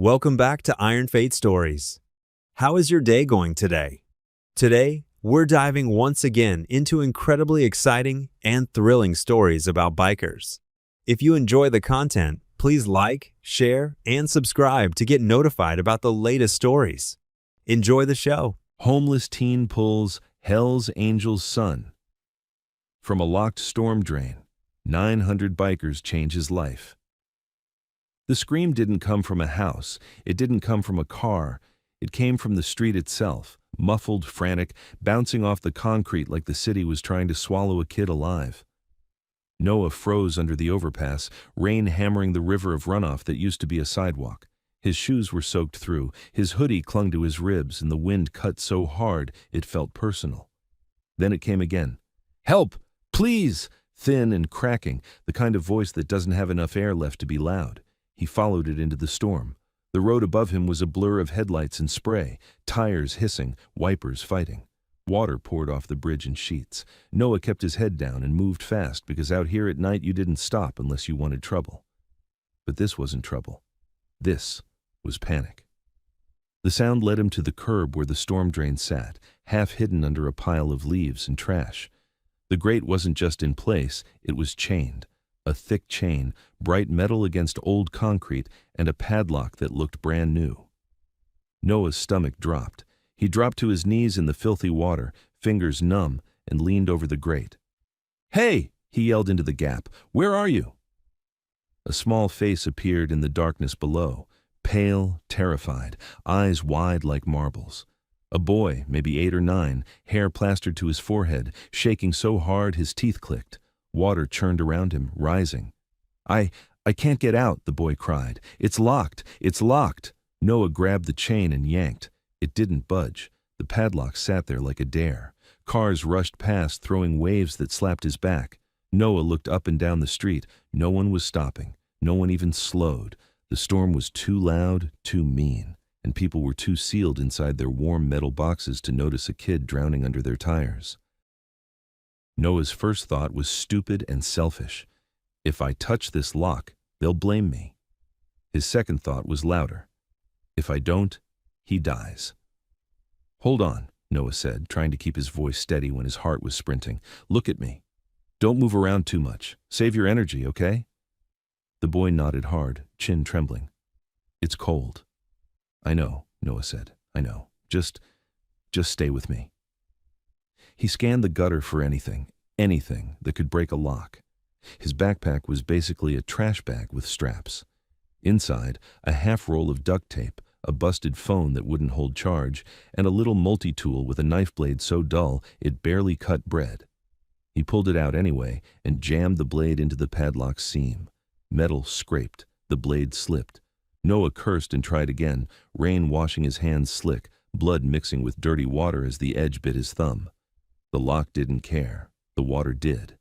Welcome back to Iron Fate Stories. How is your day going today? Today, we're diving once again into incredibly exciting and thrilling stories about bikers. If you enjoy the content, please like, share, and subscribe to get notified about the latest stories. Enjoy the show. Homeless teen pulls Hell's Angels' son. From a locked storm drain, 900 bikers change his life. The scream didn't come from a house, it didn't come from a car, it came from the street itself, muffled, frantic, bouncing off the concrete like the city was trying to swallow a kid alive. Noah froze under the overpass, rain hammering the river of runoff that used to be a sidewalk. His shoes were soaked through, his hoodie clung to his ribs, and the wind cut so hard it felt personal. Then it came again. "Help! Please!" Thin and cracking, the kind of voice that doesn't have enough air left to be loud. He followed it into the storm. The road above him was a blur of headlights and spray, tires hissing, wipers fighting. Water poured off the bridge in sheets. Noah kept his head down and moved fast because out here at night you didn't stop unless you wanted trouble. But this wasn't trouble. This was panic. The sound led him to the curb where the storm drain sat, half hidden under a pile of leaves and trash. The grate wasn't just in place, it was chained. A thick chain, bright metal against old concrete, and a padlock that looked brand new. Noah's stomach dropped. He dropped to his knees in the filthy water, fingers numb, and leaned over the grate. "Hey!" he yelled into the gap. "Where are you?" A small face appeared in the darkness below, pale, terrified, eyes wide like marbles. A boy, maybe 8 or 9, hair plastered to his forehead, shaking so hard his teeth clicked. Water churned around him, rising. I can't get out," the boy cried. "It's locked! It's locked!" Noah grabbed the chain and yanked. It didn't budge. The padlock sat there like a dare. Cars rushed past, throwing waves that slapped his back. Noah looked up and down the street. No one was stopping. No one even slowed. The storm was too loud, too mean, and people were too sealed inside their warm metal boxes to notice a kid drowning under their tires. Noah's first thought was stupid and selfish. If I touch this lock, they'll blame me. His second thought was louder. If I don't, he dies. "Hold on," Noah said, trying to keep his voice steady when his heart was sprinting. "Look at me. Don't move around too much. Save your energy, okay?" The boy nodded hard, chin trembling. "It's cold." "I know," Noah said. "I know. Just stay with me." He scanned the gutter for anything that could break a lock. His backpack was basically a trash bag with straps. Inside, a half roll of duct tape, a busted phone that wouldn't hold charge, and a little multi-tool with a knife blade so dull it barely cut bread. He pulled it out anyway and jammed the blade into the padlock's seam. Metal scraped, the blade slipped. Noah cursed and tried again, rain washing his hands slick, blood mixing with dirty water as the edge bit his thumb. The lock didn't care. The water did.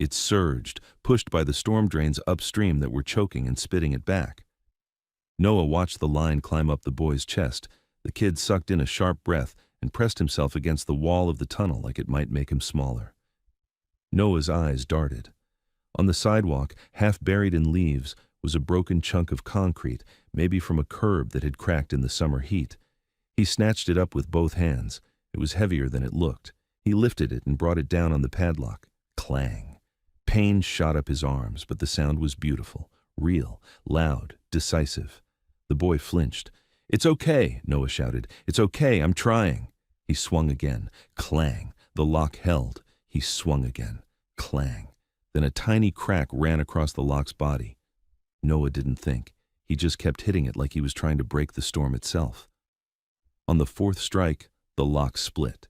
It surged, pushed by the storm drains upstream that were choking and spitting it back. Noah watched the line climb up the boy's chest. The kid sucked in a sharp breath and pressed himself against the wall of the tunnel like it might make him smaller. Noah's eyes darted. On the sidewalk, half buried in leaves, was a broken chunk of concrete, maybe from a curb that had cracked in the summer heat. He snatched it up with both hands. It was heavier than it looked. He lifted it and brought it down on the padlock. Clang. Pain shot up his arms, but the sound was beautiful, real, loud, decisive. The boy flinched. "It's okay," Noah shouted. "It's okay, I'm trying." He swung again. Clang. The lock held. He swung again. Clang. Then a tiny crack ran across the lock's body. Noah didn't think. He just kept hitting it like he was trying to break the storm itself. On the 4th strike, the lock split.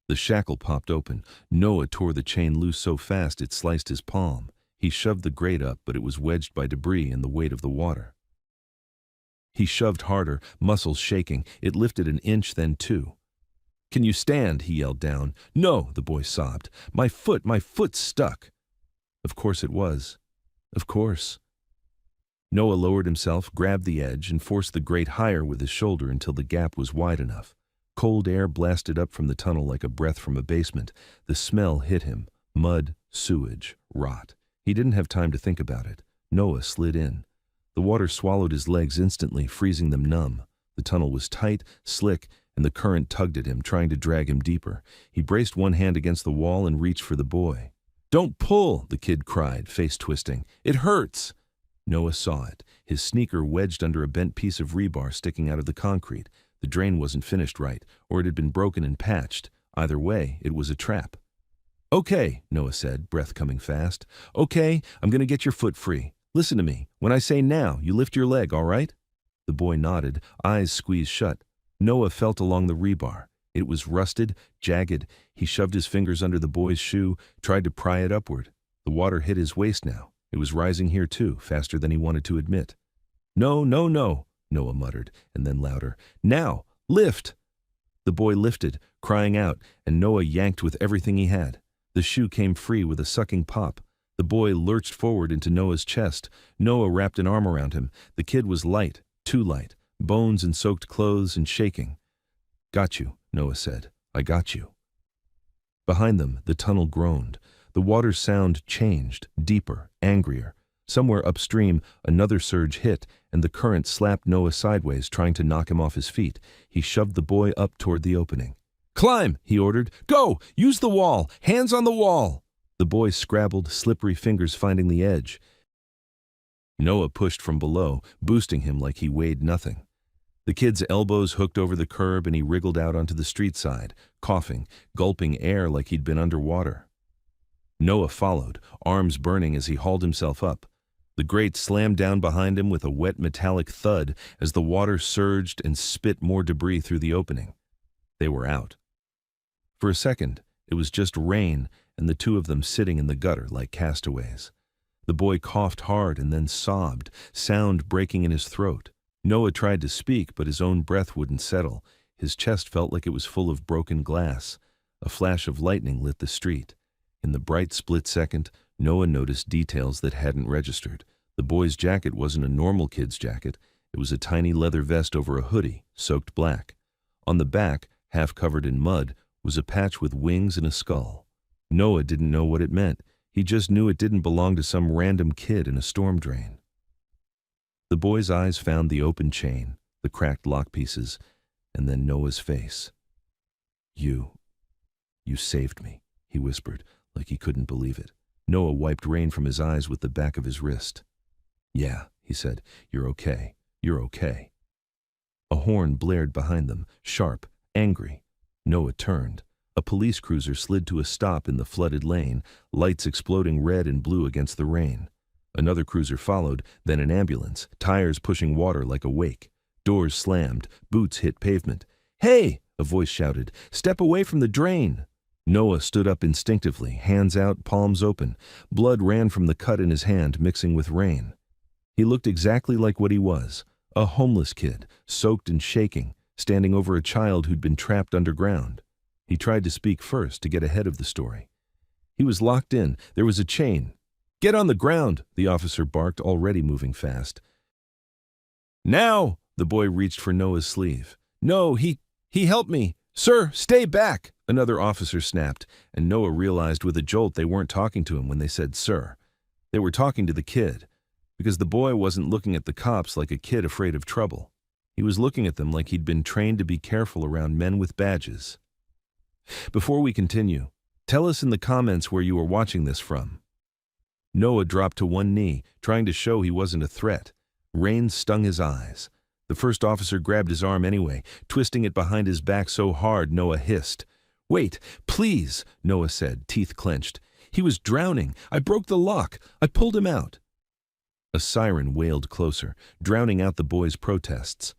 The shackle popped open. Noah tore the chain loose so fast it sliced his palm. He shoved the grate up, but it was wedged by debris and the weight of the water. He shoved harder, muscles shaking. It lifted an inch, then 2. "Can you stand?" he yelled down. "No," the boy sobbed. My foot's stuck." Of course it was. Of course. Noah lowered himself, grabbed the edge, and forced the grate higher with his shoulder until the gap was wide enough. Cold air blasted up from the tunnel like a breath from a basement. The smell hit him. Mud, sewage, rot. He didn't have time to think about it. Noah slid in. The water swallowed his legs instantly, freezing them numb. The tunnel was tight, slick, and the current tugged at him, trying to drag him deeper. He braced one hand against the wall and reached for the boy. "Don't pull!" the kid cried, face twisting. "It hurts!" Noah saw it, his sneaker wedged under a bent piece of rebar sticking out of the concrete. The drain wasn't finished right, or it had been broken and patched. Either way, it was a trap. "Okay," Noah said, breath coming fast. "Okay, I'm going to get your foot free. Listen to me. When I say now, you lift your leg, all right?" The boy nodded, eyes squeezed shut. Noah felt along the rebar. It was rusted, jagged. He shoved his fingers under the boy's shoe, tried to pry it upward. The water hit his waist now. It was rising here too, faster than he wanted to admit. "No, no, no," Noah muttered, and then louder. "Now, lift!" The boy lifted, crying out, and Noah yanked with everything he had. The shoe came free with a sucking pop. The boy lurched forward into Noah's chest. Noah wrapped an arm around him. The kid was light, too light, bones and soaked clothes and shaking. "Got you," Noah said. "I got you." Behind them, the tunnel groaned. The water's sound changed, deeper, angrier. Somewhere upstream, another surge hit, and the current slapped Noah sideways, trying to knock him off his feet. He shoved the boy up toward the opening. "Climb!" he ordered. "Go! Use the wall! Hands on the wall!" The boy scrabbled, slippery fingers finding the edge. Noah pushed from below, boosting him like he weighed nothing. The kid's elbows hooked over the curb and he wriggled out onto the street side, coughing, gulping air like he'd been underwater. Noah followed, arms burning as he hauled himself up. The grate slammed down behind him with a wet metallic thud as the water surged and spit more debris through the opening. They were out. For a second, it was just rain and the two of them sitting in the gutter like castaways. The boy coughed hard and then sobbed, sound breaking in his throat. Noah tried to speak, but his own breath wouldn't settle. His chest felt like it was full of broken glass. A flash of lightning lit the street. In the bright split second, Noah noticed details that hadn't registered. The boy's jacket wasn't a normal kid's jacket. It was a tiny leather vest over a hoodie, soaked black. On the back, half covered in mud, was a patch with wings and a skull. Noah didn't know what it meant. He just knew it didn't belong to some random kid in a storm drain. The boy's eyes found the open chain, the cracked lock pieces, and then Noah's face. You saved me," he whispered, like he couldn't believe it. Noah wiped rain from his eyes with the back of his wrist. "Yeah," he said, "you're okay. You're okay." A horn blared behind them, sharp, angry. Noah turned. A police cruiser slid to a stop in the flooded lane, lights exploding red and blue against the rain. Another cruiser followed, then an ambulance, tires pushing water like a wake. Doors slammed, boots hit pavement. "Hey!" a voice shouted. "Step away from the drain!" Noah stood up instinctively, hands out, palms open. Blood ran from the cut in his hand, mixing with rain. He looked exactly like what he was, a homeless kid, soaked and shaking, standing over a child who'd been trapped underground. He tried to speak first to get ahead of the story. He was locked in. There was a chain. "Get on the ground," the officer barked, already moving fast. "Now!" the boy reached for Noah's sleeve. "No, he helped me. Sir, stay back!" another officer snapped, and Noah realized with a jolt they weren't talking to him when they said sir. They were talking to the kid, because the boy wasn't looking at the cops like a kid afraid of trouble. He was looking at them like he'd been trained to be careful around men with badges. "Before we continue, tell us in the comments where you are watching this from." Noah dropped to one knee, trying to show he wasn't a threat. Rain stung his eyes. The first officer grabbed his arm anyway, twisting it behind his back so hard Noah hissed. "Wait, please," Noah said, teeth clenched. "He was drowning. I broke the lock. I pulled him out." A siren wailed closer, drowning out the boy's protests.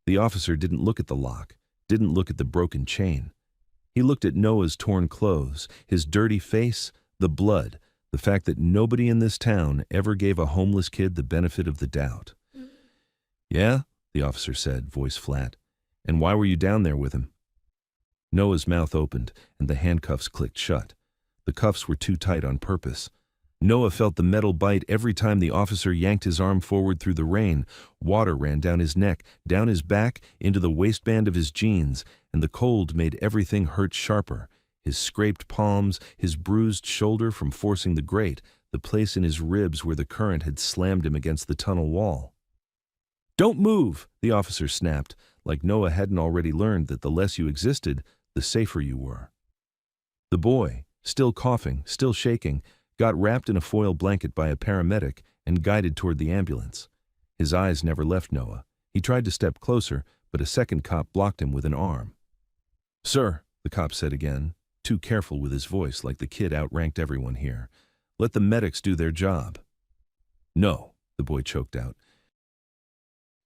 The officer didn't look at the lock, didn't look at the broken chain. He looked at Noah's torn clothes, his dirty face, the blood, the fact that nobody in this town ever gave a homeless kid the benefit of the doubt. "Yeah?" the officer said, voice flat. "And why were you down there with him?" Noah's mouth opened, and the handcuffs clicked shut. The cuffs were too tight on purpose. Noah felt the metal bite every time the officer yanked his arm forward through the rain. Water ran down his neck, down his back, into the waistband of his jeans, and the cold made everything hurt sharper. His scraped palms, his bruised shoulder from forcing the grate, the place in his ribs where the current had slammed him against the tunnel wall. "Don't move," the officer snapped, like Noah hadn't already learned that the less you existed, the safer you were. The boy, still coughing, still shaking, got wrapped in a foil blanket by a paramedic and guided toward the ambulance. His eyes never left Noah. He tried to step closer, but a second cop blocked him with an arm. "Sir," the cop said again, too careful with his voice like the kid outranked everyone here. "Let the medics do their job." "No," the boy choked out.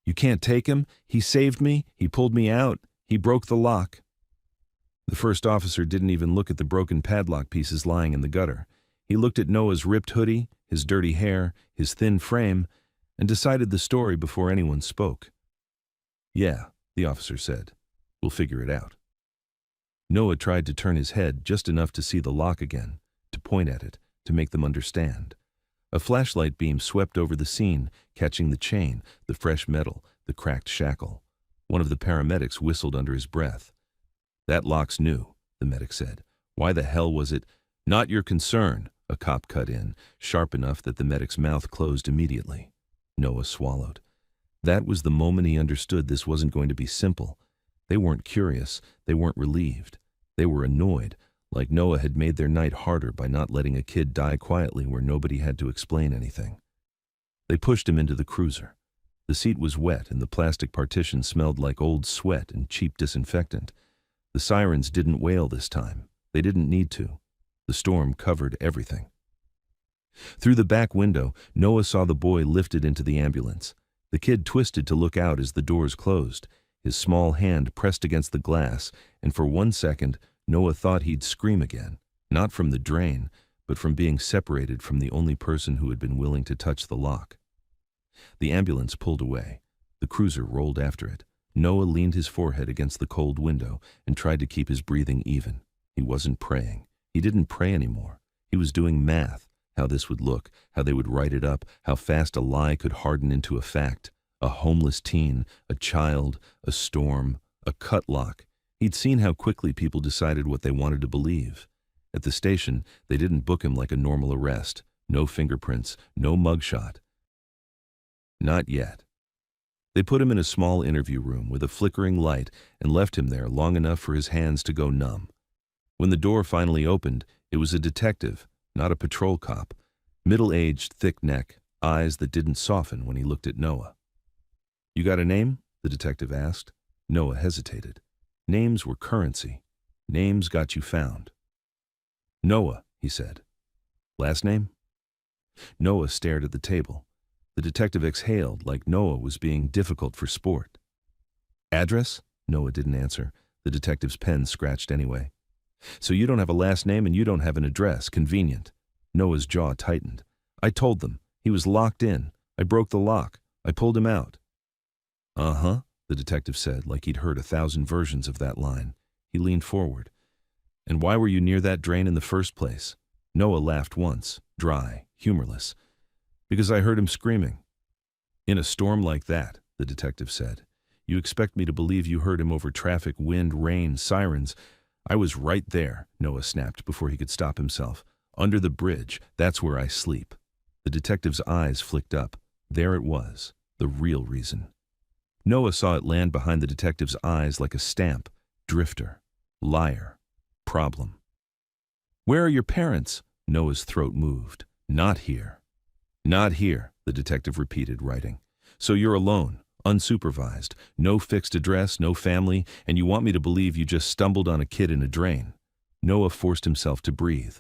"You can't take him. He saved me. He pulled me out. He broke the lock." The first officer didn't even look at the broken padlock pieces lying in the gutter. He looked at Noah's ripped hoodie, his dirty hair, his thin frame, and decided the story before anyone spoke. "Yeah," the officer said. "We'll figure it out." Noah tried to turn his head just enough to see the lock again, to point at it, to make them understand. A flashlight beam swept over the scene, catching the chain, the fresh metal, the cracked shackle. One of the paramedics whistled under his breath. "That lock's new," the medic said. "Why the hell was it—" "Not your concern," a cop cut in, sharp enough that the medic's mouth closed immediately. Noah swallowed. That was the moment he understood this wasn't going to be simple. They weren't curious, they weren't relieved. They were annoyed, like Noah had made their night harder by not letting a kid die quietly where nobody had to explain anything. They pushed him into the cruiser. The seat was wet and the plastic partition smelled like old sweat and cheap disinfectant. The sirens didn't wail this time. They didn't need to. The storm covered everything. Through the back window, Noah saw the boy lifted into the ambulance. The kid twisted to look out as the doors closed. His small hand pressed against the glass, and for 1 second, Noah thought he'd scream again, not from the drain, but from being separated from the only person who had been willing to touch the lock. The ambulance pulled away. The cruiser rolled after it. Noah leaned his forehead against the cold window and tried to keep his breathing even. He wasn't praying. He didn't pray anymore. He was doing math, how this would look, how they would write it up, how fast a lie could harden into a fact. A homeless teen, a child, a storm, a cut lock. He'd seen how quickly people decided what they wanted to believe. At the station, they didn't book him like a normal arrest. No fingerprints, no mugshot. Not yet. They put him in a small interview room with a flickering light and left him there long enough for his hands to go numb. When the door finally opened, it was a detective, not a patrol cop. Middle-aged, thick neck, eyes that didn't soften when he looked at Noah. "You got a name?" the detective asked. Noah hesitated. Names were currency. Names got you found. "Noah," he said. "Last name?" Noah stared at the table. The detective exhaled like Noah was being difficult for sport. "Address?" Noah didn't answer. The detective's pen scratched anyway. "So you don't have a last name and you don't have an address. Convenient." Noah's jaw tightened. "I told them. He was locked in. I broke the lock. I pulled him out." "Uh-huh," the detective said, like he'd heard 1,000 versions of that line. He leaned forward. "And why were you near that drain in the first place?" Noah laughed once, dry, humorless. "Because I heard him screaming." "In a storm like that," the detective said. "You expect me to believe you heard him over traffic, wind, rain, sirens?" "I was right there," Noah snapped before he could stop himself. "Under the bridge, that's where I sleep." The detective's eyes flicked up. There it was, the real reason. Noah saw it land behind the detective's eyes like a stamp. Drifter. Liar. Problem. "Where are your parents?" Noah's throat moved. "Not here." "Not here," the detective repeated, writing. "So you're alone, unsupervised, no fixed address, no family, and you want me to believe you just stumbled on a kid in a drain." Noah forced himself to breathe.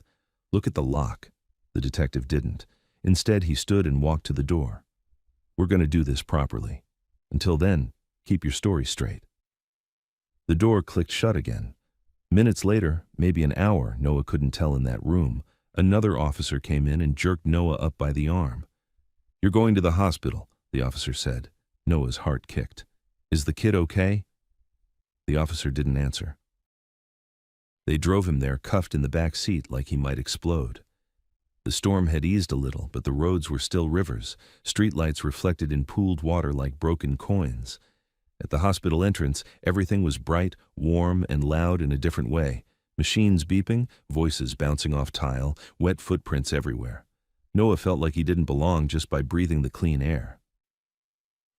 "Look at the lock." The detective didn't. Instead, he stood and walked to the door. "We're going to do this properly. Until then, keep your story straight." The door clicked shut again. Minutes later, maybe an hour, Noah couldn't tell in that room, another officer came in and jerked Noah up by the arm. "You're going to the hospital," the officer said. Noah's heart kicked. "Is the kid okay?" The officer didn't answer. They drove him there cuffed in the back seat like he might explode. The storm had eased a little, but the roads were still rivers, streetlights reflected in pooled water like broken coins. At the hospital entrance, everything was bright, warm, and loud in a different way. Machines beeping, voices bouncing off tile, wet footprints everywhere. Noah felt like he didn't belong just by breathing the clean air.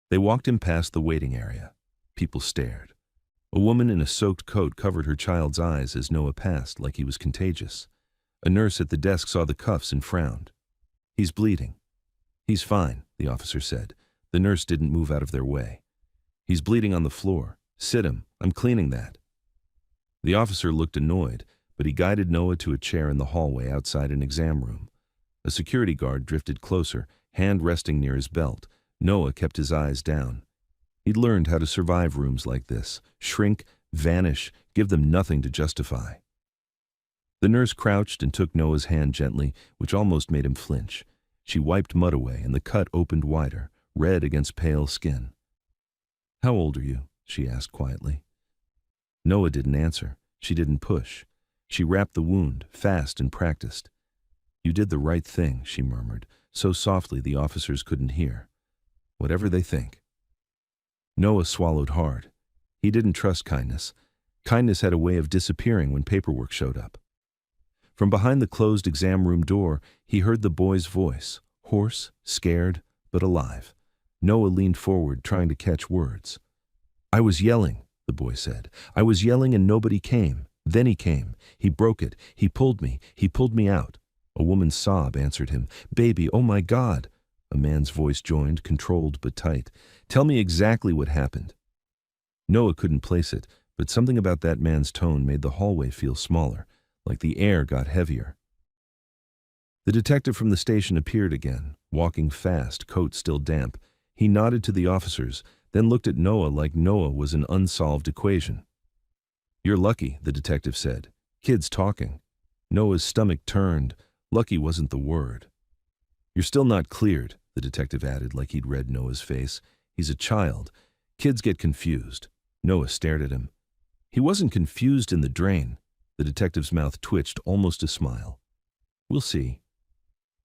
They walked him past the waiting area. People stared. A woman in a soaked coat covered her child's eyes as Noah passed like he was contagious. A nurse at the desk saw the cuffs and frowned. "He's bleeding." "He's fine," the officer said. The nurse didn't move out of their way. "He's bleeding on the floor. Sit him. I'm cleaning that." The officer looked annoyed, but he guided Noah to a chair in the hallway outside an exam room. A security guard drifted closer, hand resting near his belt. Noah kept his eyes down. He'd learned how to survive rooms like this: shrink, vanish, give them nothing to justify. The nurse crouched and took Noah's hand gently, which almost made him flinch. She wiped mud away, and the cut opened wider, red against pale skin. "How old are you?" she asked quietly. Noah didn't answer. She didn't push. She wrapped the wound, fast and practiced. "You did the right thing," she murmured, so softly the officers couldn't hear. "Whatever they think." Noah swallowed hard. He didn't trust kindness. Kindness had a way of disappearing when paperwork showed up. From behind the closed exam room door, he heard the boy's voice, hoarse, scared, but alive. Noah leaned forward, trying to catch words. "I was yelling," the boy said. "I was yelling and nobody came. Then he came. He broke it. He pulled me out." A woman's sob answered him. "Baby, oh my God." A man's voice joined, controlled but tight. "Tell me exactly what happened." Noah couldn't place it, but something about that man's tone made the hallway feel smaller, like the air got heavier. The detective from the station appeared again, walking fast, coat still damp. He nodded to the officers, then looked at Noah like Noah was an unsolved equation. "You're lucky," the detective said. "Kids talking." Noah's stomach turned. Lucky wasn't the word. "You're still not cleared," the detective added like he'd read Noah's face. "He's a child. Kids get confused." Noah stared at him. "He wasn't confused in the drain." The detective's mouth twitched, almost a smile. "We'll see."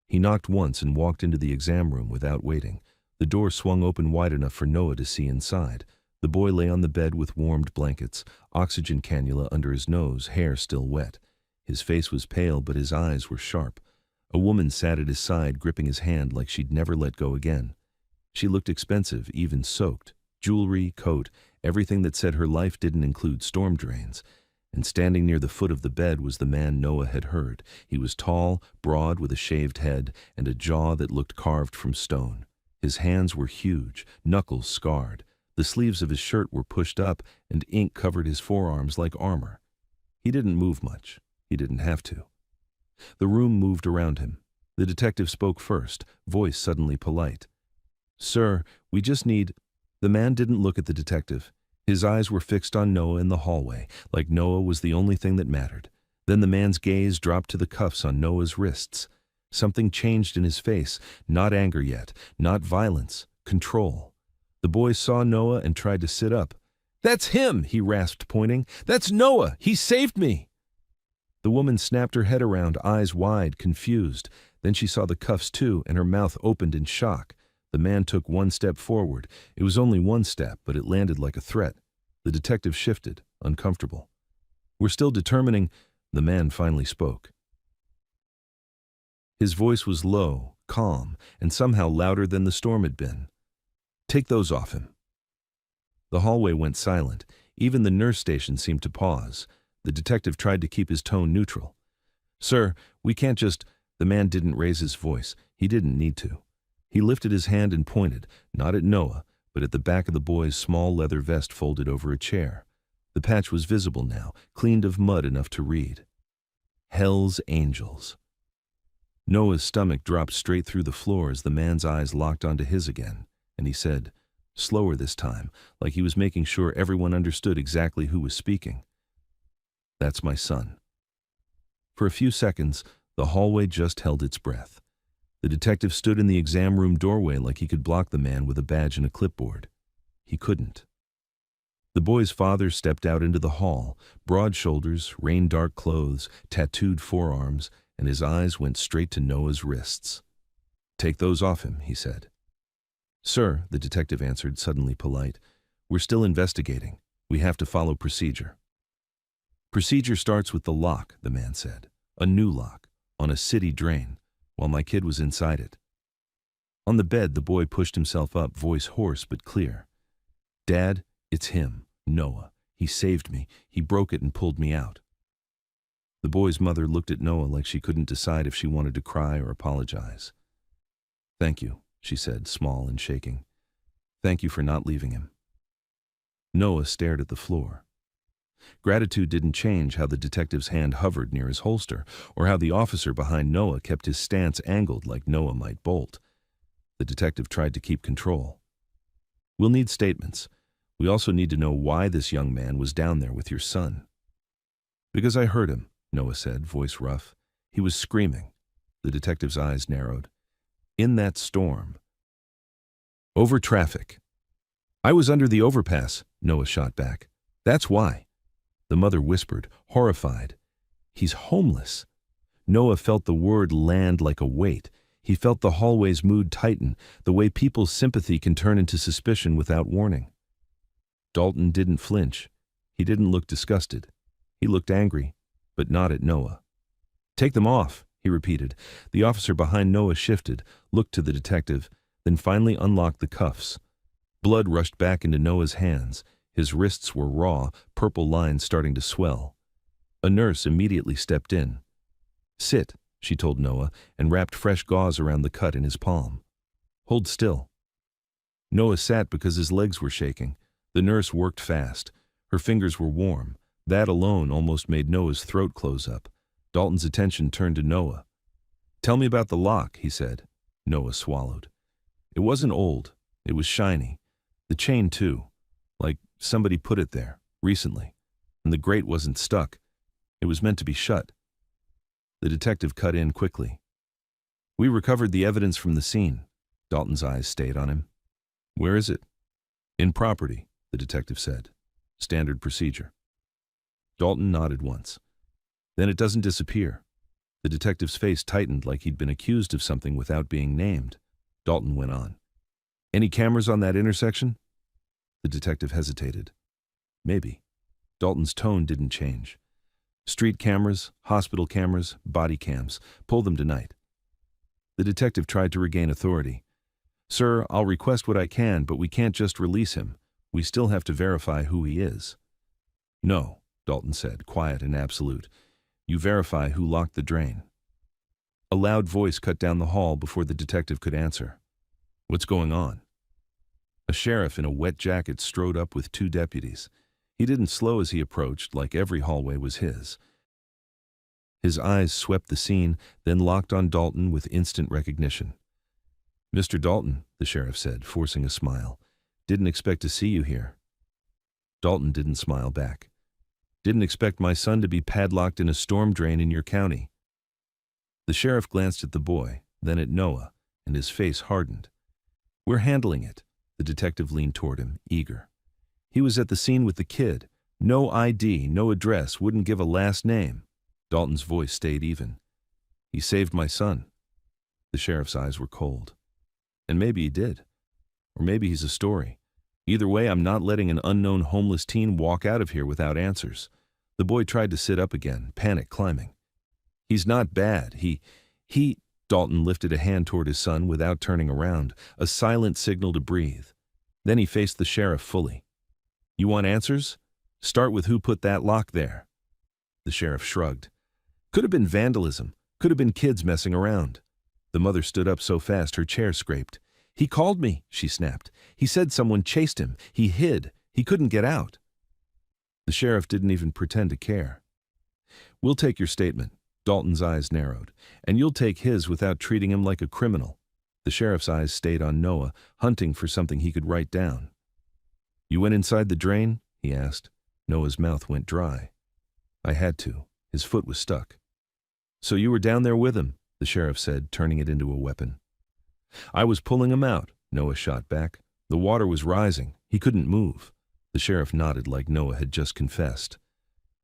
He knocked once and walked into the exam room without waiting. The door swung open wide enough for Noah to see inside. The boy lay on the bed with warmed blankets, oxygen cannula under his nose, hair still wet. His face was pale, but his eyes were sharp. A woman sat at his side, gripping his hand like she'd never let go again. She looked expensive, even soaked. Jewelry, coat, everything that said her life didn't include storm drains. And standing near the foot of the bed was the man Noah had heard. He was tall, broad, with a shaved head, and a jaw that looked carved from stone. His hands were huge, knuckles scarred. The sleeves of his shirt were pushed up, and ink covered his forearms like armor. He didn't move much. He didn't have to. The room moved around him. The detective spoke first, voice suddenly polite. "Sir, we just need—" The man didn't look at the detective. His eyes were fixed on Noah in the hallway, like Noah was the only thing that mattered. Then the man's gaze dropped to the cuffs on Noah's wrists. Something changed in his face, not anger yet, not violence, control. The boy saw Noah and tried to sit up. "That's him," he rasped, pointing. "That's Noah. He saved me." The woman snapped her head around, eyes wide, confused. Then she saw the cuffs too, and her mouth opened in shock. The man took one step forward. It was only one step, but it landed like a threat. The detective shifted, uncomfortable. "We're still determining—" The man finally spoke. His voice was low, calm, and somehow louder than the storm had been. "Take those off him." The hallway went silent. Even the nurse station seemed to pause. The detective tried to keep his tone neutral. "Sir, we can't just—" The man didn't raise his voice. He didn't need to. He lifted his hand and pointed, not at Noah, but at the back of the boy's small leather vest folded over a chair. The patch was visible now, cleaned of mud enough to read. "Hell's Angels." Noah's stomach dropped straight through the floor as the man's eyes locked onto his again, and he said, slower this time, like he was making sure everyone understood exactly who was speaking. "That's my son." For a few seconds, the hallway just held its breath. The detective stood in the exam room doorway like he could block the man with a badge and a clipboard. He couldn't. The boy's father stepped out into the hall, broad shoulders, rain-dark clothes, tattooed forearms, and his eyes went straight to Noah's wrists. "Take those off him," he said. "Sir," the detective answered, suddenly polite, "we're still investigating. We have to follow procedure." "Procedure starts with the lock," the man said. "A new lock, on a city drain, while my kid was inside it." On the bed, the boy pushed himself up, voice hoarse but clear. "Dad, it's him, Noah. He saved me. He broke it and pulled me out." The boy's mother looked at Noah like she couldn't decide if she wanted to cry or apologize. "Thank you," she said, small and shaking. "Thank you for not leaving him." Noah stared at the floor. Gratitude didn't change how the detective's hand hovered near his holster, or how the officer behind Noah kept his stance angled like Noah might bolt. The detective tried to keep control. "We'll need statements. We also need to know why this young man was down there with your son." "Because I heard him," Noah said, voice rough. "He was screaming." The detective's eyes narrowed. "In that storm." "Over traffic." "I was under the overpass," Noah shot back. "That's why." The mother whispered, horrified. "He's homeless." Noah felt the word land like a weight. He felt the hallway's mood tighten, the way people's sympathy can turn into suspicion without warning. Dalton didn't flinch. He didn't look disgusted. He looked angry, but not at Noah. "Take them off," he repeated. The officer behind Noah shifted, looked to the detective, then finally unlocked the cuffs. Blood rushed back into Noah's hands. His wrists were raw, purple lines starting to swell. A nurse immediately stepped in. "Sit," she told Noah, and wrapped fresh gauze around the cut in his palm. "Hold still." Noah sat because his legs were shaking. The nurse worked fast. Her fingers were warm. That alone almost made Noah's throat close up. Dalton's attention turned to Noah. "Tell me about the lock," he said. Noah swallowed. "It wasn't old. It was shiny. The chain, too. Like somebody put it there, recently. And the grate wasn't stuck. It was meant to be shut." The detective cut in quickly. "We recovered the evidence from the scene." Dalton's eyes stayed on him. "Where is it?" "In property," the detective said. "Standard procedure." Dalton nodded once. "Then it doesn't disappear." The detective's face tightened like he'd been accused of something without being named. Dalton went on. "Any cameras on that intersection?" The detective hesitated. "Maybe." Dalton's tone didn't change. "Street cameras, hospital cameras, body cams. Pull them tonight." The detective tried to regain authority. "Sir, I'll request what I can, but we can't just release him. We still have to verify who he is." "No," Dalton said, quiet and absolute. "You verify who locked the drain." A loud voice cut down the hall before the detective could answer. "What's going on?" A sheriff in a wet jacket strode up with 2 deputies. He didn't slow as he approached, like every hallway was his. His eyes swept the scene, then locked on Dalton with instant recognition. "Mr. Dalton," the sheriff said, forcing a smile. "Didn't expect to see you here." Dalton didn't smile back. "Didn't expect my son to be padlocked in a storm drain in your county." The sheriff glanced at the boy, then at Noah, and his face hardened. "We're handling it." The detective leaned toward him, eager. "He was at the scene with the kid. No ID, no address, wouldn't give a last name." Dalton's voice stayed even. "He saved my son." The sheriff's eyes were cold. "And maybe he did. Or maybe he's a story. Either way, I'm not letting an unknown homeless teen walk out of here without answers." The boy tried to sit up again, panic climbing. "He's not bad. He... Dalton lifted a hand toward his son without turning around, a silent signal to breathe. Then he faced the sheriff fully. "You want answers? Start with who put that lock there." The sheriff shrugged. "Could have been vandalism. Could have been kids messing around." The mother stood up so fast her chair scraped. "He called me," she snapped. "He said someone chased him. He hid. He couldn't get out." The sheriff didn't even pretend to care. "We'll take your statement." Dalton's eyes narrowed. "And you'll take his without treating him like a criminal." The sheriff's eyes stayed on Noah, hunting for something he could write down. "You went inside the drain?" he asked. Noah's mouth went dry. "I had to. His foot was stuck." "So you were down there with him," the sheriff said, turning it into a weapon. "I was pulling him out," Noah shot back. "The water was rising. He couldn't move." The sheriff nodded like Noah had just confessed.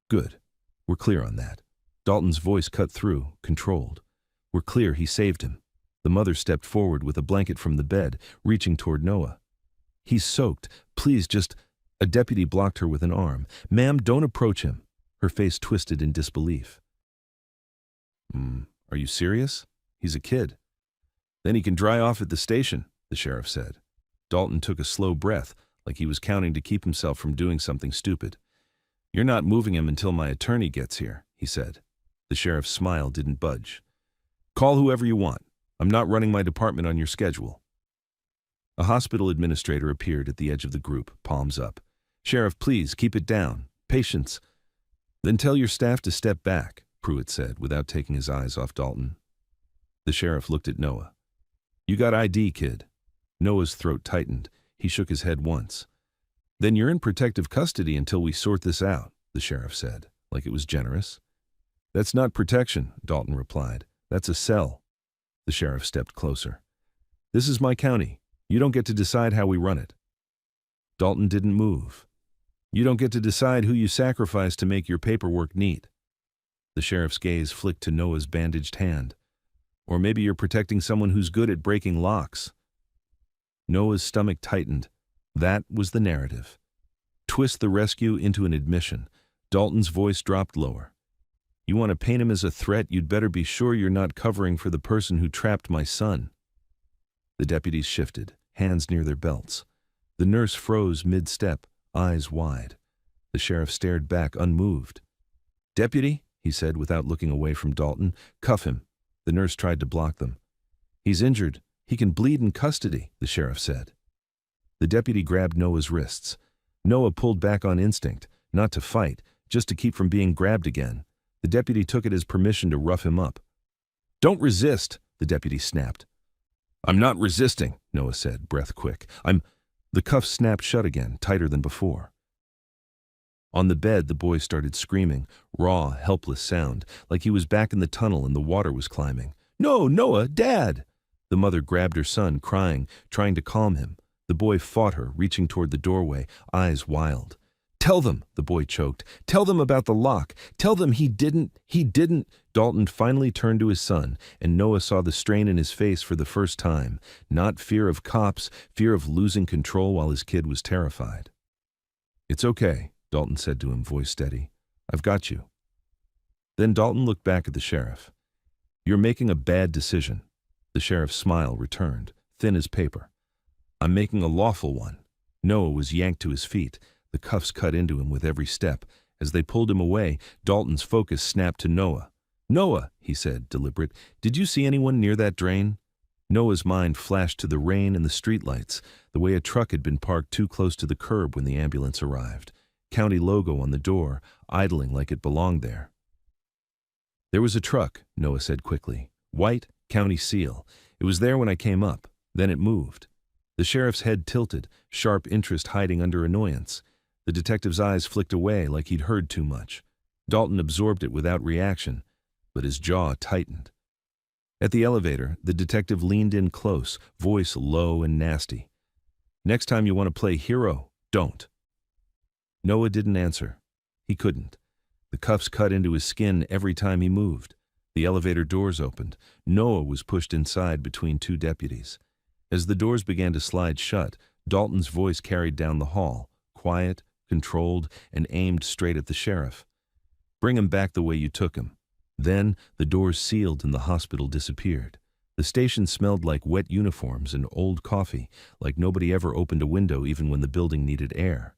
"Good. We're clear on that." Dalton's voice cut through, controlled. "We're clear he saved him." The mother stepped forward with a blanket from the bed, reaching toward Noah. "He's soaked. Please just—" A deputy blocked her with an arm. "Ma'am, don't approach him." Her face twisted in disbelief. Are you serious? He's a kid." Then he can dry off at the station, the sheriff said. Dalton took a slow breath, like he was counting to keep himself from doing something stupid. You're not moving him until my attorney gets here, he said. The sheriff's smile didn't budge. Call whoever you want. I'm not running my department on your schedule. A hospital administrator appeared at the edge of the group, palms up. Sheriff, please, keep it down. Patience. Then tell your staff to step back, Pruitt said, without taking his eyes off Dalton. The sheriff looked at Noah. You got ID, kid. Noah's throat tightened. He shook his head once. Then you're in protective custody until we sort this out, the sheriff said, like it was generous. That's not protection, Dalton replied. That's a cell. The sheriff stepped closer. This is my county. You don't get to decide how we run it. Dalton didn't move. You don't get to decide who you sacrifice to make your paperwork neat. The sheriff's gaze flicked to Noah's bandaged hand. Or maybe you're protecting someone who's good at breaking locks. Noah's stomach tightened. That was the narrative. Twist the rescue into an admission. Dalton's voice dropped lower. You want to paint him as a threat, you'd better be sure you're not covering for the person who trapped my son. The deputies shifted, hands near their belts. The nurse froze mid-step, eyes wide. The sheriff stared back, unmoved. Deputy, he said without looking away from Dalton, cuff him. The nurse tried to block them. He's injured. He can bleed in custody, the sheriff said. The deputy grabbed Noah's wrists. Noah pulled back on instinct, not to fight, just to keep from being grabbed again. The deputy took it as permission to rough him up. Don't resist, the deputy snapped. I'm not resisting, Noah said, breath quick. The cuffs snapped shut again, tighter than before. On the bed, the boy started screaming, raw, helpless sound, like he was back in the tunnel and the water was climbing. No, Noah, Dad! The mother grabbed her son, crying, trying to calm him. The boy fought her, reaching toward the doorway, eyes wild. Tell them, the boy choked. Tell them about the lock. Tell them he didn't. Dalton finally turned to his son, and Noah saw the strain in his face for the first time. Not fear of cops, fear of losing control while his kid was terrified. It's okay, Dalton said to him, voice steady. I've got you. Then Dalton looked back at the sheriff. You're making a bad decision. The sheriff's smile returned, thin as paper. I'm making a lawful one. Noah was yanked to his feet. The cuffs cut into him with every step. As they pulled him away, Dalton's focus snapped to Noah. Noah, he said, deliberate, did you see anyone near that drain? Noah's mind flashed to the rain and the streetlights, the way a truck had been parked too close to the curb when the ambulance arrived. County logo on the door, idling like it belonged there. There was a truck, Noah said quickly. White, county seal. It was there when I came up. Then it moved. The sheriff's head tilted, sharp interest hiding under annoyance. The detective's eyes flicked away like he'd heard too much. Dalton absorbed it without reaction, but his jaw tightened. At the elevator, the detective leaned in close, voice low and nasty. Next time you want to play hero, don't. Noah didn't answer. He couldn't. The cuffs cut into his skin every time he moved. The elevator doors opened. Noah was pushed inside between two deputies. As the doors began to slide shut, Dalton's voice carried down the hall, quiet, controlled, and aimed straight at the sheriff. Bring him back the way you took him. Then the doors sealed and the hospital disappeared. The station smelled like wet uniforms and old coffee, like nobody ever opened a window even when the building needed air.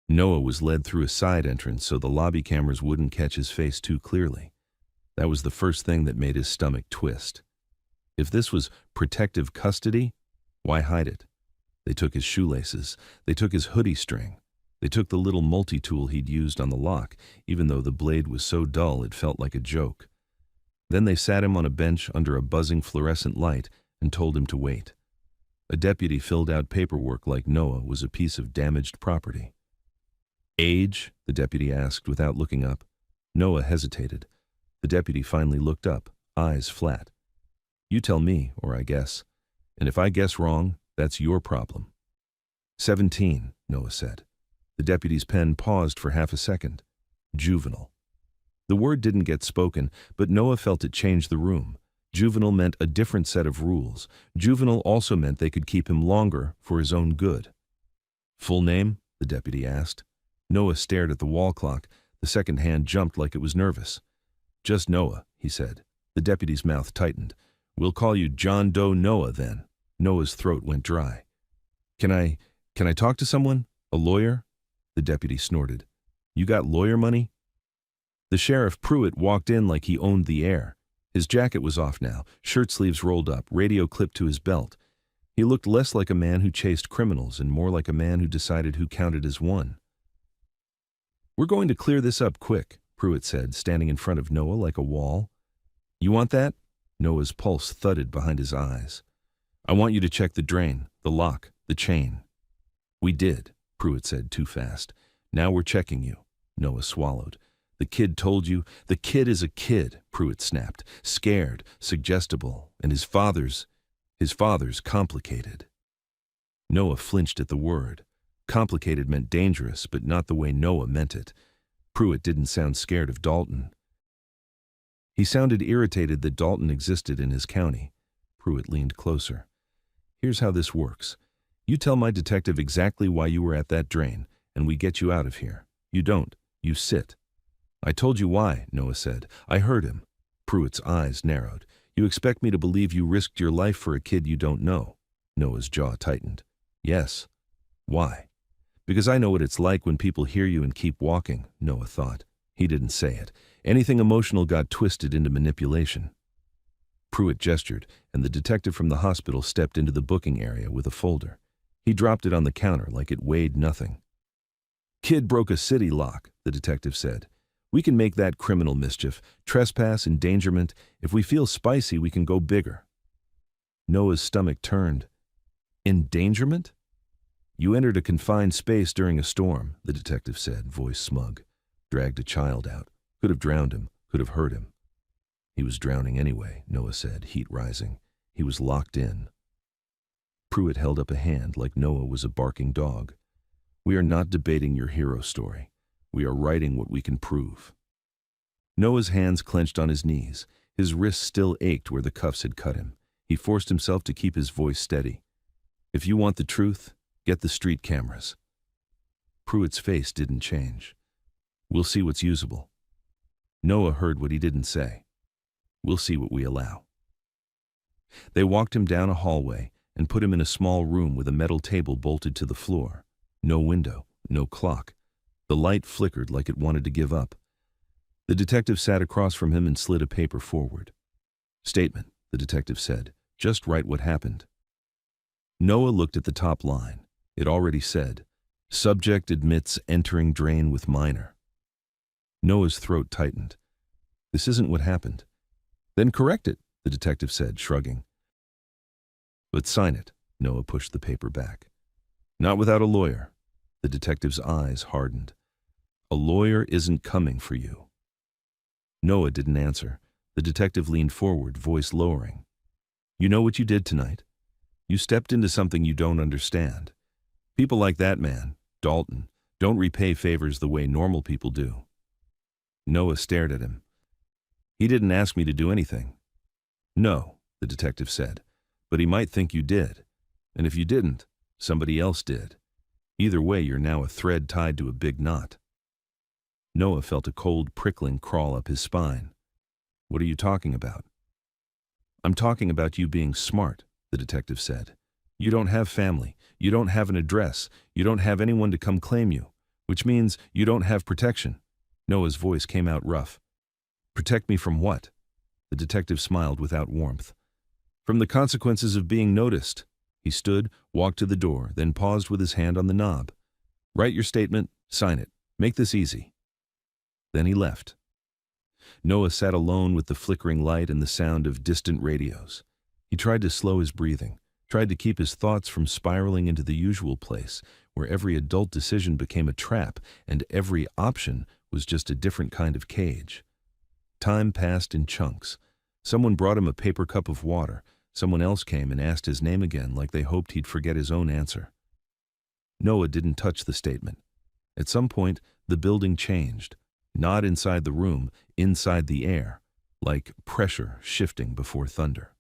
Noah was led through a side entrance so the lobby cameras wouldn't catch his face too clearly. That was the first thing that made his stomach twist. If this was protective custody, why hide it? They took his shoelaces. They took his hoodie string. They took the little multi-tool he'd used on the lock, even though the blade was so dull it felt like a joke. Then they sat him on a bench under a buzzing fluorescent light and told him to wait. A deputy filled out paperwork like Noah was a piece of damaged property. Age? The deputy asked without looking up. Noah hesitated. The deputy finally looked up, eyes flat. You tell me, or I guess. And if I guess wrong, that's your problem. 17, Noah said. The deputy's pen paused for half a second. Juvenile. The word didn't get spoken, but Noah felt it change the room. Juvenile meant a different set of rules. Juvenile also meant they could keep him longer for his own good. Full name? The deputy asked. Noah stared at the wall clock. The second hand jumped like it was nervous. Just Noah, he said. The deputy's mouth tightened. We'll call you John Doe Noah then. Noah's throat went dry. Can I talk to someone? A lawyer? The deputy snorted. You got lawyer money? The sheriff Pruitt walked in like he owned the air. His jacket was off now, shirt sleeves rolled up, radio clipped to his belt. He looked less like a man who chased criminals and more like a man who decided who counted as one. We're going to clear this up quick, Pruitt said, standing in front of Noah like a wall. You want that? Noah's pulse thudded behind his eyes. I want you to check the drain, the lock, the chain. We did, Pruitt said too fast. Now we're checking you. Noah swallowed. The kid told you. The kid is a kid, Pruitt snapped. Scared, suggestible, and his father's complicated. Noah flinched at the word. Complicated meant dangerous, but not the way Noah meant it. Pruitt didn't sound scared of Dalton. He sounded irritated that Dalton existed in his county. Pruitt leaned closer. Here's how this works. You tell my detective exactly why you were at that drain, and we get you out of here. You don't. You sit. I told you why, Noah said. I heard him. Pruitt's eyes narrowed. You expect me to believe you risked your life for a kid you don't know? Noah's jaw tightened. Yes. Why? Because I know what it's like when people hear you and keep walking, Noah thought. He didn't say it. Anything emotional got twisted into manipulation. Pruitt gestured, and the detective from the hospital stepped into the booking area with a folder. He dropped it on the counter like it weighed nothing. Kid broke a city lock, the detective said. We can make that criminal mischief, trespass, endangerment. If we feel spicy, we can go bigger. Noah's stomach turned. Endangerment? You entered a confined space during a storm, the detective said, voice smug. Dragged a child out. Could have drowned him, could have hurt him. He was drowning anyway, Noah said, heat rising. He was locked in. Pruitt held up a hand like Noah was a barking dog. We are not debating your hero story. We are writing what we can prove. Noah's hands clenched on his knees. His wrists still ached where the cuffs had cut him. He forced himself to keep his voice steady. If you want the truth, get the street cameras. Pruitt's face didn't change. We'll see what's usable. Noah heard what he didn't say. We'll see what we allow. They walked him down a hallway and put him in a small room with a metal table bolted to the floor. No window, no clock. The light flickered like it wanted to give up. The detective sat across from him and slid a paper forward. Statement, the detective said. Just write what happened. Noah looked at the top line. It already said, subject admits entering drain with minor. Noah's throat tightened. This isn't what happened. Then correct it, the detective said, shrugging. But sign it, Noah pushed the paper back. Not without a lawyer. The detective's eyes hardened. A lawyer isn't coming for you. Noah didn't answer. The detective leaned forward, voice lowering. You know what you did tonight? You stepped into something you don't understand. People like that man, Dalton, don't repay favors the way normal people do. Noah stared at him. He didn't ask me to do anything. No, the detective said, but he might think you did. And if you didn't, somebody else did. Either way, you're now a thread tied to a big knot. Noah felt a cold prickling crawl up his spine. What are you talking about? I'm talking about you being smart, the detective said. You don't have family. You don't have an address. You don't have anyone to come claim you, which means you don't have protection. Noah's voice came out rough. Protect me from what? The detective smiled without warmth. From the consequences of being noticed. He stood, walked to the door, then paused with his hand on the knob. Write your statement, sign it. Make this easy. Then he left. Noah sat alone with the flickering light and the sound of distant radios. He tried to slow his breathing, tried to keep his thoughts from spiraling into the usual place, where every adult decision became a trap and every option was just a different kind of cage. Time passed in chunks. Someone brought him a paper cup of water. Someone else came and asked his name again like they hoped he'd forget his own answer. Noah didn't touch the statement. At some point, the building changed. Not inside the room, inside the air, like pressure shifting before thunder.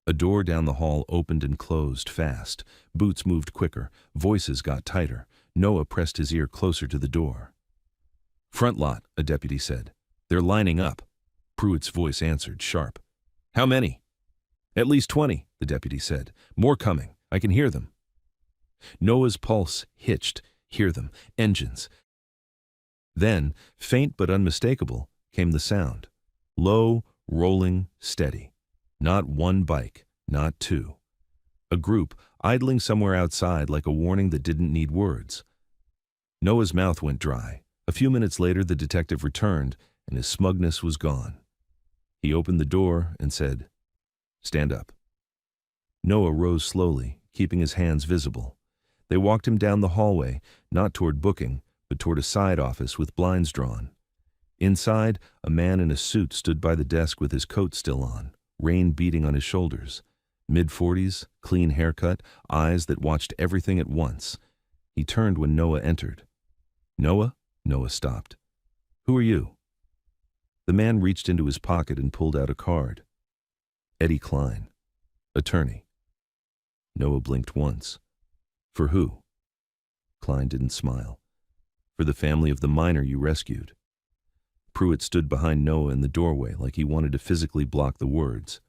A door down the hall opened and closed fast. Boots moved quicker. Voices got tighter. Noah pressed his ear closer to the door. Front lot, a deputy said. They're lining up. Pruitt's voice answered, sharp. How many? At least 20, the deputy said. More coming. I can hear them. Noah's pulse hitched. Hear them. Engines. Then, faint but unmistakable, came the sound. Low, rolling, steady. Not one bike, not two. A group, idling somewhere outside like a warning that didn't need words. Noah's mouth went dry. A few minutes later, the detective returned, and his smugness was gone. He opened the door and said, "Stand up." Noah rose slowly, keeping his hands visible. They walked him down the hallway, not toward booking, but toward a side office with blinds drawn. Inside, a man in a suit stood by the desk with his coat still on, rain beating on his shoulders. Mid-40s, clean haircut, eyes that watched everything at once. He turned when Noah entered. "Noah?" Noah stopped. "Who are you?" The man reached into his pocket and pulled out a card. Eddie Klein, attorney. Noah blinked once. "For who?" Klein didn't smile. "For the family of the minor you rescued." Pruitt stood behind Noah in the doorway like he wanted to physically block the words.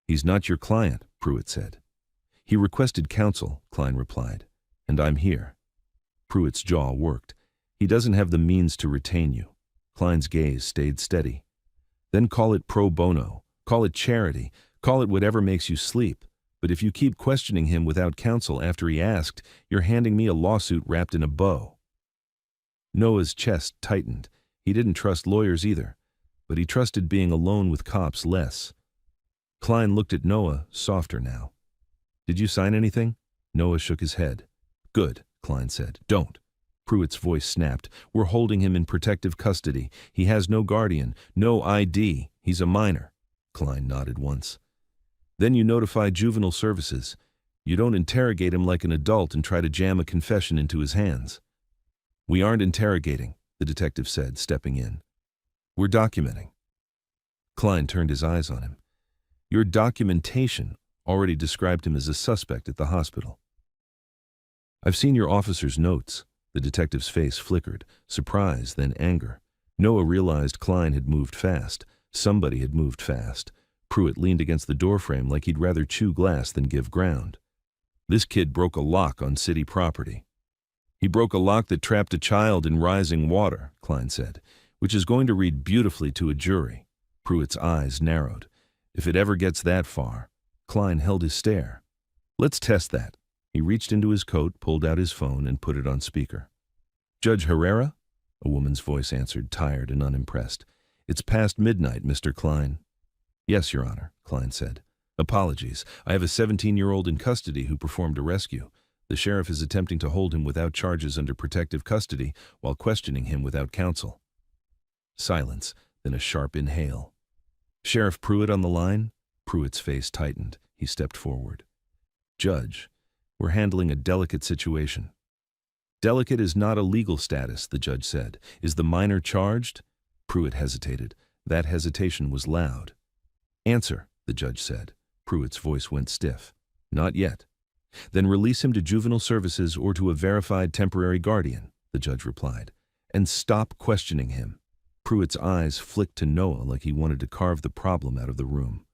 "He's not your client," Pruitt said. "He requested counsel," Klein replied, "and I'm here." Pruitt's jaw worked. "He doesn't have the means to retain you." Klein's gaze stayed steady. "Then call it pro bono, call it charity, call it whatever makes you sleep. But if you keep questioning him without counsel after he asked, you're handing me a lawsuit wrapped in a bow." Noah's chest tightened. He didn't trust lawyers either, but he trusted being alone with cops less. Klein looked at Noah, softer now. "Did you sign anything?" Noah shook his head. "Good," Klein said. "Don't." Pruitt's voice snapped. "We're holding him in protective custody. He has no guardian, no ID. He's a minor." Klein nodded once. "Then you notify juvenile services. You don't interrogate him like an adult and try to jam a confession into his hands." "We aren't interrogating," the detective said, stepping in. "We're documenting." Klein turned his eyes on him. "Your documentation already described him as a suspect at the hospital." "I've seen your officer's notes." The detective's face flickered, surprise, then anger. Noah realized Klein had moved fast. Somebody had moved fast. Pruitt leaned against the doorframe like he'd rather chew glass than give ground. "This kid broke a lock on city property." "He broke a lock that trapped a child in rising water," Klein said, "which is going to read beautifully to a jury." Pruitt's eyes narrowed. "If it ever gets that far." Klein held his stare. "Let's test that." He reached into his coat, pulled out his phone, and put it on speaker. "Judge Herrera?" A woman's voice answered, tired and unimpressed. "It's past midnight, Mr. Klein." "Yes, Your Honor," Klein said. "Apologies. I have a 17-year-old in custody who performed a rescue. The sheriff is attempting to hold him without charges under protective custody while questioning him without counsel." Silence, then a sharp inhale. "Sheriff Pruitt on the line?" Pruitt's face tightened. He stepped forward. "Judge, we're handling a delicate situation." "Delicate is not a legal status," the judge said. "Is the minor charged?" Pruitt hesitated. That hesitation was loud. "Answer," the judge said. Pruitt's voice went stiff. "Not yet." "Then release him to juvenile services or to a verified temporary guardian," the judge replied. "And stop questioning him." Pruitt's eyes flicked to Noah like he wanted to carve the problem out of the room.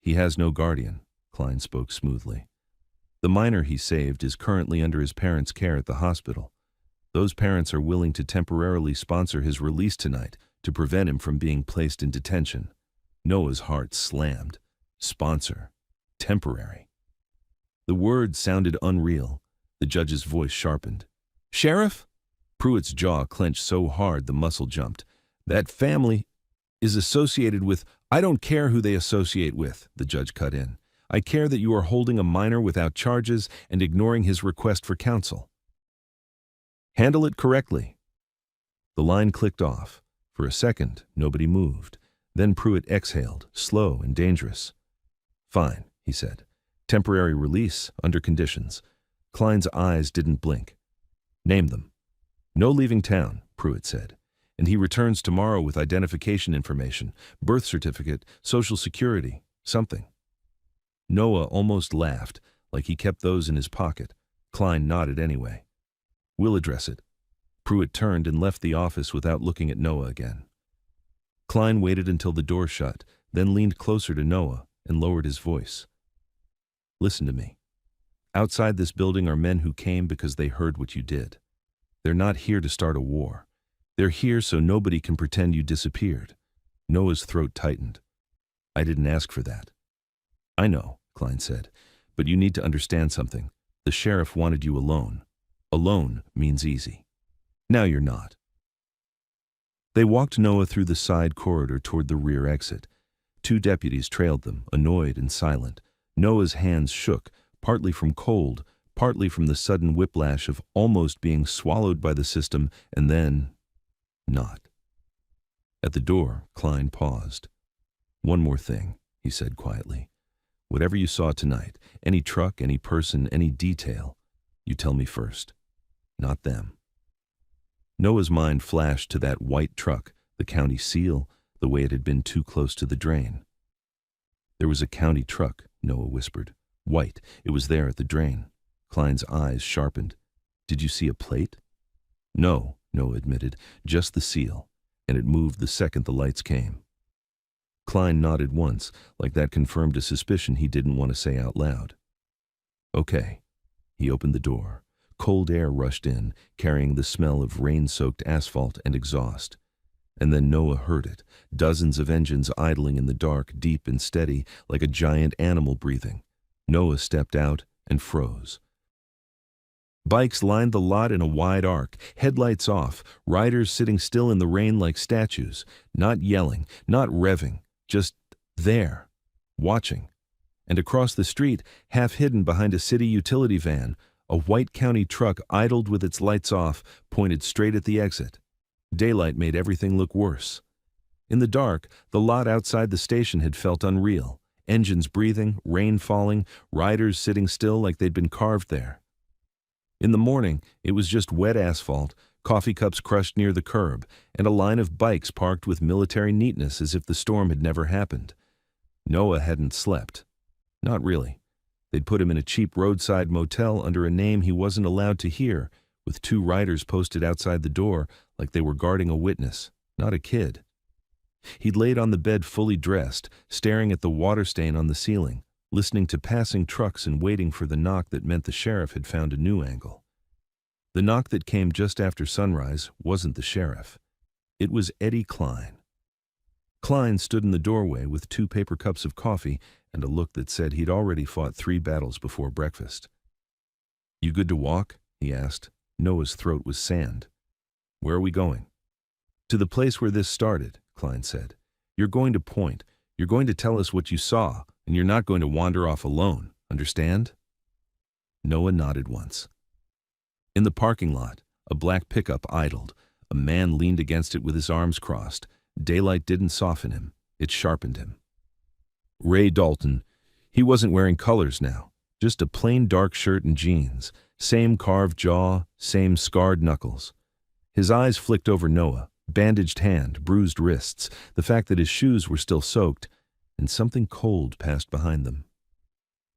"He has no guardian," Klein spoke smoothly. "The minor he saved is currently under his parents' care at the hospital. Those parents are willing to temporarily sponsor his release tonight to prevent him from being placed in detention." Noah's heart slammed. Sponsor. Temporary. The word sounded unreal. The judge's voice sharpened. "Sheriff?" Pruitt's jaw clenched so hard the muscle jumped. "That family is associated with—" "I don't care who they associate with," the judge cut in. "I care that you are holding a minor without charges and ignoring his request for counsel. Handle it correctly." The line clicked off. For a second, nobody moved. Then Pruitt exhaled, slow and dangerous. "Fine," he said. "Temporary release, under conditions." Klein's eyes didn't blink. "Name them." "No leaving town," Pruitt said. "And he returns tomorrow with identification information, birth certificate, social security, something." Noah almost laughed, like he kept those in his pocket. Klein nodded anyway. "We'll address it." Pruitt turned and left the office without looking at Noah again. Klein waited until the door shut, then leaned closer to Noah, and lowered his voice. Listen to me. Outside this building are men who came because they heard what you did. They're not here to start a war. They're here so nobody can pretend you disappeared. Noah's throat tightened. I didn't ask for that. I know, Klein said, but you need to understand something. The sheriff wanted you alone. Alone means easy. Now you're not. They walked Noah through the side corridor toward the rear exit. 2 deputies trailed them, annoyed and silent. Noah's hands shook, partly from cold, partly from the sudden whiplash of almost being swallowed by the system, and then not. At the door, Klein paused. One more thing, he said quietly. Whatever you saw tonight, any truck, any person, any detail, you tell me first. Not them. Noah's mind flashed to that white truck, the county seal, the way it had been too close to the drain. There was a county truck, Noah whispered. White. It was there at the drain. Klein's eyes sharpened. Did you see a plate? No, Noah admitted, just the seal, and it moved the second the lights came. Klein nodded once, like that confirmed a suspicion he didn't want to say out loud. Okay. He opened the door. Cold air rushed in, carrying the smell of rain-soaked asphalt and exhaust. And then Noah heard it, dozens of engines idling in the dark, deep and steady, like a giant animal breathing. Noah stepped out and froze. Bikes lined the lot in a wide arc, headlights off, riders sitting still in the rain like statues, not yelling, not revving, just there, watching. And across the street, half hidden behind a city utility van, a white county truck idled with its lights off, pointed straight at the exit. Daylight made everything look worse. In the dark, the lot outside the station had felt unreal. Engines breathing, rain falling, riders sitting still like they'd been carved there. In the morning, it was just wet asphalt, coffee cups crushed near the curb, and a line of bikes parked with military neatness as if the storm had never happened. Noah hadn't slept. Not really. They'd put him in a cheap roadside motel under a name he wasn't allowed to hear, with 2 riders posted outside the door like they were guarding a witness, not a kid. He'd laid on the bed fully dressed, staring at the water stain on the ceiling, listening to passing trucks and waiting for the knock that meant the sheriff had found a new angle. The knock that came just after sunrise wasn't the sheriff. It was Eddie Klein. Klein stood in the doorway with 2 paper cups of coffee and a look that said he'd already fought 3 battles before breakfast. You good to walk? He asked. Noah's throat was sand. Where are we going? To the place where this started, Klein said. You're going to point. You're going to tell us what you saw, and you're not going to wander off alone. Understand? Noah nodded once. In the parking lot, a black pickup idled. A man leaned against it with his arms crossed. Daylight didn't soften him. It sharpened him. Ray Dalton. He wasn't wearing colors now. Just a plain dark shirt and jeans. Same carved jaw, same scarred knuckles. His eyes flicked over Noah. Bandaged hand, bruised wrists, the fact that his shoes were still soaked, and something cold passed behind them.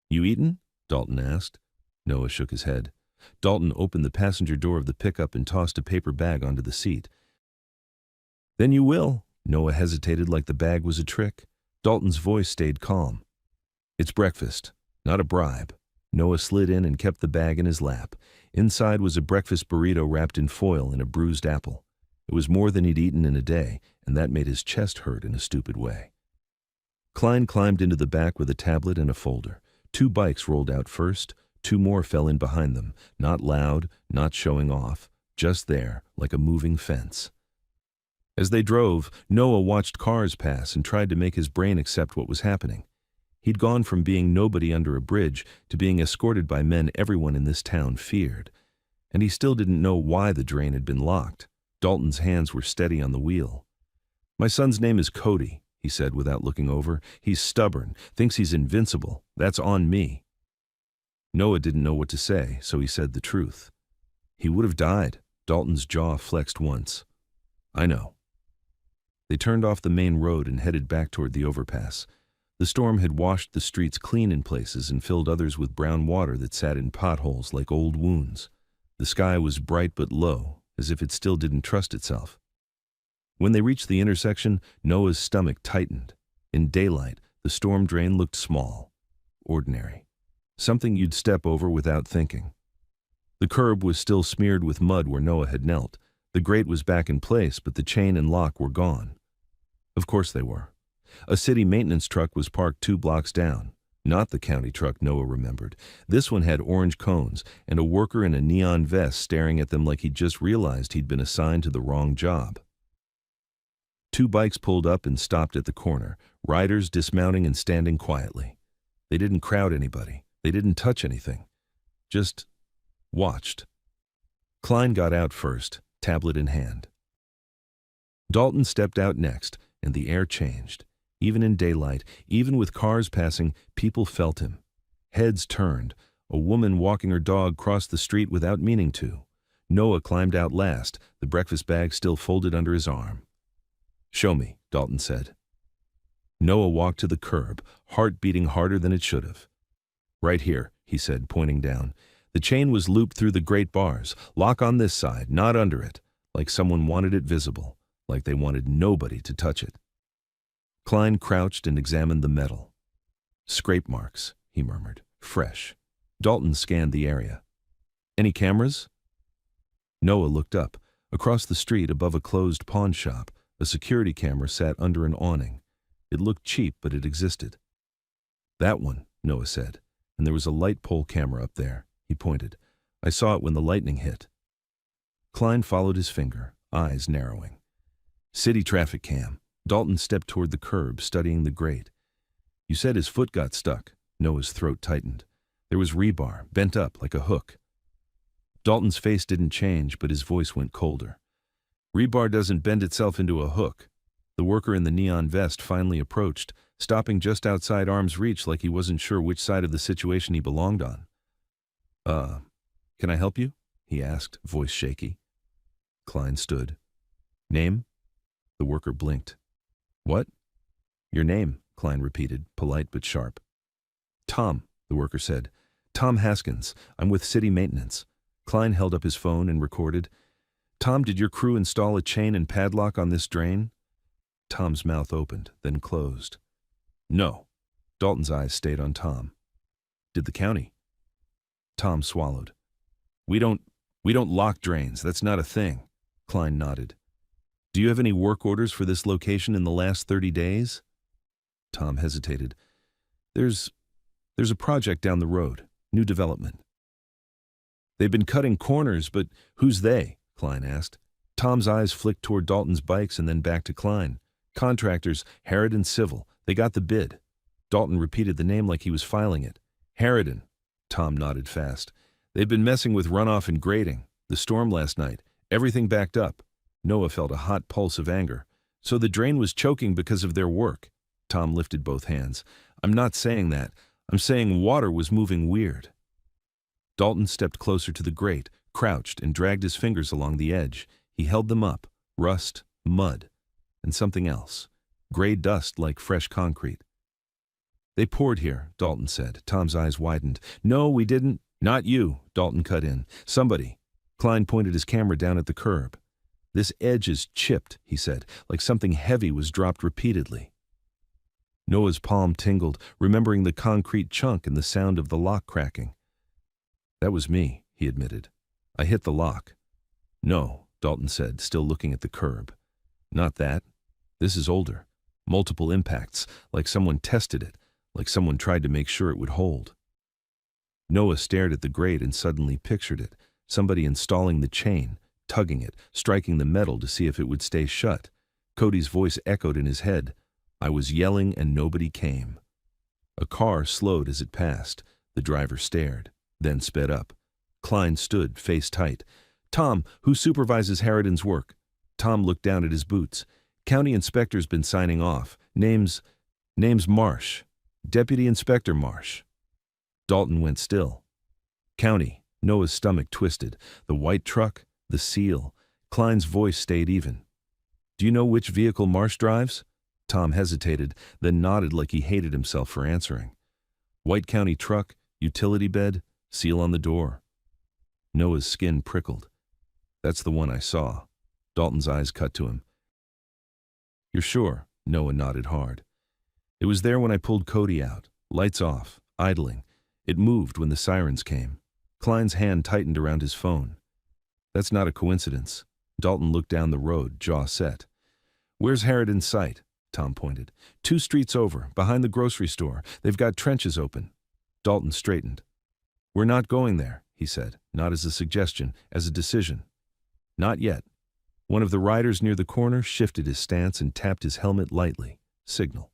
You eaten? Dalton asked. Noah shook his head. Dalton opened the passenger door of the pickup and tossed a paper bag onto the seat. Then you will. Noah hesitated like the bag was a trick. Dalton's voice stayed calm. It's breakfast, not a bribe. Noah slid in and kept the bag in his lap. Inside was a breakfast burrito wrapped in foil and a bruised apple. It was more than he'd eaten in a day, and that made his chest hurt in a stupid way. Klein climbed into the back with a tablet and a folder. 2 bikes rolled out first, 2 more fell in behind them, not loud, not showing off, just there, like a moving fence. As they drove, Noah watched cars pass and tried to make his brain accept what was happening. He'd gone from being nobody under a bridge to being escorted by men everyone in this town feared. And he still didn't know why the drain had been locked. Dalton's hands were steady on the wheel. My son's name is Cody, he said without looking over. He's stubborn, thinks he's invincible. That's on me. Noah didn't know what to say, so he said the truth. He would have died. Dalton's jaw flexed once. I know. They turned off the main road and headed back toward the overpass. The storm had washed the streets clean in places and filled others with brown water that sat in potholes like old wounds. The sky was bright but low, as if it still didn't trust itself. When they reached the intersection, Noah's stomach tightened. In daylight, The storm drain looked small, ordinary, something you'd step over without thinking. The curb was still smeared with mud where Noah had knelt. The grate was back in place, but the chain and lock were gone. Of course they were. A city maintenance truck was parked 2 blocks down. Not the county truck Noah remembered. This one had orange cones and a worker in a neon vest staring at them like he'd just realized he'd been assigned to the wrong job. 2 bikes pulled up and stopped at the corner, riders dismounting and standing quietly. They didn't crowd anybody. They didn't touch anything. Just watched. Klein got out first, tablet in hand. Dalton stepped out next, and the air changed. Even in daylight, even with cars passing, people felt him. Heads turned. A woman walking her dog crossed the street without meaning to. Noah climbed out last, the breakfast bag still folded under his arm. "Show me," Dalton said. Noah walked to the curb, heart beating harder than it should have. "Right here," he said, pointing down. The chain was looped through the grate bars, lock on this side, not under it, like someone wanted it visible, like they wanted nobody to touch it. Klein crouched and examined the metal. "Scrape marks," he murmured. "Fresh." Dalton scanned the area. "Any cameras?" Noah looked up. Across the street, above a closed pawn shop, a security camera sat under an awning. It looked cheap, but it existed. "That one," Noah said, and there was a light pole camera up there. He pointed. "I saw it when the lightning hit." Klein followed his finger, eyes narrowing. "City traffic cam." Dalton stepped toward the curb, studying the grate. "You said his foot got stuck." Noah's throat tightened. There was rebar, bent up like a hook. Dalton's face didn't change, but his voice went colder. "Rebar doesn't bend itself into a hook." The worker in the neon vest finally approached, stopping just outside arm's reach like he wasn't sure which side of the situation he belonged on. Can I help you?" he asked, voice shaky. Klein stood. "Name?" The worker blinked. "What?" "Your name," Klein repeated, polite but sharp. "Tom," the worker said. "Tom Haskins. I'm with City Maintenance." Klein held up his phone and recorded. "Tom, did your crew install a chain and padlock on this drain?" Tom's mouth opened, then closed. "No." Dalton's eyes stayed on Tom. "Did the county?" Tom swallowed. We don't lock drains. That's not a thing." Klein nodded. "Do you have any work orders for this location in the last 30 days? Tom hesitated. There's a project down the road, new development." "They've been cutting corners, but who's they?" Klein asked. Tom's eyes flicked toward Dalton's bikes and then back to Klein. "Contractors, Harridan Civil. They got the bid." Dalton repeated the name like he was filing it. "Harridan." Tom nodded fast. "They've been messing with runoff and grading. The storm last night. Everything backed up." Noah felt a hot pulse of anger. "So the drain was choking because of their work." Tom lifted both hands. "I'm not saying that. I'm saying water was moving weird." Dalton stepped closer to the grate, crouched, and dragged his fingers along the edge. He held them up. Rust, mud, and something else. Gray dust like fresh concrete. "They poured here," Dalton said. Tom's eyes widened. "No, we didn't." "Not you," Dalton cut in. "Somebody." Klein pointed his camera down at the curb. "This edge is chipped," he said, like something heavy was dropped repeatedly. Noah's palm tingled, remembering the concrete chunk and the sound of the lock cracking. "That was me," he admitted. "I hit the lock." "No," Dalton said, still looking at the curb. "Not that. This is older. Multiple impacts, like someone tested it, like someone tried to make sure it would hold." Noah stared at the grate and suddenly pictured it, somebody installing the chain, tugging it, striking the metal to see if it would stay shut. Cody's voice echoed in his head. "I was yelling and nobody came." A car slowed as it passed. The driver stared, then sped up. Klein stood, face tight. "Tom, who supervises Harridan's work?" Tom looked down at his boots. "County inspector's been signing off. Name's Marsh. Deputy Inspector Marsh." Dalton went still. "County." Noah's stomach twisted. The white truck, the seal. Klein's voice stayed even. "Do you know which vehicle Marsh drives?" Tom hesitated, then nodded like he hated himself for answering. "White county truck, utility bed, seal on the door." Noah's skin prickled. "That's the one I saw." Dalton's eyes cut to him. "You're sure?" Noah nodded hard. It was there when I pulled Cody out, lights off, idling. It moved when the sirens came. Klein's hand tightened around his phone. That's not a coincidence. Dalton looked down the road, jaw set. Where's Harrod in sight? Tom pointed. 2 streets over, behind the grocery store. They've got trenches open. Dalton straightened. We're not going there, he said, not as a suggestion, as a decision. Not yet. One of the riders near the corner shifted his stance and tapped his helmet lightly. Signal.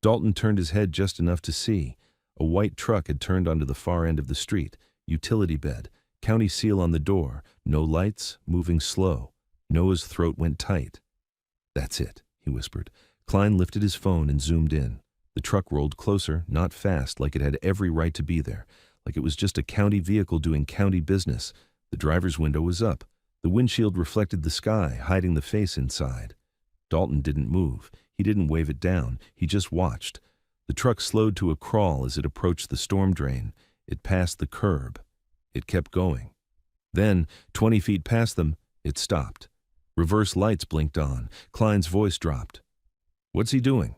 Dalton turned his head just enough to see. A white truck had turned onto the far end of the street. Utility bed. County seal on the door. No lights, moving slow. Noah's throat went tight. That's it, he whispered. Klein lifted his phone and zoomed in. The truck rolled closer, not fast, like it had every right to be there, like it was just a county vehicle doing county business. The driver's window was up. The windshield reflected the sky, hiding the face inside. Dalton didn't move. He didn't wave it down. He just watched. The truck slowed to a crawl as it approached the storm drain. It passed the curb. It kept going. Then, 20 feet past them, it stopped. Reverse lights blinked on. Klein's voice dropped. What's he doing?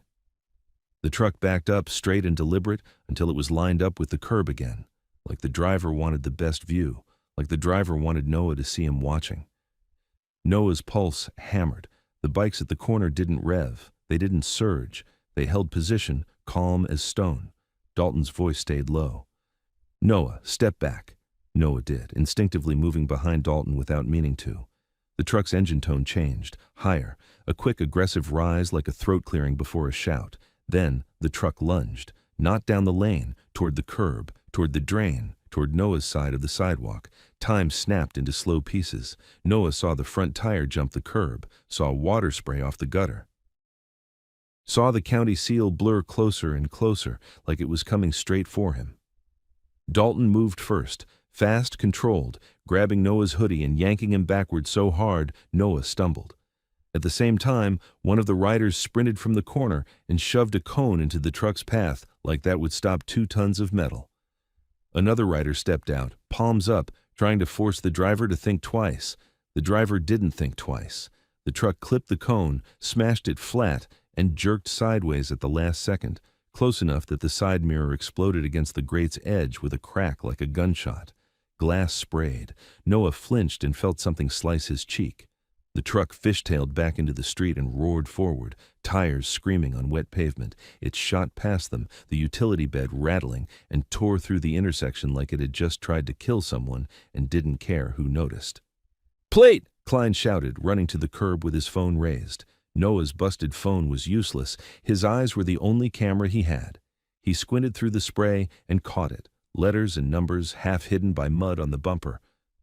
The truck backed up, straight and deliberate, until it was lined up with the curb again, like the driver wanted the best view, like the driver wanted Noah to see him watching. Noah's pulse hammered. The bikes at the corner didn't rev. They didn't surge. They held position, calm as stone. Dalton's voice stayed low. Noah, step back. Noah did, instinctively moving behind Dalton without meaning to. The truck's engine tone changed, higher, a quick aggressive rise like a throat clearing before a shout. Then the truck lunged, not down the lane, toward the curb, toward the drain, toward Noah's side of the sidewalk. Time snapped into slow pieces. Noah saw the front tire jump the curb, saw water spray off the gutter. Saw the county seal blur closer and closer, like it was coming straight for him. Dalton moved first, fast, controlled, grabbing Noah's hoodie and yanking him backward so hard Noah stumbled. At the same time, one of the riders sprinted from the corner and shoved a cone into the truck's path like that would stop 2 tons of metal. Another rider stepped out, palms up, trying to force the driver to think twice. The driver didn't think twice. The truck clipped the cone, smashed it flat, and jerked sideways at the last second, close enough that the side mirror exploded against the grate's edge with a crack like a gunshot. Glass sprayed. Noah flinched and felt something slice his cheek. The truck fishtailed back into the street and roared forward, tires screaming on wet pavement. It shot past them, the utility bed rattling, and tore through the intersection like it had just tried to kill someone and didn't care who noticed. "Plate!" Klein shouted, running to the curb with his phone raised. Noah's busted phone was useless. His eyes were the only camera he had. He squinted through the spray and caught it, letters and numbers half hidden by mud on the bumper.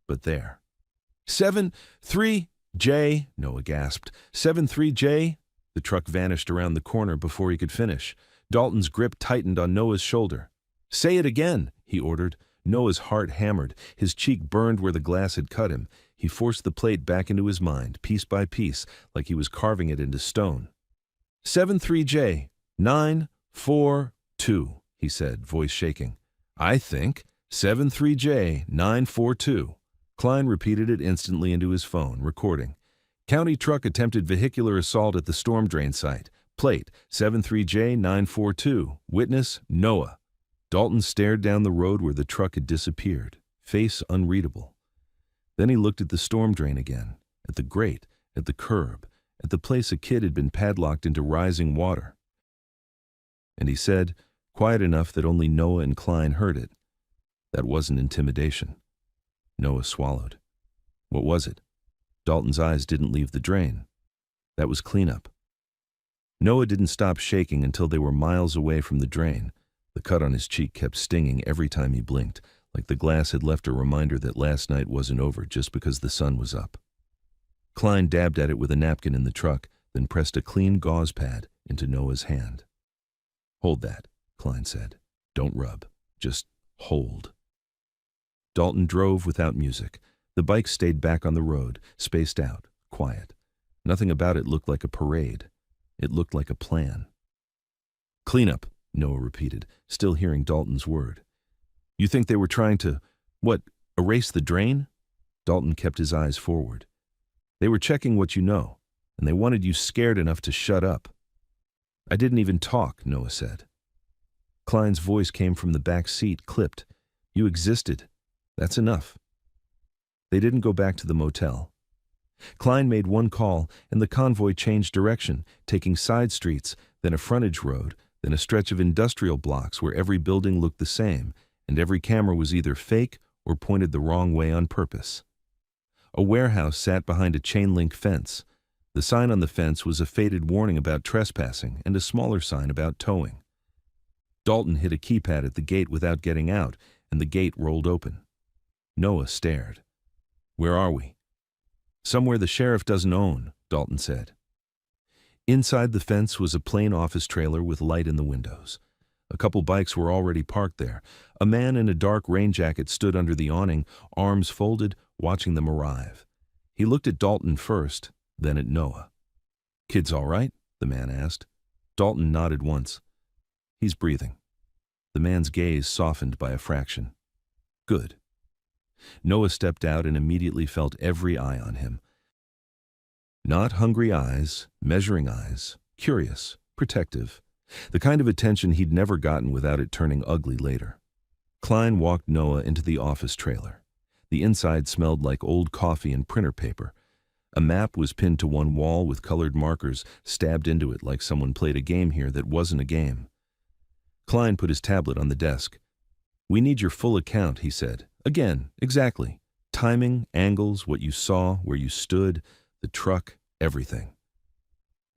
But there. 7-3-J, Noah gasped. 7-3-J? The truck vanished around the corner before he could finish. Dalton's grip tightened on Noah's shoulder. "Say it again," he ordered. Noah's heart hammered. His cheek burned where the glass had cut him. He forced the plate back into his mind, piece by piece, like he was carving it into stone. 7-3-J, 9-4-2, he said, voice shaking. "I think 7-3-J, 9-4-2. Klein repeated it instantly into his phone, recording. County truck attempted vehicular assault at the storm drain site. Plate 7-3-J, 9-4-2. Witness Noah. Dalton stared down the road where the truck had disappeared, face unreadable. Then he looked at the storm drain again, at the grate, at the curb, at the place a kid had been padlocked into rising water. And he said, quiet enough that only Noah and Klein heard it, "That wasn't intimidation." Noah swallowed. What was it? Dalton's eyes didn't leave the drain. That was cleanup. Noah didn't stop shaking until they were miles away from the drain. The cut on his cheek kept stinging every time he blinked, like the glass had left a reminder that last night wasn't over just because the sun was up. Klein dabbed at it with a napkin in the truck, then pressed a clean gauze pad into Noah's hand. "Hold that," Klein said. "Don't rub. Just hold." Dalton drove without music. The bike stayed back on the road, spaced out, quiet. Nothing about it looked like a parade. It looked like a plan. "Cleanup," Noah repeated, still hearing Dalton's word. "You think they were trying to, erase the drain?" Dalton kept his eyes forward. "They were checking what you know, and they wanted you scared enough to shut up." I didn't even talk, Noah said. Klein's voice came from the back seat, clipped. You existed. That's enough. They didn't go back to the motel. Klein made one call, and the convoy changed direction, taking side streets, then a frontage road, then a stretch of industrial blocks where every building looked the same, and every camera was either fake or pointed the wrong way on purpose. A warehouse sat behind a chain-link fence. The sign on the fence was a faded warning about trespassing and a smaller sign about towing. Dalton hit a keypad at the gate without getting out, and the gate rolled open. Noah stared. Where are we? Somewhere the sheriff doesn't own, Dalton said. Inside the fence was a plain office trailer with light in the windows. A couple bikes were already parked there. A man in a dark rain jacket stood under the awning, arms folded, watching them arrive. He looked at Dalton first, then at Noah. Kid's all right? The man asked. Dalton nodded once. He's breathing. The man's gaze softened by a fraction. Good. Noah stepped out and immediately felt every eye on him. Not hungry eyes, measuring eyes, curious, protective. The kind of attention he'd never gotten without it turning ugly later. Klein walked Noah into the office trailer. The inside smelled like old coffee and printer paper. A map was pinned to one wall with colored markers stabbed into it like someone played a game here that wasn't a game. Klein put his tablet on the desk. We need your full account, he said. Again, exactly. Timing, angles, what you saw, where you stood, the truck, everything.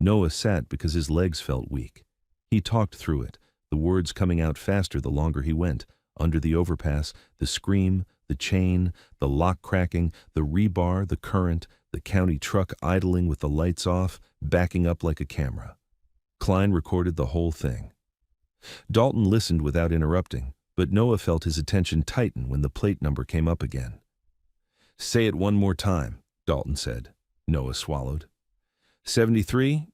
Noah sat because his legs felt weak. He talked through it, the words coming out faster the longer he went. Under the overpass, the scream, the chain, the lock cracking, the rebar, the current, the county truck idling with the lights off, backing up like a camera. Klein recorded the whole thing. Dalton listened without interrupting, but Noah felt his attention tighten when the plate number came up again. Say it one more time, Dalton said. Noah swallowed. 73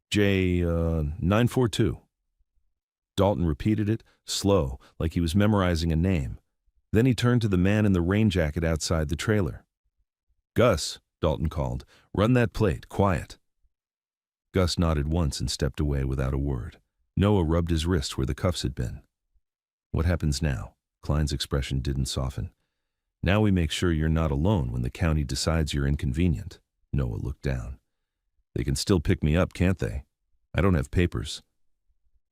J 942. Dalton repeated it, slow, like he was memorizing a name. Then he turned to the man in the rain jacket outside the trailer. Gus, Dalton called, run that plate, quiet. Gus nodded once and stepped away without a word. Noah rubbed his wrist where the cuffs had been. What happens now? Klein's expression didn't soften. Now we make sure you're not alone when the county decides you're inconvenient. Noah looked down. They can still pick me up, can't they? I don't have papers.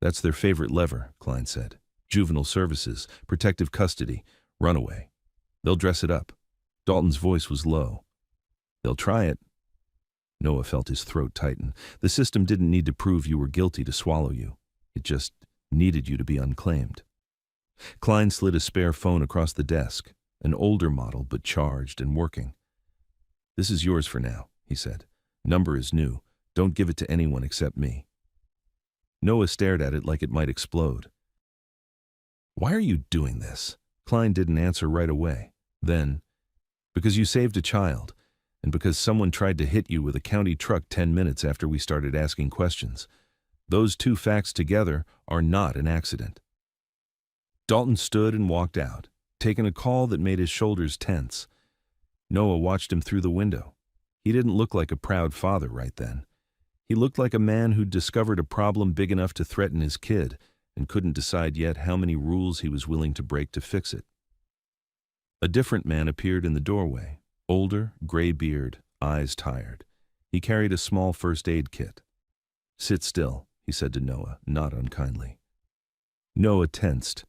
That's their favorite lever, Klein said. Juvenile services, protective custody, runaway. They'll dress it up. Dalton's voice was low. They'll try it. Noah felt his throat tighten. The system didn't need to prove you were guilty to swallow you. It just needed you to be unclaimed. Klein slid a spare phone across the desk, an older model but charged and working. This is yours for now, he said. Number is new. Don't give it to anyone except me. Noah stared at it like it might explode. Why are you doing this? Klein didn't answer right away. Then, because you saved a child, and because someone tried to hit you with a county truck 10 minutes after we started asking questions. Those two facts together are not an accident. Dalton stood and walked out, taking a call that made his shoulders tense. Noah watched him through the window. He didn't look like a proud father right then. He looked like a man who'd discovered a problem big enough to threaten his kid and couldn't decide yet how many rules he was willing to break to fix it. A different man appeared in the doorway, older, gray beard, eyes tired. He carried a small first aid kit. Sit still, he said to Noah, not unkindly. Noah tensed.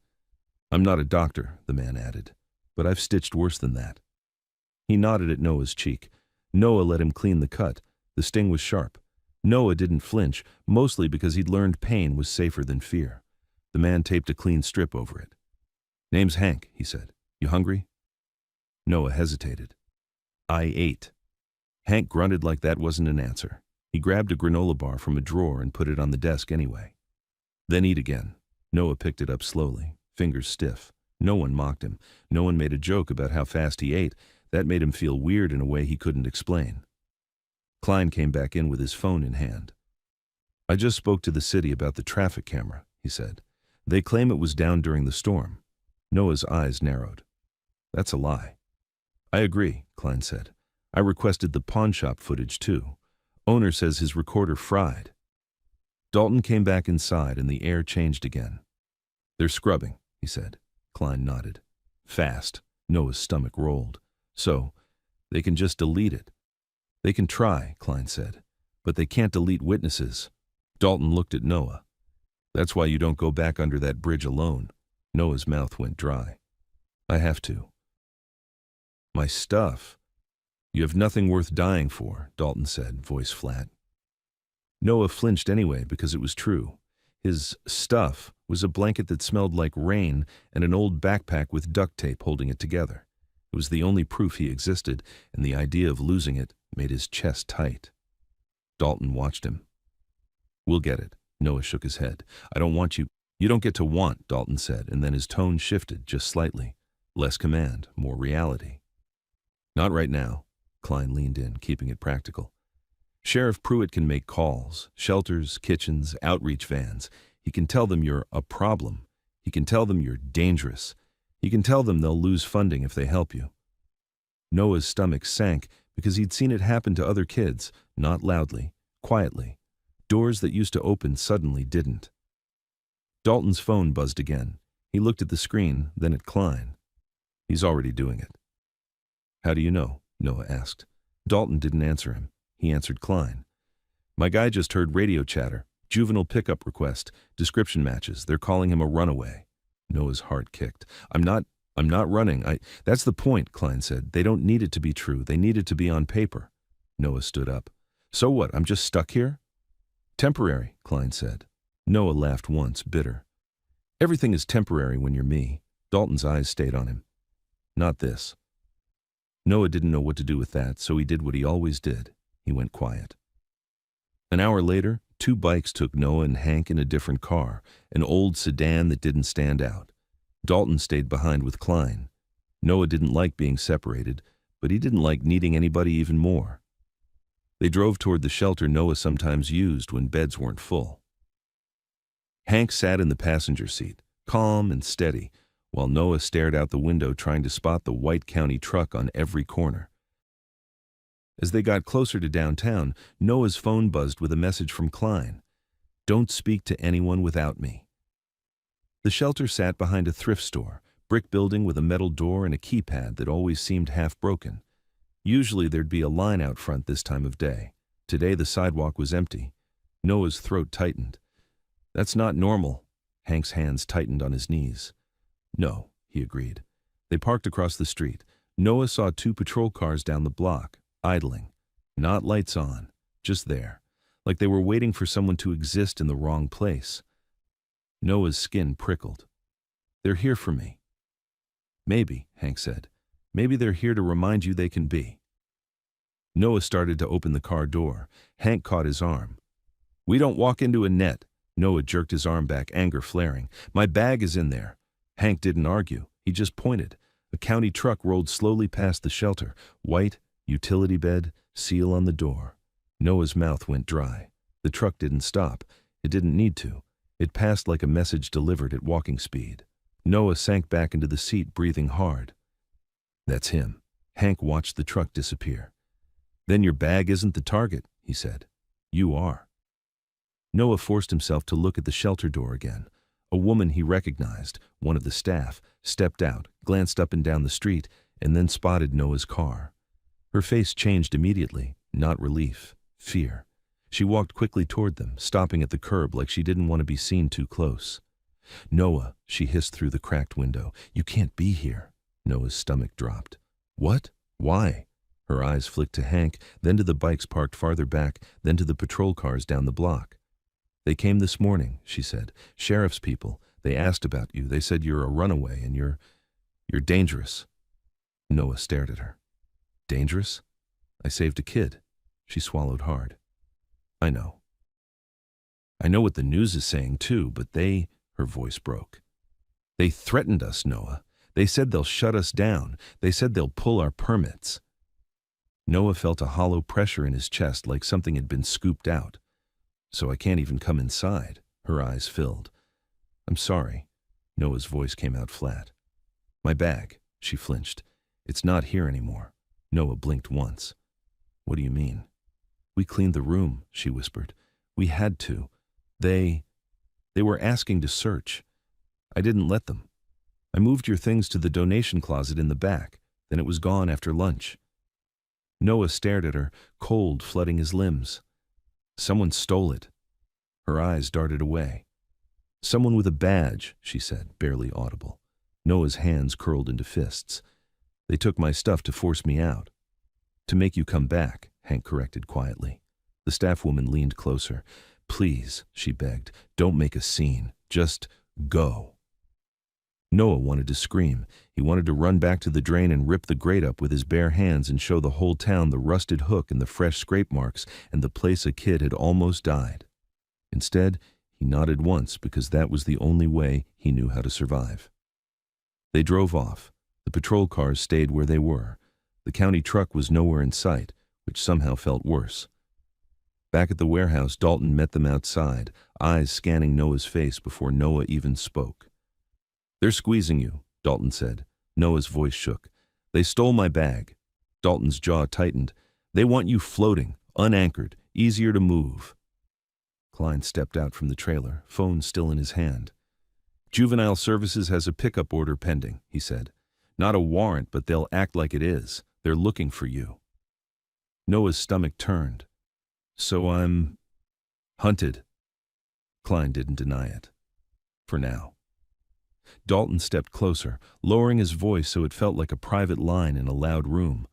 I'm not a doctor, the man added, but I've stitched worse than that. He nodded at Noah's cheek. Noah let him clean the cut. The sting was sharp. Noah didn't flinch, mostly because he'd learned pain was safer than fear. The man taped a clean strip over it. Name's Hank, he said. You hungry? Noah hesitated. I ate. Hank grunted like that wasn't an answer. He grabbed a granola bar from a drawer and put it on the desk anyway. Then eat again. Noah picked it up slowly, fingers stiff. No one mocked him. No one made a joke about how fast he ate. That made him feel weird in a way he couldn't explain. Klein came back in with his phone in hand. I just spoke to the city about the traffic camera, he said. They claim it was down during the storm. Noah's eyes narrowed. That's a lie. I agree, Klein said. I requested the pawn shop footage too. Owner says his recorder fried. Dalton came back inside and the air changed again. "They're scrubbing," he said. Klein nodded. "Fast." Noah's stomach rolled. "So, they can just delete it." "They can try," Klein said, "but they can't delete witnesses." Dalton looked at Noah. "That's why you don't go back under that bridge alone." Noah's mouth went dry. "I have to." "My stuff." "You have nothing worth dying for," Dalton said, voice flat. Noah flinched anyway because it was true. His stuff was a blanket that smelled like rain and an old backpack with duct tape holding it together. It was the only proof he existed, and the idea of losing it made his chest tight. Dalton watched him. "We'll get it." Noah shook his head. "I don't want you." "You don't get to want," Dalton said, and then his tone shifted just slightly. Less command, more reality. "Not right now." Klein leaned in, keeping it practical. "Sheriff Pruitt can make calls, shelters, kitchens, outreach vans. He can tell them you're a problem. He can tell them you're dangerous. He can tell them they'll lose funding if they help you." Noah's stomach sank because he'd seen it happen to other kids, not loudly, quietly. Doors that used to open suddenly didn't. Dalton's phone buzzed again. He looked at the screen, then at Klein. "He's already doing it." "How do you know?" Noah asked. Dalton didn't answer him. He answered Klein. "My guy just heard radio chatter. Juvenile pickup request. Description matches. They're calling him a runaway." Noah's heart kicked. I'm not running. That's the point," Klein said. "They don't need it to be true. They need it to be on paper." Noah stood up. "So what? I'm just stuck here?" "Temporary," Klein said. Noah laughed once, bitter. "Everything is temporary when you're me." Dalton's eyes stayed on him. "Not this." Noah didn't know what to do with that, so he did what he always did. He went quiet. An hour later, 2 bikes took Noah and Hank in a different car, an old sedan that didn't stand out. Dalton stayed behind with Klein. Noah didn't like being separated, but he didn't like needing anybody even more. They drove toward the shelter Noah sometimes used when beds weren't full. Hank sat in the passenger seat, calm and steady, while Noah stared out the window trying to spot the White County truck on every corner. As they got closer to downtown, Noah's phone buzzed with a message from Klein. "Don't speak to anyone without me." The shelter sat behind a thrift store, brick building with a metal door and a keypad that always seemed half broken. Usually there'd be a line out front this time of day. Today the sidewalk was empty. Noah's throat tightened. "That's not normal." Hank's hands tightened on his knees. "No," he agreed. They parked across the street. Noah saw 2 patrol cars down the block, idling. Not lights on, just there, like they were waiting for someone to exist in the wrong place. Noah's skin prickled. "They're here for me." "Maybe," Hank said. "Maybe they're here to remind you they can be." Noah started to open the car door. Hank caught his arm. "We don't walk into a net." Noah jerked his arm back, anger flaring. "My bag is in there." Hank didn't argue. He just pointed. A county truck rolled slowly past the shelter. White, utility bed, seal on the door. Noah's mouth went dry. The truck didn't stop. It didn't need to. It passed like a message delivered at walking speed. Noah sank back into the seat, breathing hard. "That's him." Hank watched the truck disappear. "Then your bag isn't the target," he said. "You are." Noah forced himself to look at the shelter door again. A woman he recognized, one of the staff, stepped out, glanced up and down the street, and then spotted Noah's car. Her face changed immediately, not relief, fear. She walked quickly toward them, stopping at the curb like she didn't want to be seen too close. "Noah," she hissed through the cracked window, "you can't be here." Noah's stomach dropped. "What? Why?" Her eyes flicked to Hank, then to the bikes parked farther back, then to the patrol cars down the block. "They came this morning," she said. "Sheriff's people. They asked about you. They said you're a runaway and you're dangerous." Noah stared at her. "Dangerous? I saved a kid." She swallowed hard. "I know. I know what the news is saying too, but her voice broke. "They threatened us, Noah. They said they'll shut us down. They said they'll pull our permits." Noah felt a hollow pressure in his chest like something had been scooped out. "So I can't even come inside." Her eyes filled. "I'm sorry." Noah's voice came out flat. "My bag." She flinched. "It's not here anymore." Noah blinked once. "What do you mean?" "We cleaned the room," she whispered. "We had to. They were asking to search. I didn't let them. I moved your things to the donation closet in the back, then it was gone after lunch. Noah stared at her, cold flooding his limbs. Someone stole it. Her eyes darted away. Someone with a badge, she said, barely audible. Noah's hands curled into fists. They took my stuff to force me out. To make you come back, Hank corrected quietly. The staff woman leaned closer. Please, she begged, don't make a scene. Just go. Noah wanted to scream. He wanted to run back to the drain and rip the grate up with his bare hands and show the whole town the rusted hook and the fresh scrape marks and the place a kid had almost died. Instead, he nodded once because that was the only way he knew how to survive. They drove off. The patrol cars stayed where they were. The county truck was nowhere in sight, which somehow felt worse. Back at the warehouse, Dalton met them outside, eyes scanning Noah's face before Noah even spoke. They're squeezing you, Dalton said. Noah's voice shook. They stole my bag. Dalton's jaw tightened. They want you floating, unanchored, easier to move. Klein stepped out from the trailer, phone still in his hand. Juvenile Services has a pickup order pending, he said. Not a warrant, but they'll act like it is. They're looking for you. Noah's stomach turned. So I'm hunted. Klein didn't deny it. For now. Dalton stepped closer, lowering his voice so it felt like a private line in a loud room.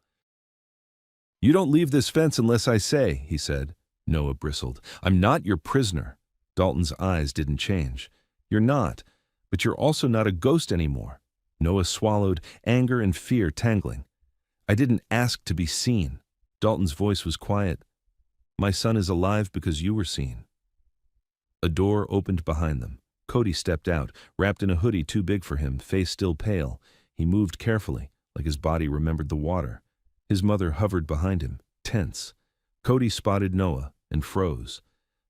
You don't leave this fence unless I say, he said. Noah bristled. I'm not your prisoner. Dalton's eyes didn't change. You're not, but you're also not a ghost anymore. Noah swallowed, anger and fear tangling. I didn't ask to be seen. Dalton's voice was quiet. My son is alive because you were seen. A door opened behind them. Cody stepped out, wrapped in a hoodie too big for him, face still pale. He moved carefully, like his body remembered the water. His mother hovered behind him, tense. Cody spotted Noah and froze.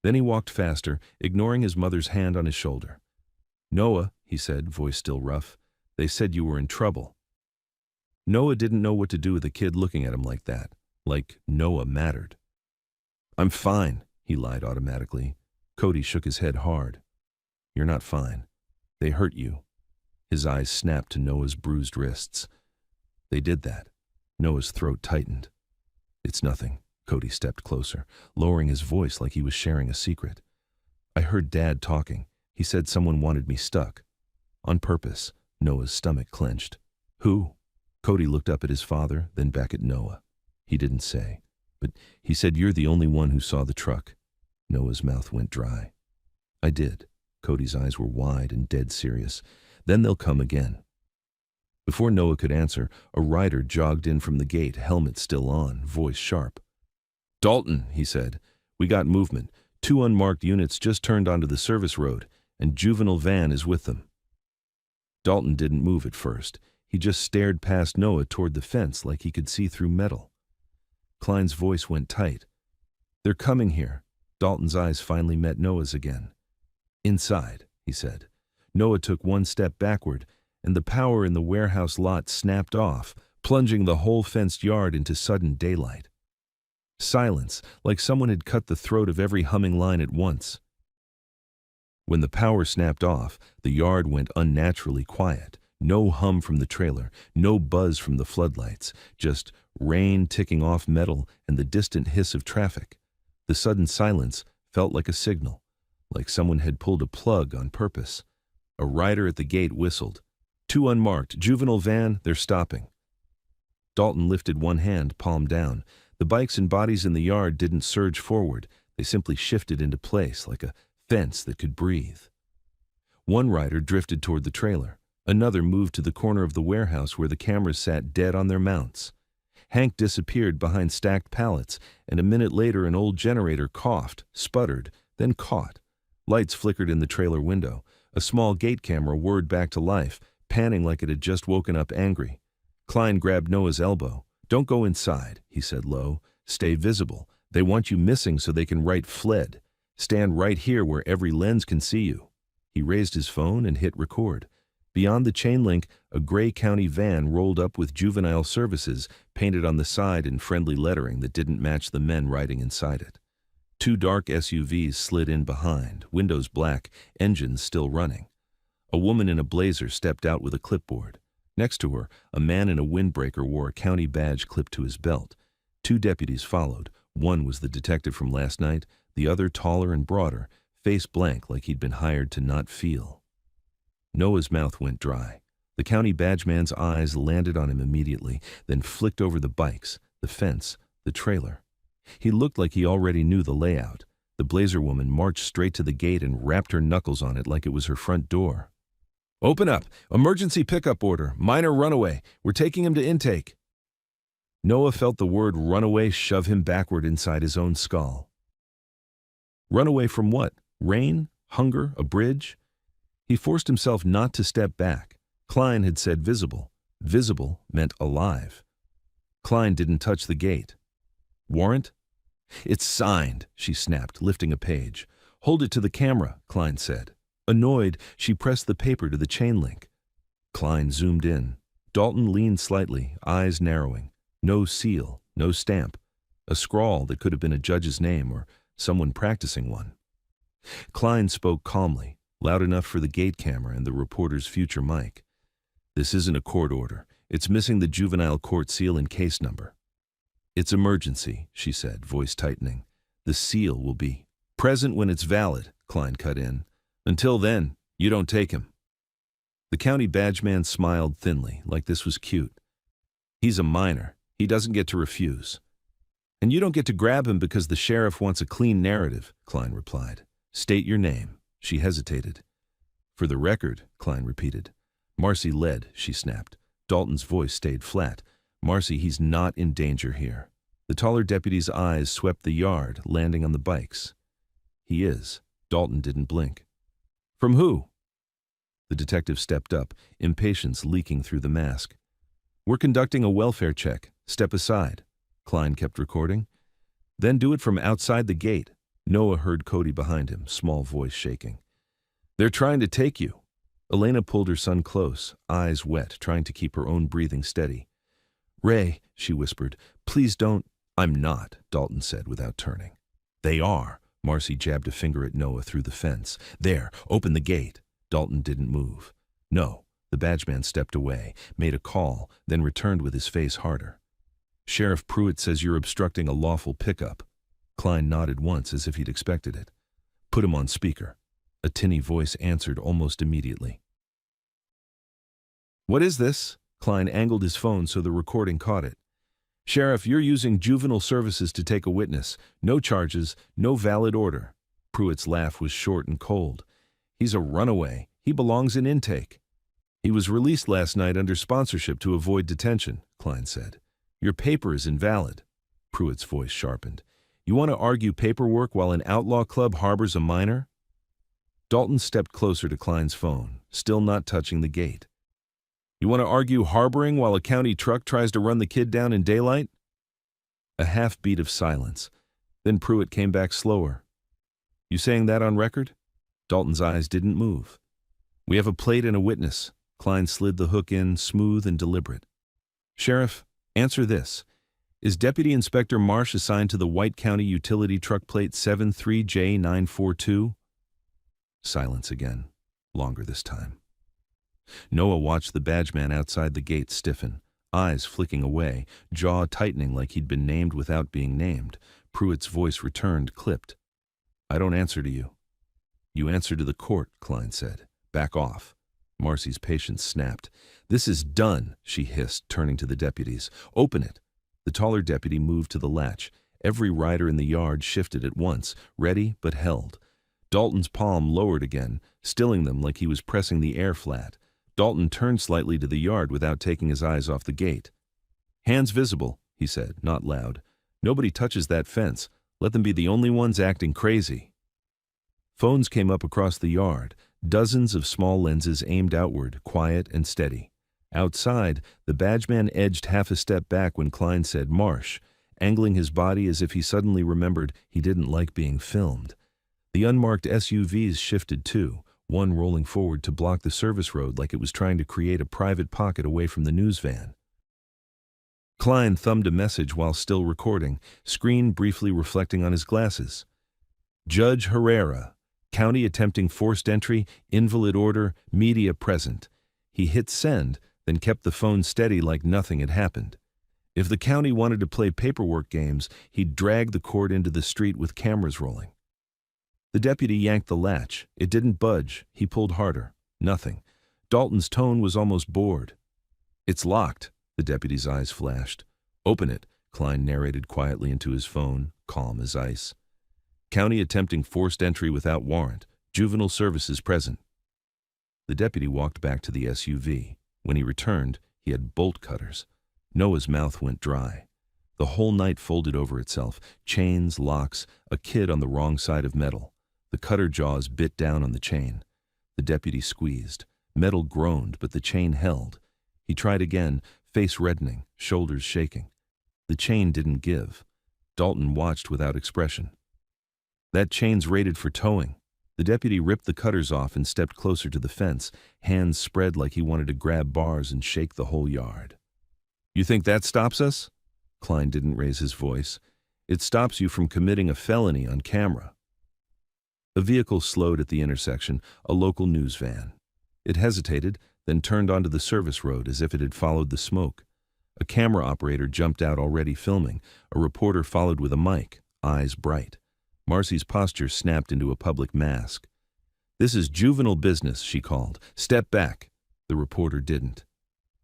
Then he walked faster, ignoring his mother's hand on his shoulder. Noah, he said, voice still rough, they said you were in trouble. Noah didn't know what to do with a kid looking at him like that, like Noah mattered. I'm fine, he lied automatically. Cody shook his head hard. You're not fine. They hurt you. His eyes snapped to Noah's bruised wrists. They did that. Noah's throat tightened. It's nothing. Cody stepped closer, lowering his voice like he was sharing a secret. I heard Dad talking. He said someone wanted me stuck. On purpose. Noah's stomach clenched. Who? Cody looked up at his father, then back at Noah. He didn't say, but he said you're the only one who saw the truck. Noah's mouth went dry. I did. Cody's eyes were wide and dead serious. Then they'll come again. Before Noah could answer, a rider jogged in from the gate, helmet still on, voice sharp. Dalton, he said. We got movement. 2 unmarked units just turned onto the service road, and juvenile van is with them. Dalton didn't move at first. He just stared past Noah toward the fence like he could see through metal. Klein's voice went tight. They're coming here. Dalton's eyes finally met Noah's again. Inside, he said. Noah took 1 step backward, and the power in the warehouse lot snapped off, plunging the whole fenced yard into sudden daylight. Silence, like someone had cut the throat of every humming line at once. When the power snapped off, the yard went unnaturally quiet. No hum from the trailer, no buzz from the floodlights, just rain ticking off metal and the distant hiss of traffic. The sudden silence felt like a signal, like someone had pulled a plug on purpose. A rider at the gate whistled. 2 unmarked, juvenile van, they're stopping. Dalton lifted 1 hand, palm down. The bikes and bodies in the yard didn't surge forward. They simply shifted into place like a fence that could breathe. 1 rider drifted toward the trailer. Another moved to the corner of the warehouse where the cameras sat dead on their mounts. Hank disappeared behind stacked pallets, and a minute later an old generator coughed, sputtered, then caught. Lights flickered in the trailer window. A small gate camera whirred back to life, panning like it had just woken up angry. Klein grabbed Noah's elbow. Don't go inside, he said low. Stay visible. They want you missing so they can write fled. Stand right here where every lens can see you. He raised his phone and hit record. Beyond the chain link, a gray county van rolled up with Juvenile Services painted on the side in friendly lettering that didn't match the men riding inside it. Two dark SUVs slid in behind, windows black, engines still running. A woman in a blazer stepped out with a clipboard. Next to her, a man in a windbreaker wore a county badge clipped to his belt. Two deputies followed. One was the detective from last night, the other taller and broader, face blank like he'd been hired to not feel. Noah's mouth went dry. The county badge man's eyes landed on him immediately, then flicked over the bikes, the fence, the trailer. He looked like he already knew the layout. The blazer woman marched straight to the gate and rapped her knuckles on it like it was her front door. "Open up! Emergency pickup order! Minor runaway! We're taking him to intake!" Noah felt the word runaway shove him backward inside his own skull. Runaway from what? Rain? Hunger? A bridge? He forced himself not to step back. Klein had said visible. Visible meant alive. Klein didn't touch the gate. Warrant? "It's signed," she snapped, lifting a page. "Hold it to the camera," Klein said. Annoyed, she pressed the paper to the chain link. Klein zoomed in. Dalton leaned slightly, eyes narrowing. No seal, no stamp. A scrawl that could have been a judge's name or someone practicing one. Klein spoke calmly, loud enough for the gate camera and the reporter's future mic. "This isn't a court order. It's missing the juvenile court seal and case number." "It's emergency," she said, voice tightening. "The seal will be present when it's valid," Klein cut in. "Until then, you don't take him." The county badge man smiled thinly, like this was cute. "He's a minor. He doesn't get to refuse." "And you don't get to grab him because the sheriff wants a clean narrative," Klein replied. "State your name." She hesitated. "For the record," Klein repeated. "Marcy led," she snapped. Dalton's voice stayed flat. "Marcy, he's not in danger here." The taller deputy's eyes swept the yard, landing on the bikes. "He is." Dalton didn't blink. "From who?" The detective stepped up, impatience leaking through the mask. "We're conducting a welfare check. Step aside." Klein kept recording. "Then do it from outside the gate." Noah heard Cody behind him, small voice shaking. "They're trying to take you." Elena pulled her son close, eyes wet, trying to keep her own breathing steady. "Ray," she whispered, "please don't." "I'm not," Dalton said without turning. "They are." Marcy jabbed a finger at Noah through the fence. "There, open the gate." Dalton didn't move. "No." The badgeman stepped away, made a call, then returned with his face harder. "Sheriff Pruitt says you're obstructing a lawful pickup." Klein nodded once as if he'd expected it. "Put him on speaker." A tinny voice answered almost immediately. "What is this?" Klein angled his phone so the recording caught it. "Sheriff, you're using juvenile services to take a witness. No charges, no valid order." Pruitt's laugh was short and cold. "He's a runaway. He belongs in intake." "He was released last night under sponsorship to avoid detention," Klein said. "Your paper is invalid." Pruitt's voice sharpened. "You want to argue paperwork while an outlaw club harbors a minor?" Dalton stepped closer to Klein's phone, still not touching the gate. "You want to argue harboring while a county truck tries to run the kid down in daylight?" A half beat of silence. Then Pruitt came back slower. "You saying that on record?" Dalton's eyes didn't move. "We have a plate and a witness." Klein slid the hook in, smooth and deliberate. "Sheriff, answer this. Is Deputy Inspector Marsh assigned to the White County Utility Truck Plate 73J942? Silence again. Longer this time. Noah watched the badgeman outside the gate stiffen, eyes flicking away, jaw tightening like he'd been named without being named. Pruitt's voice returned, clipped. "I don't answer to you." "You answer to the court," Klein said. "Back off." Marcy's patience snapped. "This is done," she hissed, turning to the deputies. "Open it." The taller deputy moved to the latch. Every rider in the yard shifted at once, ready but held. Dalton's palm lowered again, stilling them like he was pressing the air flat. Dalton turned slightly to the yard without taking his eyes off the gate. "Hands visible," he said, not loud. "Nobody touches that fence. Let them be the only ones acting crazy." Phones came up across the yard, dozens of small lenses aimed outward, quiet and steady. Outside, the badgeman edged half a step back when Klein said Marsh, angling his body as if he suddenly remembered he didn't like being filmed. The unmarked SUVs shifted too, one rolling forward to block the service road like it was trying to create a private pocket away from the news van. Klein thumbed a message while still recording, screen briefly reflecting on his glasses. Judge Herrera, county attempting forced entry, invalid order, media present. He hit send, then kept the phone steady like nothing had happened. If the county wanted to play paperwork games, he'd drag the court into the street with cameras rolling. The deputy yanked the latch. It didn't budge. He pulled harder. Nothing. Dalton's tone was almost bored. "It's locked," the deputy's eyes flashed. "Open it," Klein narrated quietly into his phone, calm as ice. "County attempting forced entry without warrant. Juvenile services present." The deputy walked back to the SUV. When he returned, he had bolt cutters. Noah's mouth went dry. The whole night folded over itself. Chains, locks, a kid on the wrong side of metal. The cutter jaws bit down on the chain. The deputy squeezed. Metal groaned, but the chain held. He tried again, face reddening, shoulders shaking. The chain didn't give. Dalton watched without expression. "That chain's rated for towing." The deputy ripped the cutters off and stepped closer to the fence, hands spread like he wanted to grab bars and shake the whole yard. "You think that stops us?" Klein didn't raise his voice. "It stops you from committing a felony on camera." A vehicle slowed at the intersection, a local news van. It hesitated, then turned onto the service road as if it had followed the smoke. A camera operator jumped out already filming. A reporter followed with a mic, eyes bright. Marcy's posture snapped into a public mask. "This is juvenile business," she called. "Step back." The reporter didn't.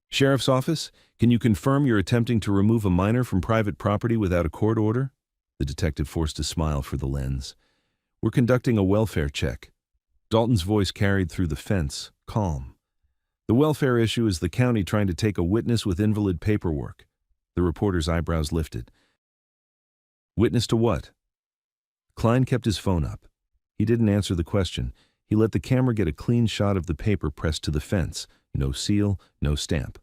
"Sheriff's office, can you confirm you're attempting to remove a minor from private property without a court order?" The detective forced a smile for the lens. "We're conducting a welfare check." Dalton's voice carried through the fence, calm. "The welfare issue is the county trying to take a witness with invalid paperwork." The reporter's eyebrows lifted. "Witness to what?" Klein kept his phone up. He didn't answer the question. He let the camera get a clean shot of the paper pressed to the fence. No seal, no stamp.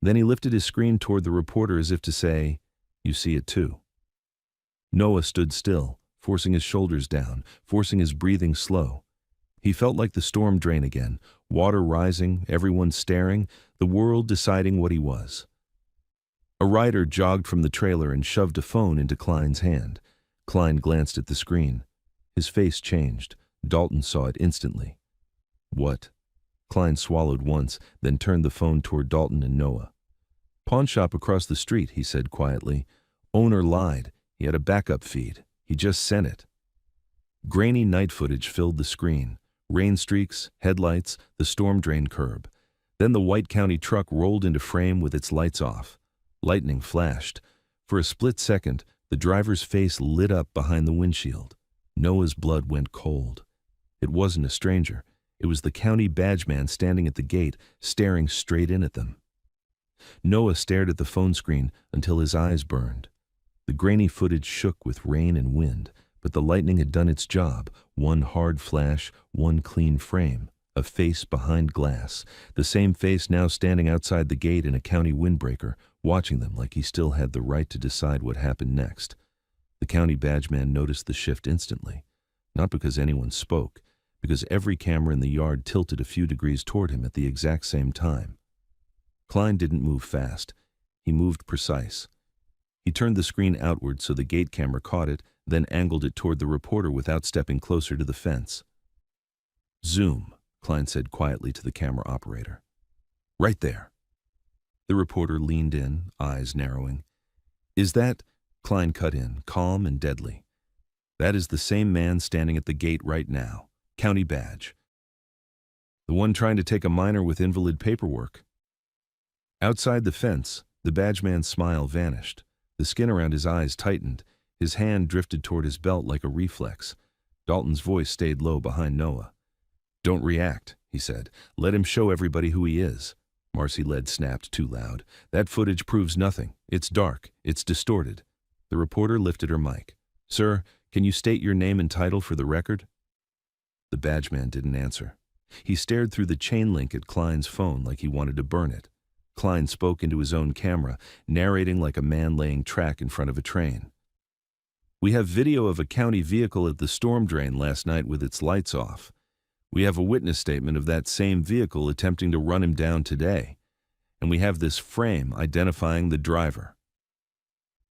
Then he lifted his screen toward the reporter as if to say, "You see it too." Noah stood still, forcing his shoulders down, forcing his breathing slow. He felt like the storm drain again, water rising, everyone staring, the world deciding what he was. A rider jogged from the trailer and shoved a phone into Klein's hand. Klein glanced at the screen. His face changed. Dalton saw it instantly. "What?" Klein swallowed once, then turned the phone toward Dalton and Noah. "Pawn shop across the street," he said quietly. "Owner lied. He had a backup feed. He just sent it." Grainy night footage filled the screen. Rain streaks, headlights, the storm drain curb. Then the white county truck rolled into frame with its lights off. Lightning flashed. For a split second, the driver's face lit up behind the windshield. Noah's blood went cold. It wasn't a stranger. It was the county badge man standing at the gate, staring straight in at them. Noah stared at the phone screen until his eyes burned. The grainy footage shook with rain and wind, but the lightning had done its job. One hard flash, one clean frame, a face behind glass, the same face now standing outside the gate in a county windbreaker, watching them like he still had the right to decide what happened next. The county badge man noticed the shift instantly, not because anyone spoke, because every camera in the yard tilted a few degrees toward him at the exact same time. Klein didn't move fast. He moved precise. He turned the screen outward so the gate camera caught it, then angled it toward the reporter without stepping closer to the fence. "Zoom," Klein said quietly to the camera operator. "Right there." The reporter leaned in, eyes narrowing. "Is that—" Klein cut in, calm and deadly. "That is the same man standing at the gate right now. County badge. The one trying to take a minor with invalid paperwork." Outside the fence, the badge man's smile vanished. The skin around his eyes tightened. His hand drifted toward his belt like a reflex. Dalton's voice stayed low behind Noah. "Don't react," he said. "Let him show everybody who he is." Marcy Led snapped too loud. "That footage proves nothing. It's dark. It's distorted." The reporter lifted her mic. "Sir, can you state your name and title for the record?" The badge man didn't answer. He stared through the chain link at Klein's phone like he wanted to burn it. Klein spoke into his own camera, narrating like a man laying track in front of a train. "We have video of a county vehicle at the storm drain last night with its lights off. We have a witness statement of that same vehicle attempting to run him down today. And we have this frame identifying the driver."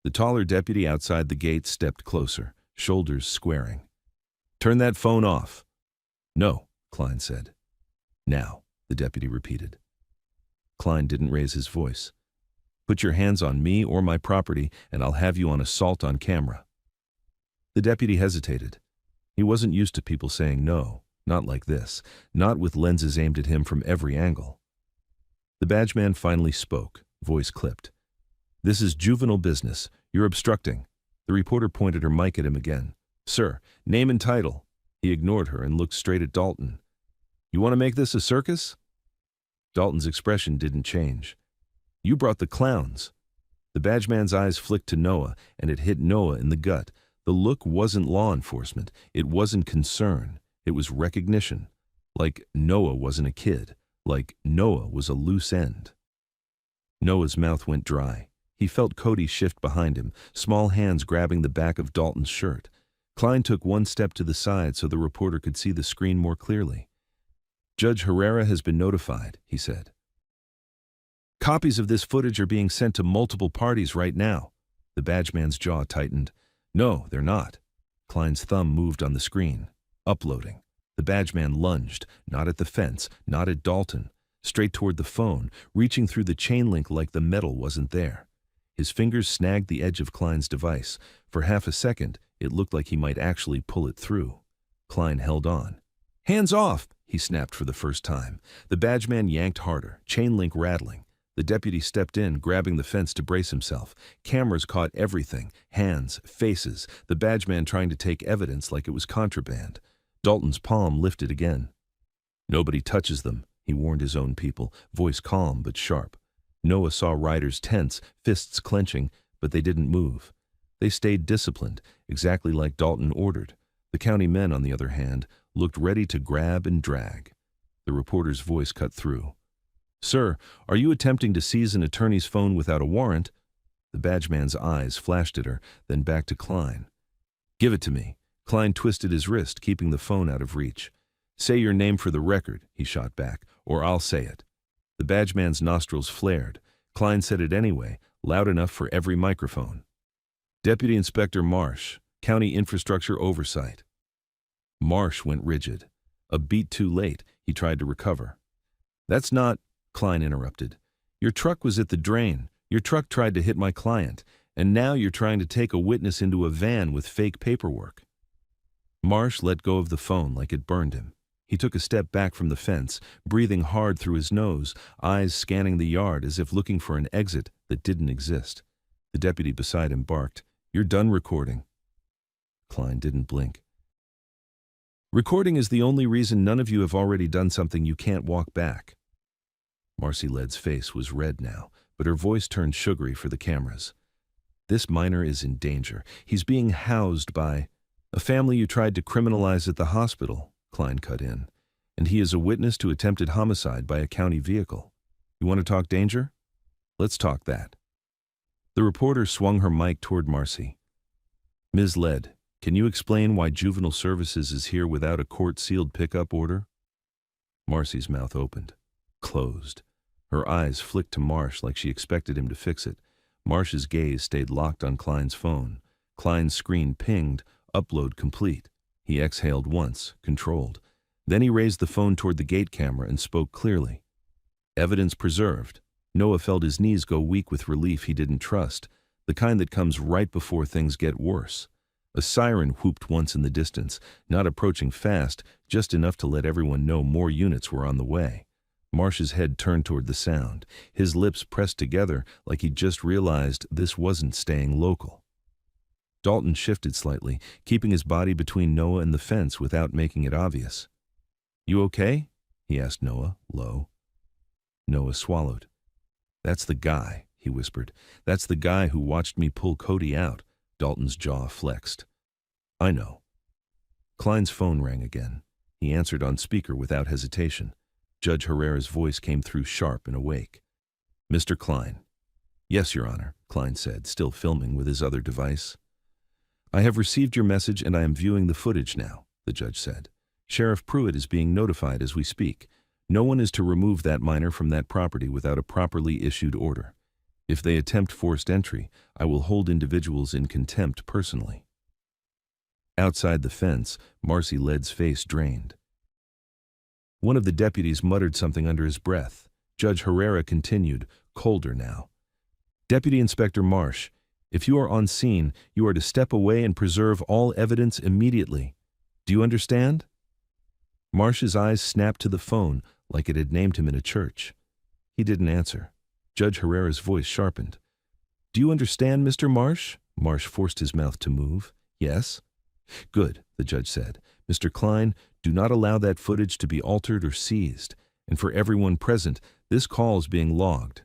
The taller deputy outside the gate stepped closer, shoulders squaring. Turn that phone off. No, Klein said. Now, the deputy repeated. Klein didn't raise his voice. Put your hands on me or my property, and I'll have you on assault on camera. The deputy hesitated. He wasn't used to people saying no, not like this, not with lenses aimed at him from every angle. The badge man finally spoke, voice clipped. This is juvenile business. You're obstructing. The reporter pointed her mic at him again. Sir, name and title. He ignored her and looked straight at Dalton. You want to make this a circus? Dalton's expression didn't change. You brought the clowns. The badge man's eyes flicked to Noah, and it hit Noah in the gut. The look wasn't law enforcement. It wasn't concern. It was recognition. Like Noah wasn't a kid. Like Noah was a loose end. Noah's mouth went dry. He felt Cody shift behind him, small hands grabbing the back of Dalton's shirt. Klein took one step to the side so the reporter could see the screen more clearly. Judge Herrera has been notified, he said. Copies of this footage are being sent to multiple parties right now. The badge man's jaw tightened. No, they're not. Klein's thumb moved on the screen. Uploading. The badge man lunged, not at the fence, not at Dalton, straight toward the phone, reaching through the chain link like the metal wasn't there. His fingers snagged the edge of Klein's device. For half a second, it looked like he might actually pull it through. Klein held on. Hands off, he snapped for the first time. The badge man yanked harder, chain link rattling. The deputy stepped in, grabbing the fence to brace himself. Cameras caught everything, hands, faces, the badge man trying to take evidence like it was contraband. Dalton's palm lifted again. Nobody touches them, he warned his own people, voice calm but sharp. Noah saw riders tense, fists clenching, but they didn't move. They stayed disciplined, exactly like Dalton ordered. The county men, on the other hand, looked ready to grab and drag. The reporter's voice cut through. Sir, are you attempting to seize an attorney's phone without a warrant? The badge man's eyes flashed at her, then back to Klein. Give it to me. Klein twisted his wrist, keeping the phone out of reach. Say your name for the record, he shot back, or I'll say it. The badge man's nostrils flared. Klein said it anyway, loud enough for every microphone. Deputy Inspector Marsh, County Infrastructure Oversight. Marsh went rigid. A beat too late, he tried to recover. That's not, Klein interrupted. Your truck was at the drain. Your truck tried to hit my client, and now you're trying to take a witness into a van with fake paperwork. Marsh let go of the phone like it burned him. He took a step back from the fence, breathing hard through his nose, eyes scanning the yard as if looking for an exit that didn't exist. The deputy beside him barked, You're done recording. Klein didn't blink. Recording is the only reason none of you have already done something you can't walk back. Marcy Lead's face was red now, but her voice turned sugary for the cameras. This minor is in danger. He's being housed by a family you tried to criminalize at the hospital, Klein cut in, and he is a witness to attempted homicide by a county vehicle. You want to talk danger? Let's talk that. The reporter swung her mic toward Marcy. Ms. Lead, can you explain why Juvenile Services is here without a court-sealed pickup order? Marcy's mouth opened, closed. Her eyes flicked to Marsh like she expected him to fix it. Marsh's gaze stayed locked on Klein's phone. Klein's screen pinged, upload complete. He exhaled once, controlled. Then he raised the phone toward the gate camera and spoke clearly. Evidence preserved. Noah felt his knees go weak with relief he didn't trust, the kind that comes right before things get worse. A siren whooped once in the distance, not approaching fast, just enough to let everyone know more units were on the way. Marsh's head turned toward the sound, his lips pressed together like he just realized this wasn't staying local. Dalton shifted slightly, keeping his body between Noah and the fence without making it obvious. You okay? He asked Noah, low. Noah swallowed. That's the guy, he whispered. That's the guy who watched me pull Cody out. Dalton's jaw flexed. I know. Klein's phone rang again. He answered on speaker without hesitation. Judge Herrera's voice came through sharp and awake. Mr. Klein. Yes, Your Honor, Klein said, still filming with his other device. I have received your message and I am viewing the footage now, the judge said. Sheriff Pruitt is being notified as we speak. No one is to remove that minor from that property without a properly issued order. If they attempt forced entry, I will hold individuals in contempt personally. Outside the fence, Marcy Lead's face drained. One of the deputies muttered something under his breath. Judge Herrera continued, colder now. Deputy Inspector Marsh, if you are on scene, you are to step away and preserve all evidence immediately. Do you understand? Marsh's eyes snapped to the phone like it had named him in a church. He didn't answer. Judge Herrera's voice sharpened. Do you understand, Mr. Marsh? Marsh forced his mouth to move. Yes. Good, the judge said. Mr. Klein, do not allow that footage to be altered or seized. And for everyone present, this call is being logged.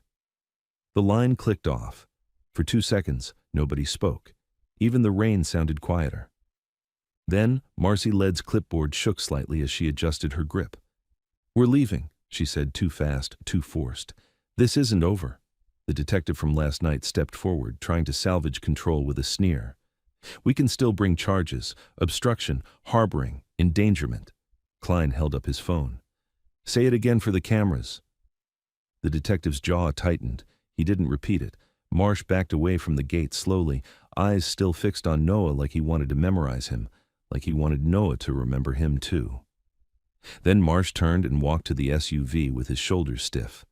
The line clicked off. For 2 seconds, nobody spoke. Even the rain sounded quieter. Then, Marcy Lead's clipboard shook slightly as she adjusted her grip. We're leaving, she said, too fast, too forced. This isn't over. The detective from last night stepped forward, trying to salvage control with a sneer. We can still bring charges: obstruction, harboring, endangerment. Klein held up his phone. Say it again for the cameras. The detective's jaw tightened. He didn't repeat it. Marsh backed away from the gate slowly, eyes still fixed on Noah like he wanted to memorize him, like he wanted Noah to remember him too. Then Marsh turned and walked to the SUV with his shoulders stiff.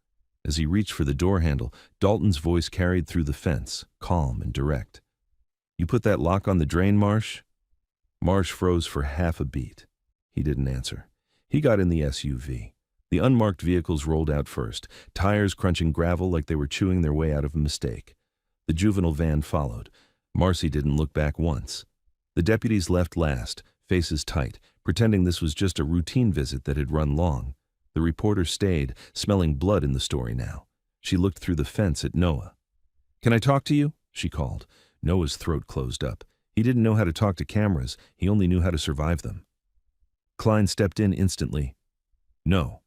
As he reached for the door handle, Dalton's voice carried through the fence, calm and direct. You put that lock on the drain, Marsh? Marsh froze for half a beat. He didn't answer. He got in the SUV. The unmarked vehicles rolled out first, tires crunching gravel like they were chewing their way out of a mistake. The juvenile van followed. Marcy didn't look back once. The deputies left last, faces tight, pretending this was just a routine visit that had run long. The reporter stayed, smelling blood in the story now. She looked through the fence at Noah. Can I talk to you? She called. Noah's throat closed up. He didn't know how to talk to cameras. He only knew how to survive them. Klein stepped in instantly. No.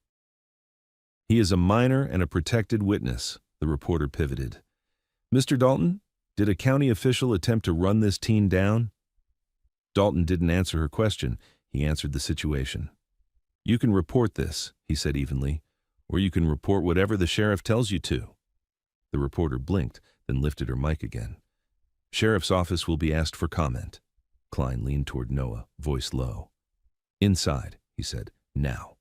He is a minor and a protected witness, the reporter pivoted. Mr. Dalton, did a county official attempt to run this teen down? Dalton didn't answer her question. He answered the situation. You can report this, he said evenly, or you can report whatever the sheriff tells you to. The reporter blinked, then lifted her mic again. Sheriff's office will be asked for comment. Klein leaned toward Noah, voice low. Inside, he said, now.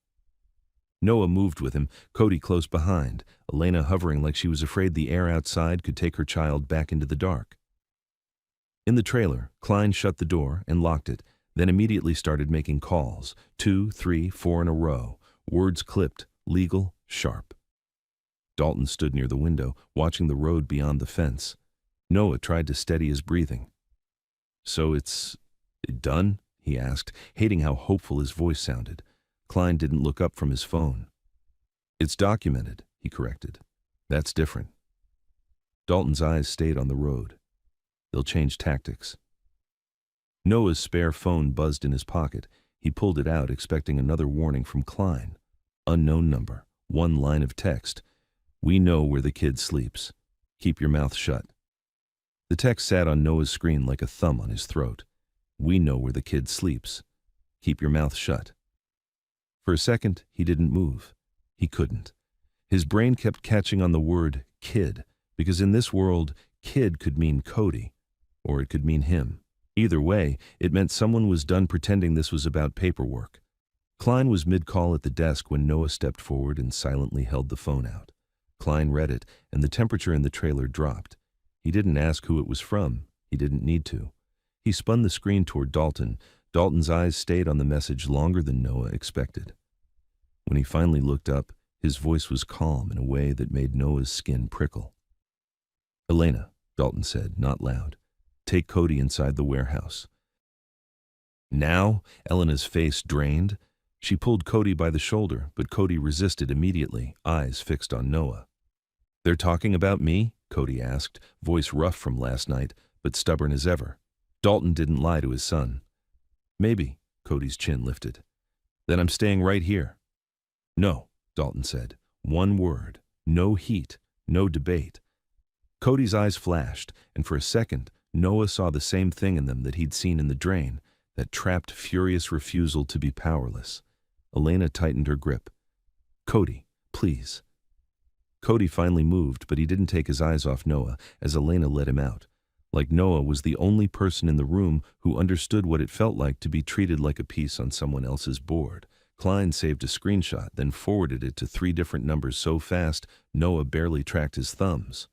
Noah moved with him, Cody close behind, Elena hovering like she was afraid the air outside could take her child back into the dark. In the trailer, Klein shut the door and locked it, then immediately started making calls, 2, 3, 4 in a row, words clipped, legal, sharp. Dalton stood near the window, watching the road beyond the fence. Noah tried to steady his breathing. So it's done? He asked, hating how hopeful his voice sounded. Klein didn't look up from his phone. It's documented, he corrected. That's different. Dalton's eyes stayed on the road. They'll change tactics. Noah's spare phone buzzed in his pocket. He pulled it out, expecting another warning from Klein. Unknown number, 1 line of text. We know where the kid sleeps. Keep your mouth shut. The text sat on Noah's screen like a thumb on his throat. We know where the kid sleeps. Keep your mouth shut. For a second, he didn't move. He couldn't. His brain kept catching on the word kid, because in this world, kid could mean Cody, or it could mean him. Either way, it meant someone was done pretending this was about paperwork. Klein was mid-call at the desk when Noah stepped forward and silently held the phone out. Klein read it, and the temperature in the trailer dropped. He didn't ask who it was from. He didn't need to. He spun the screen toward Dalton. Dalton's eyes stayed on the message longer than Noah expected. When he finally looked up, his voice was calm in a way that made Noah's skin prickle. Elena, Dalton said, not loud. Take Cody inside the warehouse. Now, Elena's face drained. She pulled Cody by the shoulder, but Cody resisted immediately, eyes fixed on Noah. They're talking about me? Cody asked, voice rough from last night, but stubborn as ever. Dalton didn't lie to his son. Maybe, Cody's chin lifted. Then I'm staying right here. No, Dalton said. 1 word. No heat. No debate. Cody's eyes flashed, and for a second, Noah saw the same thing in them that he'd seen in the drain, that trapped, furious refusal to be powerless. Elena tightened her grip. Cody, please. Cody finally moved, but he didn't take his eyes off Noah as Elena let him out. Like Noah was the only person in the room who understood what it felt like to be treated like a piece on someone else's board. Klein saved a screenshot, then forwarded it to 3 different numbers so fast Noah barely tracked his thumbs.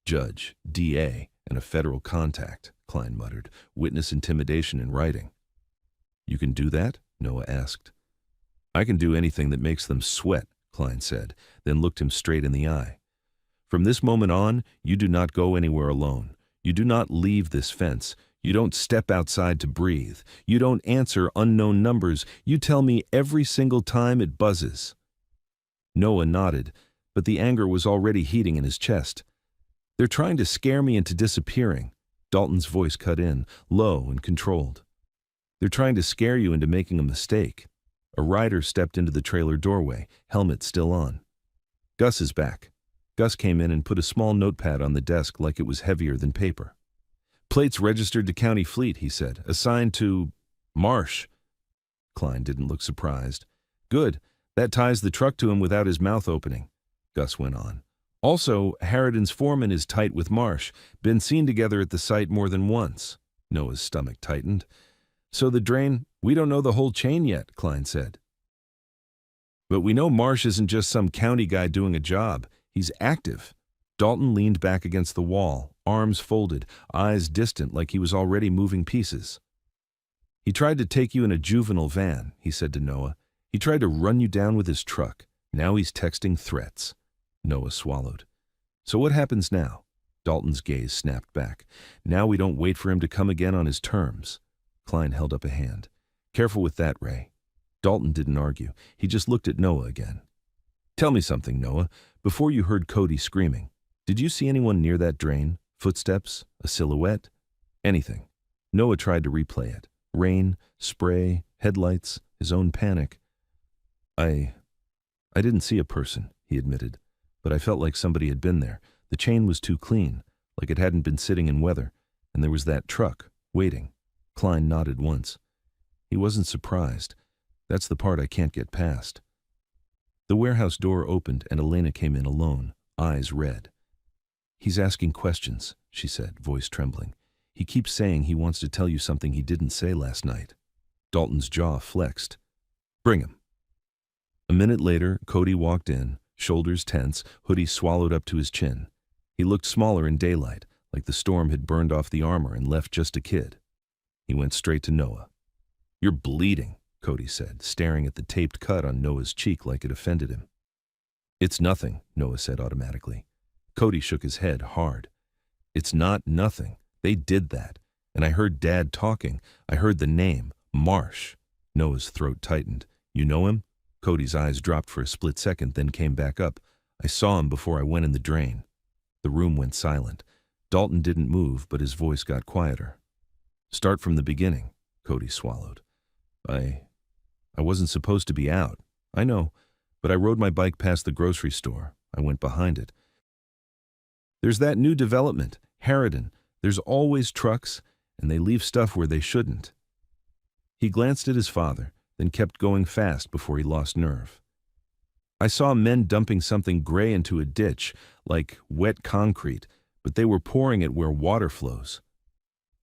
Judge, DA, and a federal contact, Klein muttered. Witness intimidation in writing. You can do that? Noah asked. I can do anything that makes them sweat, Klein said, then looked him straight in the eye. From this moment on, you do not go anywhere alone. You do not leave this fence. You don't step outside to breathe. You don't answer unknown numbers. You tell me every single time it buzzes. Noah nodded, but the anger was already heating in his chest. They're trying to scare me into disappearing. Dalton's voice cut in, low and controlled. They're trying to scare you into making a mistake. A rider stepped into the trailer doorway, helmet still on. Gus is back. Gus came in and put a small notepad on the desk like it was heavier than paper. Plates registered to County Fleet, he said, assigned to Marsh. Klein didn't look surprised. Good, that ties the truck to him without his mouth opening, Gus went on. Also, Harridan's foreman is tight with Marsh, been seen together at the site more than once. Noah's stomach tightened. So the drain, we don't know the whole chain yet, Klein said. But we know Marsh isn't just some county guy doing a job. He's active. Dalton leaned back against the wall, arms folded, eyes distant like he was already moving pieces. He tried to take you in a juvenile van, he said to Noah. He tried to run you down with his truck. Now he's texting threats. Noah swallowed. So what happens now? Dalton's gaze snapped back. Now we don't wait for him to come again on his terms. Klein held up a hand. Careful with that, Ray. Dalton didn't argue. He just looked at Noah again. Tell me something, Noah. Before you heard Cody screaming, did you see anyone near that drain? Footsteps? A silhouette? Anything? Noah tried to replay it. Rain, spray, headlights, his own panic. I didn't see a person, he admitted, but I felt like somebody had been there. The chain was too clean, like it hadn't been sitting in weather, and there was that truck, waiting. Klein nodded once. He wasn't surprised. That's the part I can't get past. The warehouse door opened and Elena came in alone, eyes red. He's asking questions, she said, voice trembling. He keeps saying he wants to tell you something he didn't say last night. Dalton's jaw flexed. Bring him. A minute later, Cody walked in, shoulders tense, hoodie swallowed up to his chin. He looked smaller in daylight, like the storm had burned off the armor and left just a kid. He went straight to Noah. You're bleeding, Cody said, staring at the taped cut on Noah's cheek like it offended him. It's nothing, Noah said automatically. Cody shook his head hard. It's not nothing. They did that. And I heard Dad talking. I heard the name, Marsh. Noah's throat tightened. You know him? Cody's eyes dropped for a split second, then came back up. I saw him before I went in the drain. The room went silent. Dalton didn't move, but his voice got quieter. Start from the beginning, Cody swallowed. I wasn't supposed to be out. I know, but I rode my bike past the grocery store. I went behind it. There's that new development, Harridan. There's always trucks, and they leave stuff where they shouldn't. He glanced at his father, then kept going fast before he lost nerve. I saw men dumping something gray into a ditch, like wet concrete, but they were pouring it where water flows.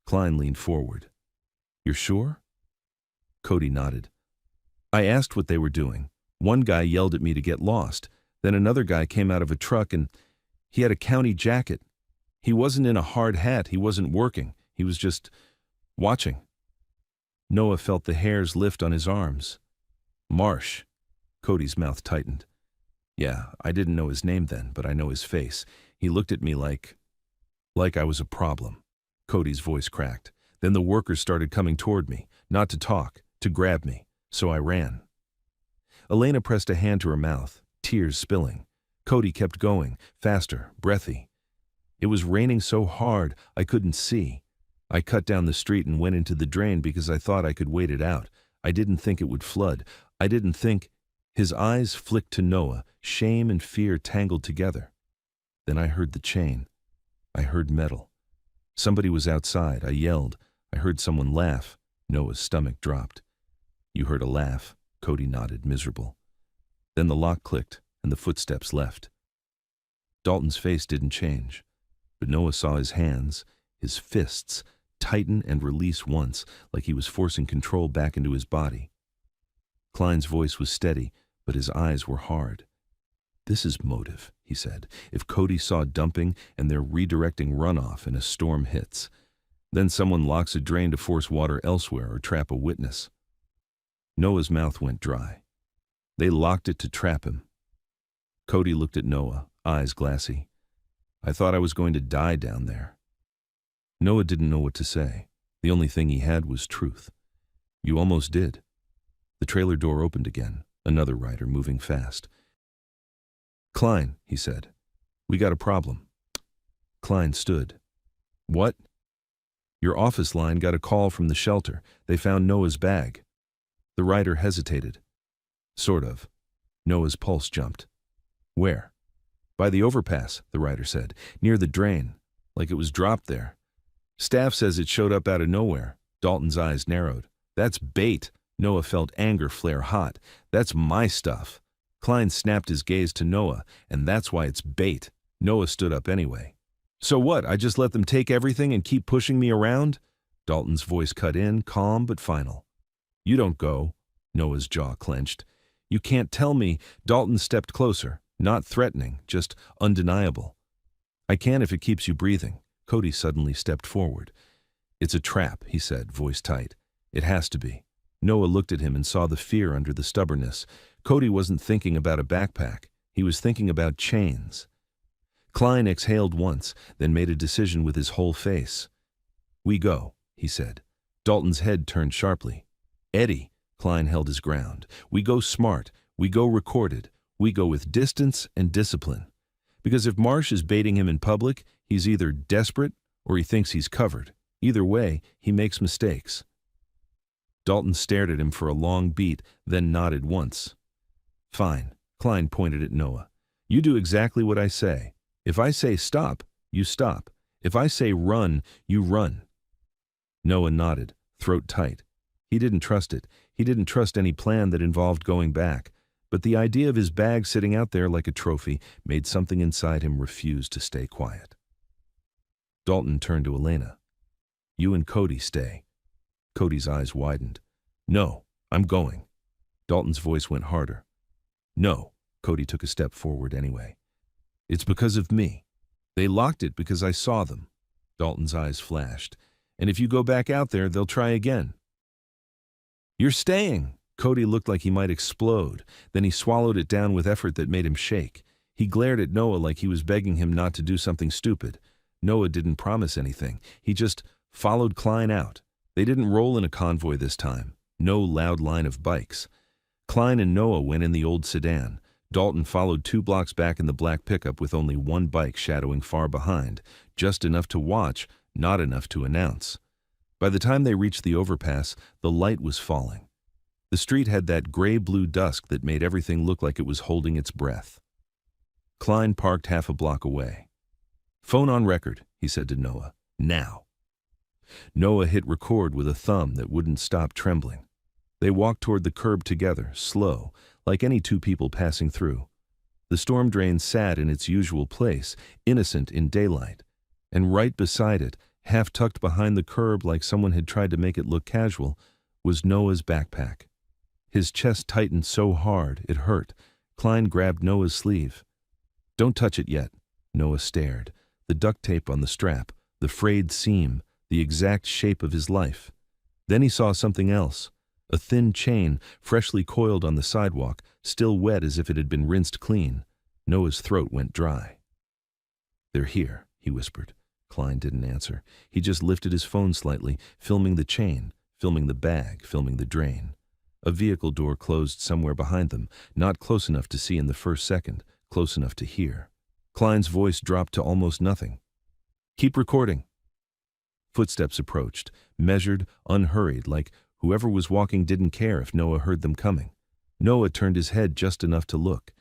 Klein leaned forward. You're sure? Cody nodded. I asked what they were doing. One guy yelled at me to get lost. Then another guy came out of a truck and he had a county jacket. He wasn't in a hard hat. He wasn't working. He was just watching. Noah felt the hairs lift on his arms. Marsh. Cody's mouth tightened. Yeah, I didn't know his name then, but I know his face. He looked at me like I was a problem. Cody's voice cracked. Then the workers started coming toward me, not to talk, to grab me. So I ran. Elena pressed a hand to her mouth, tears spilling. Cody kept going, faster, breathy. It was raining so hard I couldn't see. I cut down the street and went into the drain because I thought I could wait it out. I didn't think it would flood. I didn't think... His eyes flicked to Noah, shame and fear tangled together. Then I heard the chain. I heard metal. Somebody was outside. I yelled. I heard someone laugh. Noah's stomach dropped. You heard a laugh. Cody nodded, miserable. Then the lock clicked, and the footsteps left. Dalton's face didn't change, but Noah saw his hands, His fists tighten and release once, like he was forcing control back into his body. Klein's voice was steady, but his eyes were hard. "This is motive," he said. "If Cody saw dumping and they're redirecting runoff and a storm hits, then someone locks a drain to force water elsewhere or trap a witness." Noah's mouth went dry. "They locked it to trap him." Cody looked at Noah, eyes glassy. "I thought I was going to die down there." Noah didn't know what to say. The only thing he had was truth. "You almost did." The trailer door opened again, another rider moving fast. "Klein," he said, "we got a problem." Klein stood. "What?" "Your office line got a call from the shelter. They found Noah's bag." The rider hesitated. "Sort of." Noah's pulse jumped. "Where?" "By the overpass," the rider said, "near the drain, like it was dropped there. Staff says it showed up out of nowhere." Dalton's eyes narrowed. "That's bait." Noah felt anger flare hot. "That's my stuff." Klein snapped his gaze to Noah, "And that's why it's bait." Noah stood up anyway. "So what, I just let them take everything and keep pushing me around?" Dalton's voice cut in, calm but final. "You don't go." Noah's jaw clenched. "You can't tell me." Dalton stepped closer, not threatening, just undeniable. "I can if it keeps you breathing." Cody suddenly stepped forward. "It's a trap," he said, voice tight. "It has to be." Noah looked at him and saw the fear under the stubbornness. Cody wasn't thinking about a backpack. He was thinking about chains. Klein exhaled once, then made a decision with his whole face. "We go," he said. Dalton's head turned sharply. "Eddie," Klein held his ground. "We go smart. We go recorded. We go with distance and discipline. Because if Marsh is baiting him in public, he's either desperate or he thinks he's covered. Either way, he makes mistakes." Dalton stared at him for a long beat, then nodded once. "Fine." Klein pointed at Noah. "You do exactly what I say. If I say stop, you stop. If I say run, you run." Noah nodded, throat tight. He didn't trust it. He didn't trust any plan that involved going back. But the idea of his bag sitting out there like a trophy made something inside him refuse to stay quiet. Dalton turned to Elena. "You and Cody stay." Cody's eyes widened. "No, I'm going." Dalton's voice went harder. "No." Cody took a step forward anyway. "It's because of me. They locked it because I saw them." Dalton's eyes flashed. "And if you go back out there, they'll try again." "You're staying." Cody looked like he might explode. Then he swallowed it down with effort that made him shake. He glared at Noah like he was begging him not to do something stupid. Noah didn't promise anything. He just followed Klein out. They didn't roll in a convoy this time. No loud line of bikes. Klein and Noah went in the old sedan. Dalton followed 2 blocks back in the black pickup with only one bike shadowing far behind, just enough to watch, not enough to announce. By the time they reached the overpass, the light was falling. The street had that gray-blue dusk that made everything look like it was holding its breath. Klein parked half a block away. "Phone on record," he said to Noah. "Now." Noah hit record with a thumb that wouldn't stop trembling. They walked toward the curb together, slow, like any 2 people passing through. The storm drain sat in its usual place, innocent in daylight. And right beside it, half tucked behind the curb like someone had tried to make it look casual, was Noah's backpack. His chest tightened so hard it hurt. Klein grabbed Noah's sleeve. "Don't touch it yet." Noah stared. The duct tape on the strap, the frayed seam, the exact shape of his life. Then he saw something else. A thin chain, freshly coiled on the sidewalk, still wet as if it had been rinsed clean. Noah's throat went dry. "They're here," he whispered. Klein didn't answer. He just lifted his phone slightly, filming the chain, filming the bag, filming the drain. A vehicle door closed somewhere behind them, not close enough to see in the first second, close enough to hear. Klein's voice dropped to almost nothing. "Keep recording." Footsteps approached, measured, unhurried, like whoever was walking didn't care if Noah heard them coming. Noah turned his head just enough to look.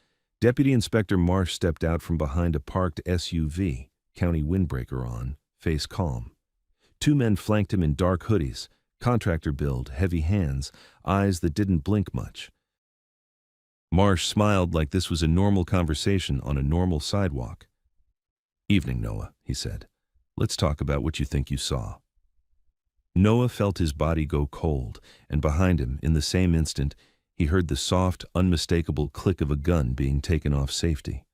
Deputy Inspector Marsh stepped out from behind a parked SUV, county windbreaker on, face calm. 2 men flanked him in dark hoodies, contractor build, heavy hands, eyes that didn't blink much. Marsh smiled like this was a normal conversation on a normal sidewalk. "Evening, Noah," he said. Let's talk about what you think you saw. Noah felt his body go cold, and behind him, in the same instant, he heard the soft, unmistakable click of a gun being taken off safety.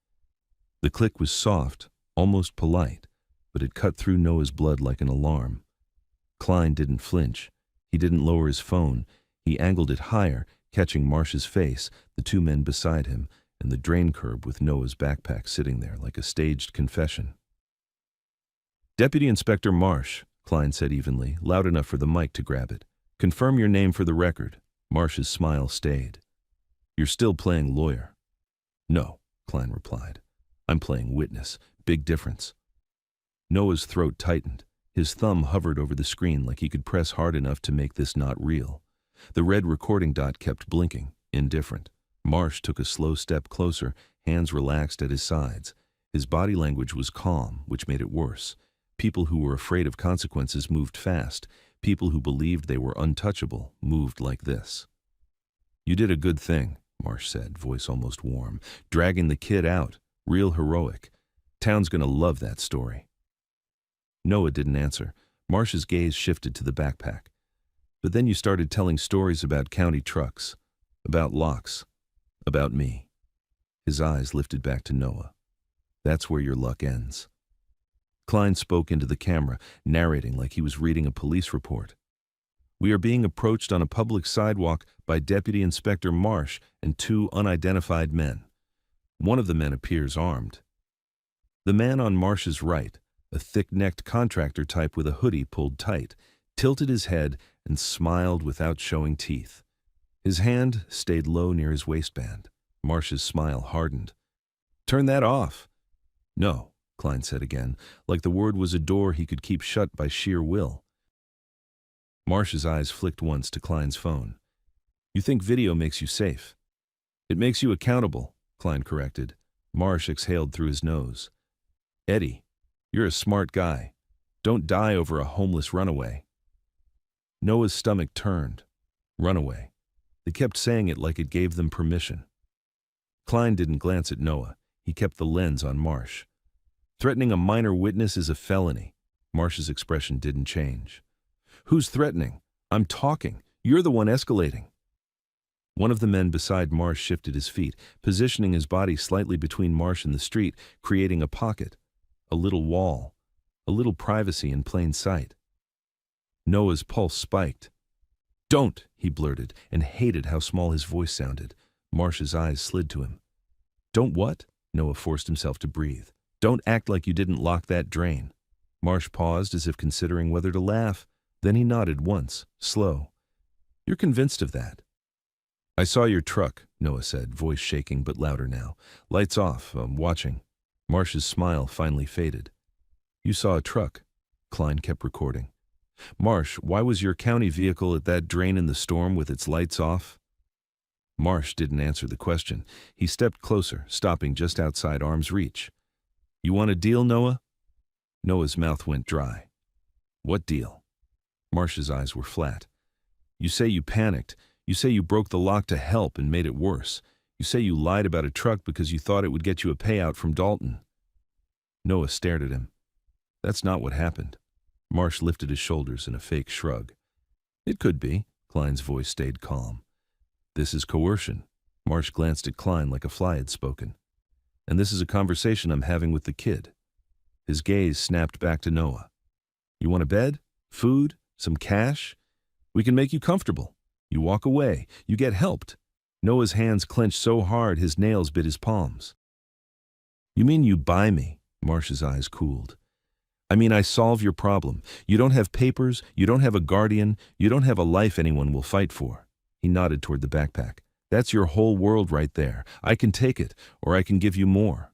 The click was soft, almost polite, but it cut through Noah's blood like an alarm. Klein didn't flinch. He didn't lower his phone. He angled it higher, catching Marsh's face, the two men beside him, and the drain curb with Noah's backpack sitting there like a staged confession. "Deputy Inspector Marsh," Klein said evenly, loud enough for the mic to grab it. "Confirm your name for the record." Marsh's smile stayed. "You're still playing lawyer." "No," Klein replied. "I'm playing witness. Big difference." Noah's throat tightened. His thumb hovered over the screen like he could press hard enough to make this not real. The red recording dot kept blinking, indifferent. Marsh took a slow step closer, hands relaxed at his sides. His body language was calm, which made it worse. People who were afraid of consequences moved fast. People who believed they were untouchable moved like this. "You did a good thing," Marsh said, voice almost warm. "Dragging the kid out. Real heroic. Town's gonna love that story." Noah didn't answer. Marsh's gaze shifted to the backpack. "But then you started telling stories about county trucks, about locks, about me." His eyes lifted back to Noah. "That's where your luck ends." Klein spoke into the camera, narrating like he was reading a police report. "We are being approached on a public sidewalk by Deputy Inspector Marsh and two unidentified men. One of the men appears armed. The man on Marsh's right, a thick-necked contractor type with a hoodie pulled tight, tilted his head and smiled without showing teeth. His hand stayed low near his waistband. Marsh's smile hardened. "Turn that off." "No," Klein said again, like the word was a door he could keep shut by sheer will. Marsh's eyes flicked once to Klein's phone. "You think video makes you safe?" "It makes you accountable," Klein corrected. Marsh exhaled through his nose. "Eddie, you're a smart guy. Don't die over a homeless runaway." Noah's stomach turned. Runaway. They kept saying it like it gave them permission. Klein didn't glance at Noah. He kept the lens on Marsh. "Threatening a minor witness is a felony." Marsh's expression didn't change. "Who's threatening? I'm talking. You're the one escalating." One of the men beside Marsh shifted his feet, positioning his body slightly between Marsh and the street, creating a pocket, a little wall, a little privacy in plain sight. Noah's pulse spiked. "Don't," he blurted, and hated how small his voice sounded. Marsh's eyes slid to him. "Don't what?" Noah forced himself to breathe. "Don't act like you didn't lock that drain." Marsh paused as if considering whether to laugh. Then he nodded once, slow. "You're convinced of that?" "I saw your truck," Noah said, voice shaking but louder now. "Lights off. I'm watching." Marsh's smile finally faded. "You saw a truck." Klein kept recording. "Marsh, why was your county vehicle at that drain in the storm with its lights off?" Marsh didn't answer the question. He stepped closer, stopping just outside arm's reach. "You want a deal, Noah?" Noah's mouth went dry. "What deal?" Marsh's eyes were flat. "You say you panicked. You say you broke the lock to help and made it worse. You say you lied about a truck because you thought it would get you a payout from Dalton." Noah stared at him. "That's not what happened." Marsh lifted his shoulders in a fake shrug. "It could be." Klein's voice stayed calm. "This is coercion." Marsh glanced at Klein like a fly had spoken. "And this is a conversation I'm having with the kid." His gaze snapped back to Noah. "You want a bed? Food? Some cash? We can make you comfortable. You walk away. You get helped." Noah's hands clenched so hard his nails bit his palms. "You mean you buy me?" Marsh's eyes cooled. "I mean I solve your problem. You don't have papers, you don't have a guardian, you don't have a life anyone will fight for." He nodded toward the backpack. "That's your whole world right there. I can take it, or I can give you more."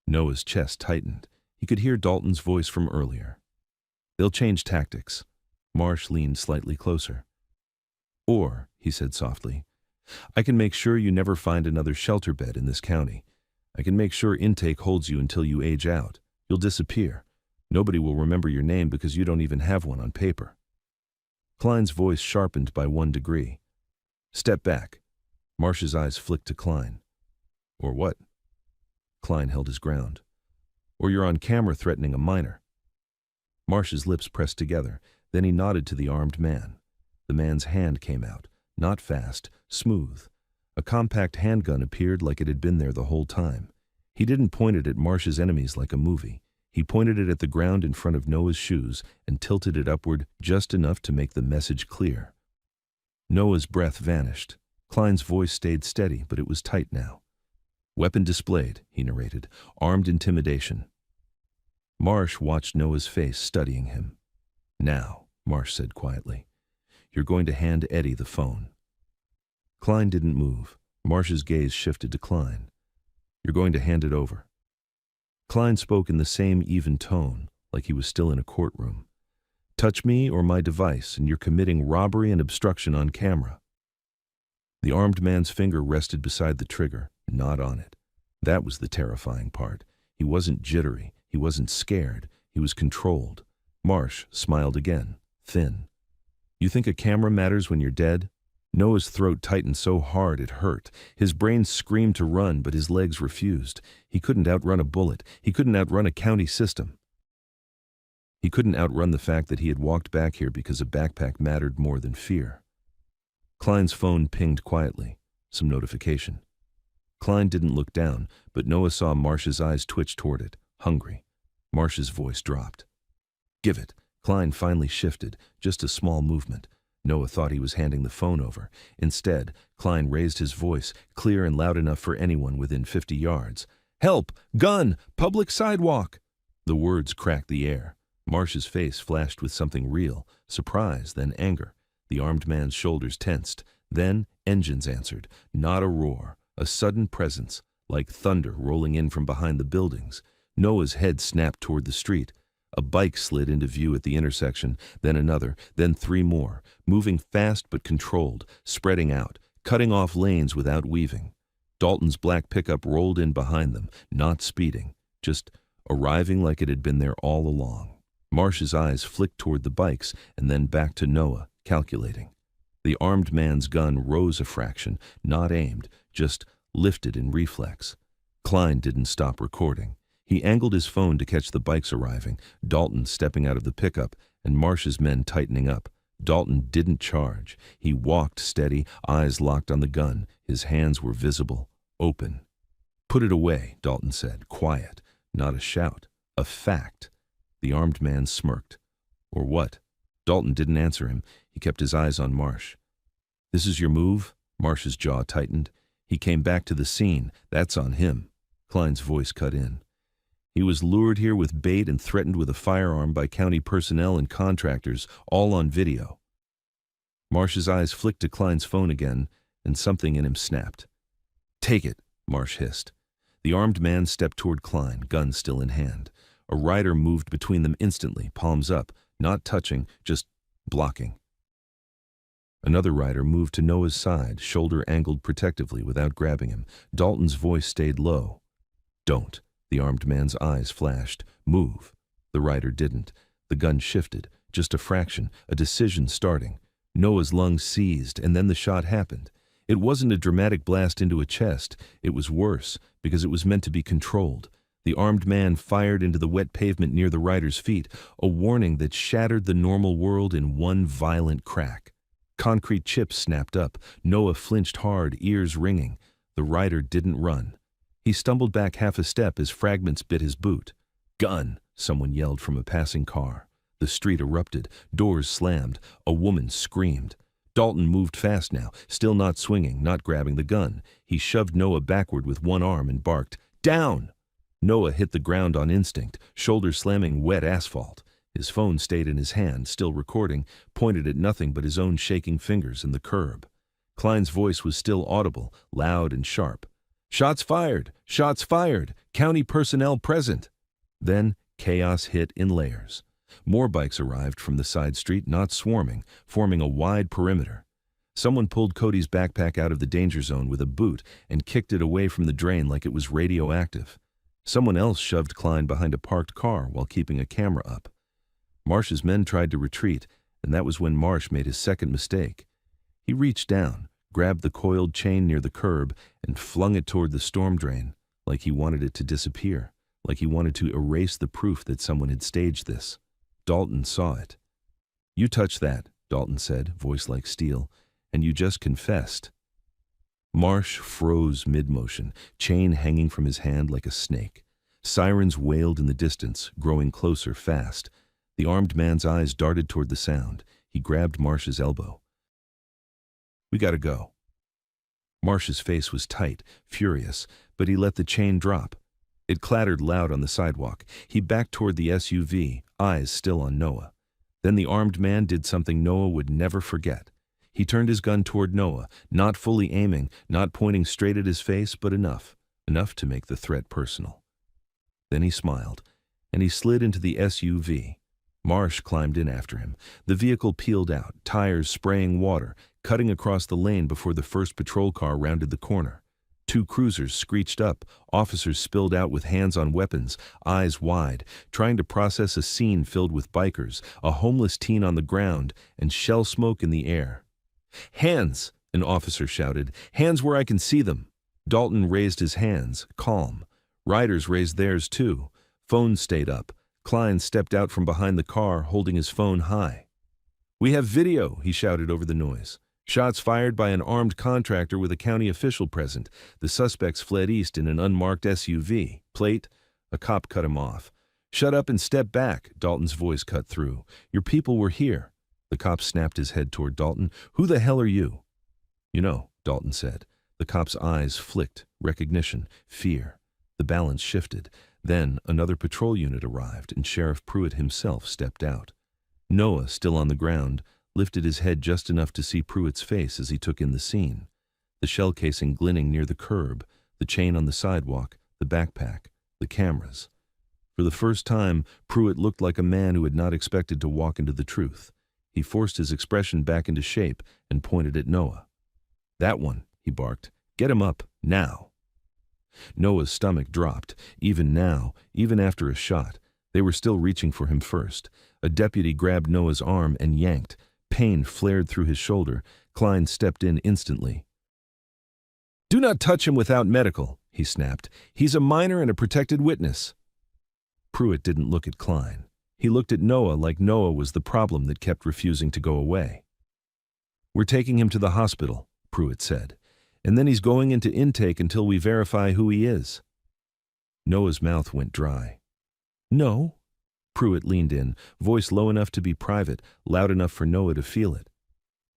Noah's chest tightened. He could hear Dalton's voice from earlier. "They'll change tactics." Marsh leaned slightly closer. "Or," he said softly, "I can make sure you never find another shelter bed in this county. I can make sure intake holds you until you age out. You'll disappear. Nobody will remember your name because you don't even have one on paper." Klein's voice sharpened by 1 degree. "Step back." Marsh's eyes flicked to Klein. "Or what?" Klein held his ground. "Or you're on camera threatening a minor." Marsh's lips pressed together. Then he nodded to the armed man. The man's hand came out, not fast, smooth. A compact handgun appeared like it had been there the whole time. He didn't point it at Marsh's enemies like a movie. He pointed it at the ground in front of Noah's shoes and tilted it upward just enough to make the message clear. Noah's breath vanished. Klein's voice stayed steady, but it was tight now. "Weapon displayed," he narrated. "Armed intimidation." Marsh watched Noah's face, studying him. "Now," Marsh said quietly, "you're going to hand Eddie the phone." Klein didn't move. Marsh's gaze shifted to Klein. "You're going to hand it over." Klein spoke in the same even tone, like he was still in a courtroom. "Touch me or my device, and you're committing robbery and obstruction on camera." The armed man's finger rested beside the trigger, not on it. That was the terrifying part. He wasn't jittery. He wasn't scared. He was controlled. Marsh smiled again, thin. "You think a camera matters when you're dead?" Noah's throat tightened so hard it hurt. His brain screamed to run, but his legs refused. He couldn't outrun a bullet. He couldn't outrun a county system. He couldn't outrun the fact that he had walked back here because a backpack mattered more than fear. Klein's phone pinged quietly. Some notification. Klein didn't look down, but Noah saw Marsh's eyes twitch toward it, hungry. Marsh's voice dropped. "Give it." Klein finally shifted, just a small movement. Noah thought he was handing the phone over. Instead, Klein raised his voice, clear and loud enough for anyone within 50 yards. "Help! Gun! Public sidewalk!" The words cracked the air. Marsh's face flashed with something real, surprise, then anger. The armed man's shoulders tensed. Then engines answered. Not a roar, a sudden presence, like thunder rolling in from behind the buildings. Noah's head snapped toward the street. A bike slid into view at the intersection, then another, then three more, moving fast but controlled, spreading out, cutting off lanes without weaving. Dalton's black pickup rolled in behind them, not speeding, just arriving like it had been there all along. Marsh's eyes flicked toward the bikes and then back to Noah, calculating. The armed man's gun rose a fraction, not aimed, just lifted in reflex. Klein didn't stop recording. He angled his phone to catch the bikes arriving, Dalton stepping out of the pickup, and Marsh's men tightening up. Dalton didn't charge. He walked steady, eyes locked on the gun. His hands were visible, open. "Put it away," Dalton said, quiet, not a shout, a fact. The armed man smirked. "Or what?" Dalton didn't answer him. He kept his eyes on Marsh. "This is your move?" Marsh's jaw tightened. "He came back to the scene. That's on him." Klein's voice cut in. "He was lured here with bait and threatened with a firearm by county personnel and contractors, all on video." Marsh's eyes flicked to Klein's phone again, and something in him snapped. "Take it," Marsh hissed. The armed man stepped toward Klein, gun still in hand. A rider moved between them instantly, palms up, not touching, just blocking. Another rider moved to Noah's side, shoulder angled protectively without grabbing him. Dalton's voice stayed low. "Don't." The armed man's eyes flashed. "Move." The rider didn't. The gun shifted, just a fraction, a decision starting. Noah's lungs seized, and then the shot happened. It wasn't a dramatic blast into a chest. It was worse, because it was meant to be controlled. The armed man fired into the wet pavement near the rider's feet, a warning that shattered the normal world in one violent crack. Concrete chips snapped up. Noah flinched hard, ears ringing. The rider didn't run. He stumbled back half a step as fragments bit his boot. "Gun!" someone yelled from a passing car. The street erupted. Doors slammed. A woman screamed. Dalton moved fast now, still not swinging, not grabbing the gun. He shoved Noah backward with one arm and barked, "Down!" Noah hit the ground on instinct, shoulder slamming wet asphalt. His phone stayed in his hand, still recording, pointed at nothing but his own shaking fingers and the curb. Klein's voice was still audible, loud and sharp. "Shots fired! Shots fired! County personnel present!" Then chaos hit in layers. More bikes arrived from the side street, not swarming, forming a wide perimeter. Someone pulled Cody's backpack out of the danger zone with a boot and kicked it away from the drain like it was radioactive. Someone else shoved Klein behind a parked car while keeping a camera up. Marsh's men tried to retreat, and that was when Marsh made his second mistake. He reached down, grabbed the coiled chain near the curb, and flung it toward the storm drain, like he wanted it to disappear, like he wanted to erase the proof that someone had staged this. Dalton saw it. "You touched that," Dalton said, voice like steel, "and you just confessed." Marsh froze mid-motion, chain hanging from his hand like a snake. Sirens wailed in the distance, growing closer fast. The armed man's eyes darted toward the sound. He grabbed Marsh's elbow. "We gotta go." Marsh's face was tight, furious, but he let the chain drop. It clattered loud on the sidewalk. He backed toward the SUV, eyes still on Noah. Then the armed man did something Noah would never forget. He turned his gun toward Noah, not fully aiming, not pointing straight at his face, but enough to make the threat personal. Then he smiled, and he slid into the SUV. Marsh climbed in after him. The vehicle peeled out, tires spraying water, cutting across the lane before the first patrol car rounded the corner. Two cruisers screeched up, officers spilled out with hands on weapons, eyes wide, trying to process a scene filled with bikers, a homeless teen on the ground, and shell smoke in the air. "Hands!" an officer shouted. "Hands where I can see them!" Dalton raised his hands, calm. Riders raised theirs too. Phones stayed up. Klein stepped out from behind the car, holding his phone high. "We have video," he shouted over the noise. "Shots fired by an armed contractor with a county official present. The suspects fled east in an unmarked SUV. Plate?" A cop cut him off. "Shut up and step back," Dalton's voice cut through. "Your people were here." The cop snapped his head toward Dalton. "Who the hell are you?" "You know," Dalton said. The cop's eyes flicked, recognition, fear. The balance shifted. Then another patrol unit arrived, and Sheriff Pruitt himself stepped out. Noah, still on the ground, lifted his head just enough to see Pruitt's face as he took in the scene. The shell casing glinting near the curb, the chain on the sidewalk, the backpack, the cameras. For the first time, Pruitt looked like a man who had not expected to walk into the truth. He forced his expression back into shape and pointed at Noah. "That one," he barked. "Get him up, now." Noah's stomach dropped. Even now, even after a shot, they were still reaching for him first. A deputy grabbed Noah's arm and yanked. Pain flared through his shoulder. Klein stepped in instantly. "Do not touch him without medical," he snapped. "He's a minor and a protected witness." Pruitt didn't look at Klein. He looked at Noah like Noah was the problem that kept refusing to go away. "We're taking him to the hospital," Pruitt said. "And then he's going into intake until we verify who he is." Noah's mouth went dry. "No." Pruitt leaned in, voice low enough to be private, loud enough for Noah to feel it.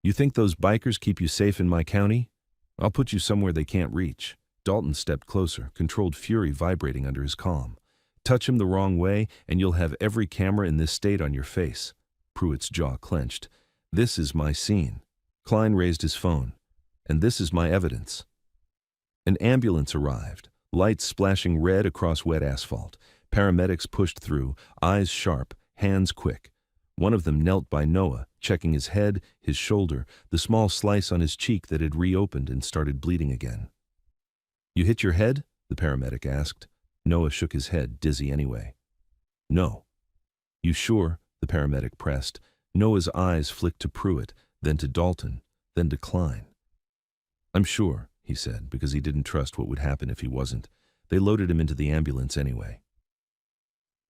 "You think those bikers keep you safe in my county? I'll put you somewhere they can't reach." Dalton stepped closer, controlled fury vibrating under his calm. "Touch him the wrong way, and you'll have every camera in this state on your face." Pruitt's jaw clenched. "This is my scene." Klein raised his phone. "And this is my evidence." An ambulance arrived, lights splashing red across wet asphalt. Paramedics pushed through, eyes sharp, hands quick. One of them knelt by Noah, checking his head, his shoulder, the small slice on his cheek that had reopened and started bleeding again. "You hit your head?" the paramedic asked. Noah shook his head, dizzy anyway. "No." "You sure?" the paramedic pressed. Noah's eyes flicked to Pruitt, then to Dalton, then to Klein. "I'm sure," he said, because he didn't trust what would happen if he wasn't. They loaded him into the ambulance anyway.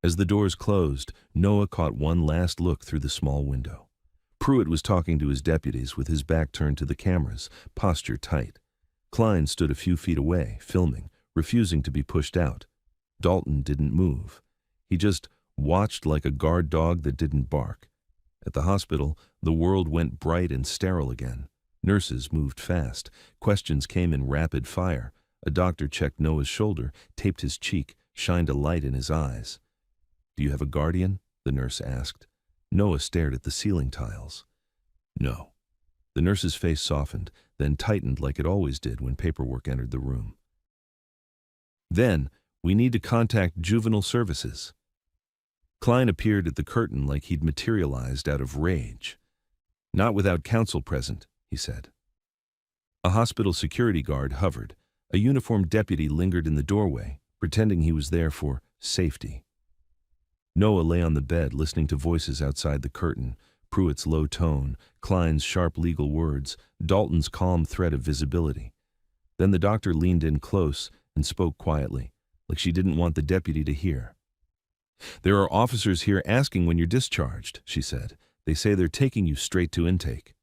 As the doors closed, Noah caught one last look through the small window. Pruitt was talking to his deputies with his back turned to the cameras, posture tight. Klein stood a few feet away, filming, refusing to be pushed out. Dalton didn't move. He just watched like a guard dog that didn't bark. At the hospital, the world went bright and sterile again. Nurses moved fast. Questions came in rapid fire. A doctor checked Noah's shoulder, taped his cheek, shined a light in his eyes. "Do you have a guardian?" the nurse asked. Noah stared at the ceiling tiles. "No." The nurse's face softened, then tightened like it always did when paperwork entered the room. "Then, we need to contact juvenile services." Klein appeared at the curtain like he'd materialized out of rage. "Not without counsel present," he said. A hospital security guard hovered. A uniformed deputy lingered in the doorway, pretending he was there for safety. Noah lay on the bed listening to voices outside the curtain, Pruitt's low tone, Klein's sharp legal words, Dalton's calm threat of visibility. Then the doctor leaned in close and spoke quietly, like she didn't want the deputy to hear. "There are officers here asking when you're discharged," she said. "They say they're taking you straight to intake."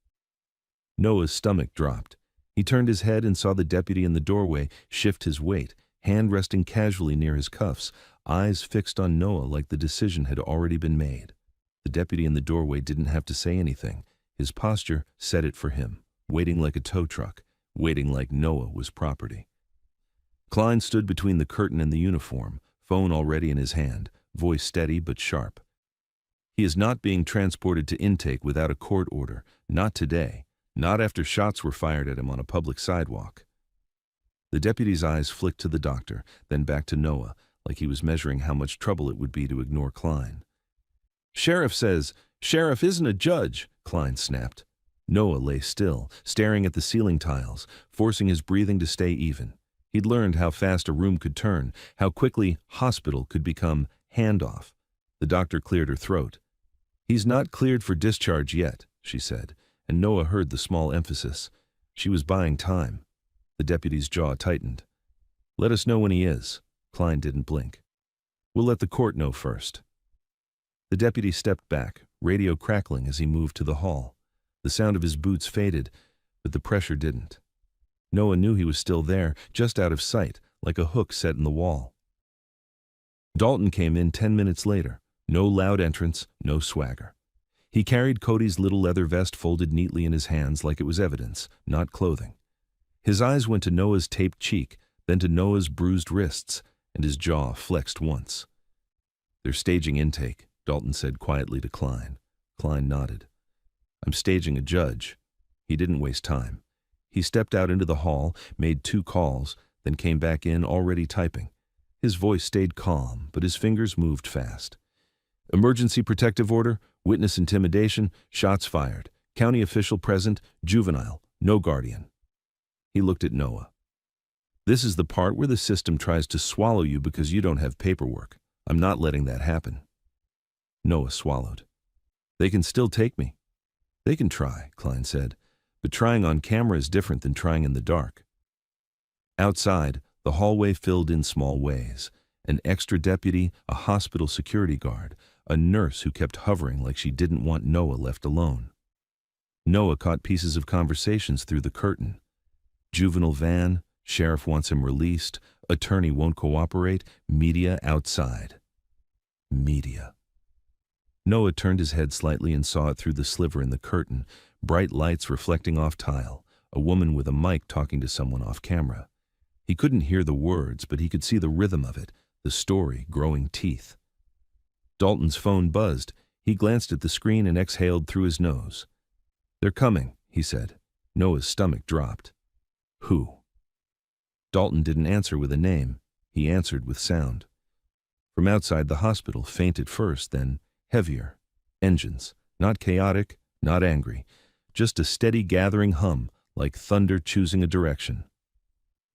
Noah's stomach dropped. He turned his head and saw the deputy in the doorway shift his weight, hand resting casually near his cuffs, eyes fixed on Noah like the decision had already been made. The deputy in the doorway didn't have to say anything. His posture said it for him, waiting like a tow truck, waiting like Noah was property. Klein stood between the curtain and the uniform, phone already in his hand, voice steady but sharp. "He is not being transported to intake without a court order, not today, not after shots were fired at him on a public sidewalk." The deputy's eyes flicked to the doctor, then back to Noah, like he was measuring how much trouble it would be to ignore Klein. "Sheriff says, Sheriff isn't a judge," Klein snapped. Noah lay still, staring at the ceiling tiles, forcing his breathing to stay even. He'd learned how fast a room could turn, how quickly hospital could become handoff. The doctor cleared her throat. "He's not cleared for discharge yet," she said, and Noah heard the small emphasis. She was buying time. The deputy's jaw tightened. "Let us know when he is." Klein didn't blink. "We'll let the court know first." The deputy stepped back, radio crackling as he moved to the hall. The sound of his boots faded, but the pressure didn't. Noah knew he was still there, just out of sight, like a hook set in the wall. Dalton came in 10 minutes later. No loud entrance, no swagger. He carried Cody's little leather vest folded neatly in his hands like it was evidence, not clothing. His eyes went to Noah's taped cheek, then to Noah's bruised wrists, and his jaw flexed once. "They're staging intake," Dalton said quietly to Klein. Klein nodded. "I'm staging a judge." He didn't waste time. He stepped out into the hall, made 2 calls, then came back in already typing. His voice stayed calm, but his fingers moved fast. "Emergency protective order, witness intimidation, shots fired, county official present, juvenile, no guardian." He looked at Noah. "This is the part where the system tries to swallow you because you don't have paperwork. I'm not letting that happen." Noah swallowed. "They can still take me." "They can try," Klein said, "but trying on camera is different than trying in the dark." Outside, the hallway filled in small ways. An extra deputy, a hospital security guard, a nurse who kept hovering like she didn't want Noah left alone. Noah caught pieces of conversations through the curtain. Juvenile van, sheriff wants him released, attorney won't cooperate, media outside. Media. Noah turned his head slightly and saw it through the sliver in the curtain, bright lights reflecting off tile, a woman with a mic talking to someone off camera. He couldn't hear the words, but he could see the rhythm of it, the story growing teeth. Dalton's phone buzzed. He glanced at the screen and exhaled through his nose. "They're coming," he said. Noah's stomach dropped. "Who?" Dalton didn't answer with a name. He answered with sound. From outside the hospital, faint at first, then heavier. Engines. Not chaotic, not angry. Just a steady gathering hum, like thunder choosing a direction.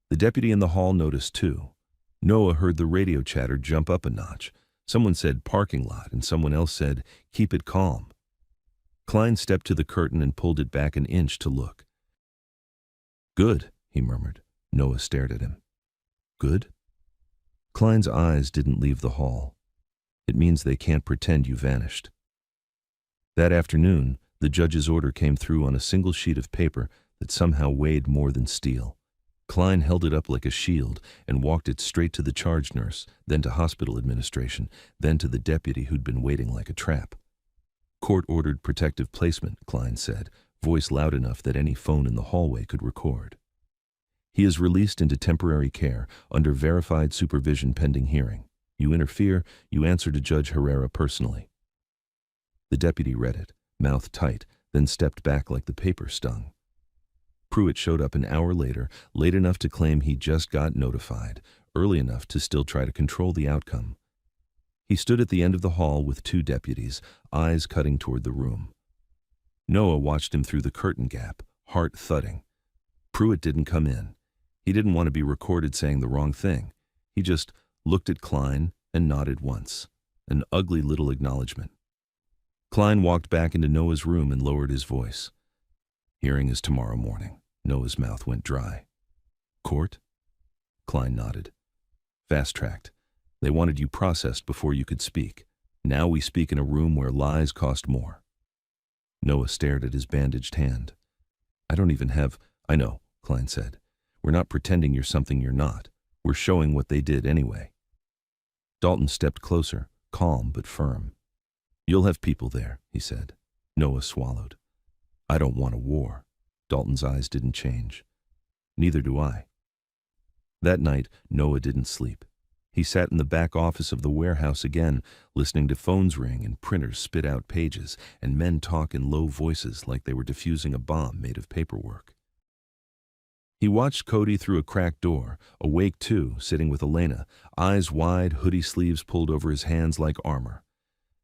The deputy in the hall noticed too. Noah heard the radio chatter jump up a notch. Someone said parking lot and someone else said keep it calm. Klein stepped to the curtain and pulled it back an inch to look. "Good," he murmured. Noah stared at him. "Good?" Klein's eyes didn't leave the hall. "It means they can't pretend you vanished." That afternoon, the judge's order came through on a single sheet of paper that somehow weighed more than steel. Klein held it up like a shield and walked it straight to the charge nurse, then to hospital administration, then to the deputy who'd been waiting like a trap. "Court-ordered protective placement," Klein said, voice loud enough that any phone in the hallway could record. "He is released into temporary care, under verified supervision pending hearing. You interfere, you answer to Judge Herrera personally." The deputy read it, mouth tight, then stepped back like the paper stung. Pruitt showed up an hour later, late enough to claim he just got notified, early enough to still try to control the outcome. He stood at the end of the hall with 2 deputies, eyes cutting toward the room. Noah watched him through the curtain gap, heart thudding. Pruitt didn't come in. He didn't want to be recorded saying the wrong thing. He just looked at Klein and nodded once, an ugly little acknowledgement. Klein walked back into Noah's room and lowered his voice. "Hearing is tomorrow morning." Noah's mouth went dry. "Court?" Klein nodded. "Fast-tracked. They wanted you processed before you could speak. Now we speak in a room where lies cost more. Noah stared at his bandaged hand. I don't even have... I know, Klein said. We're not pretending you're something you're not. We're showing what they did anyway. Dalton stepped closer, calm but firm. You'll have people there, he said. Noah swallowed. I don't want a war. Dalton's eyes didn't change. Neither do I. That night, Noah didn't sleep. He sat in the back office of the warehouse again, listening to phones ring and printers spit out pages, and men talk in low voices like they were defusing a bomb made of paperwork. He watched Cody through a cracked door, awake too, sitting with Elena, eyes wide, hoodie sleeves pulled over his hands like armor.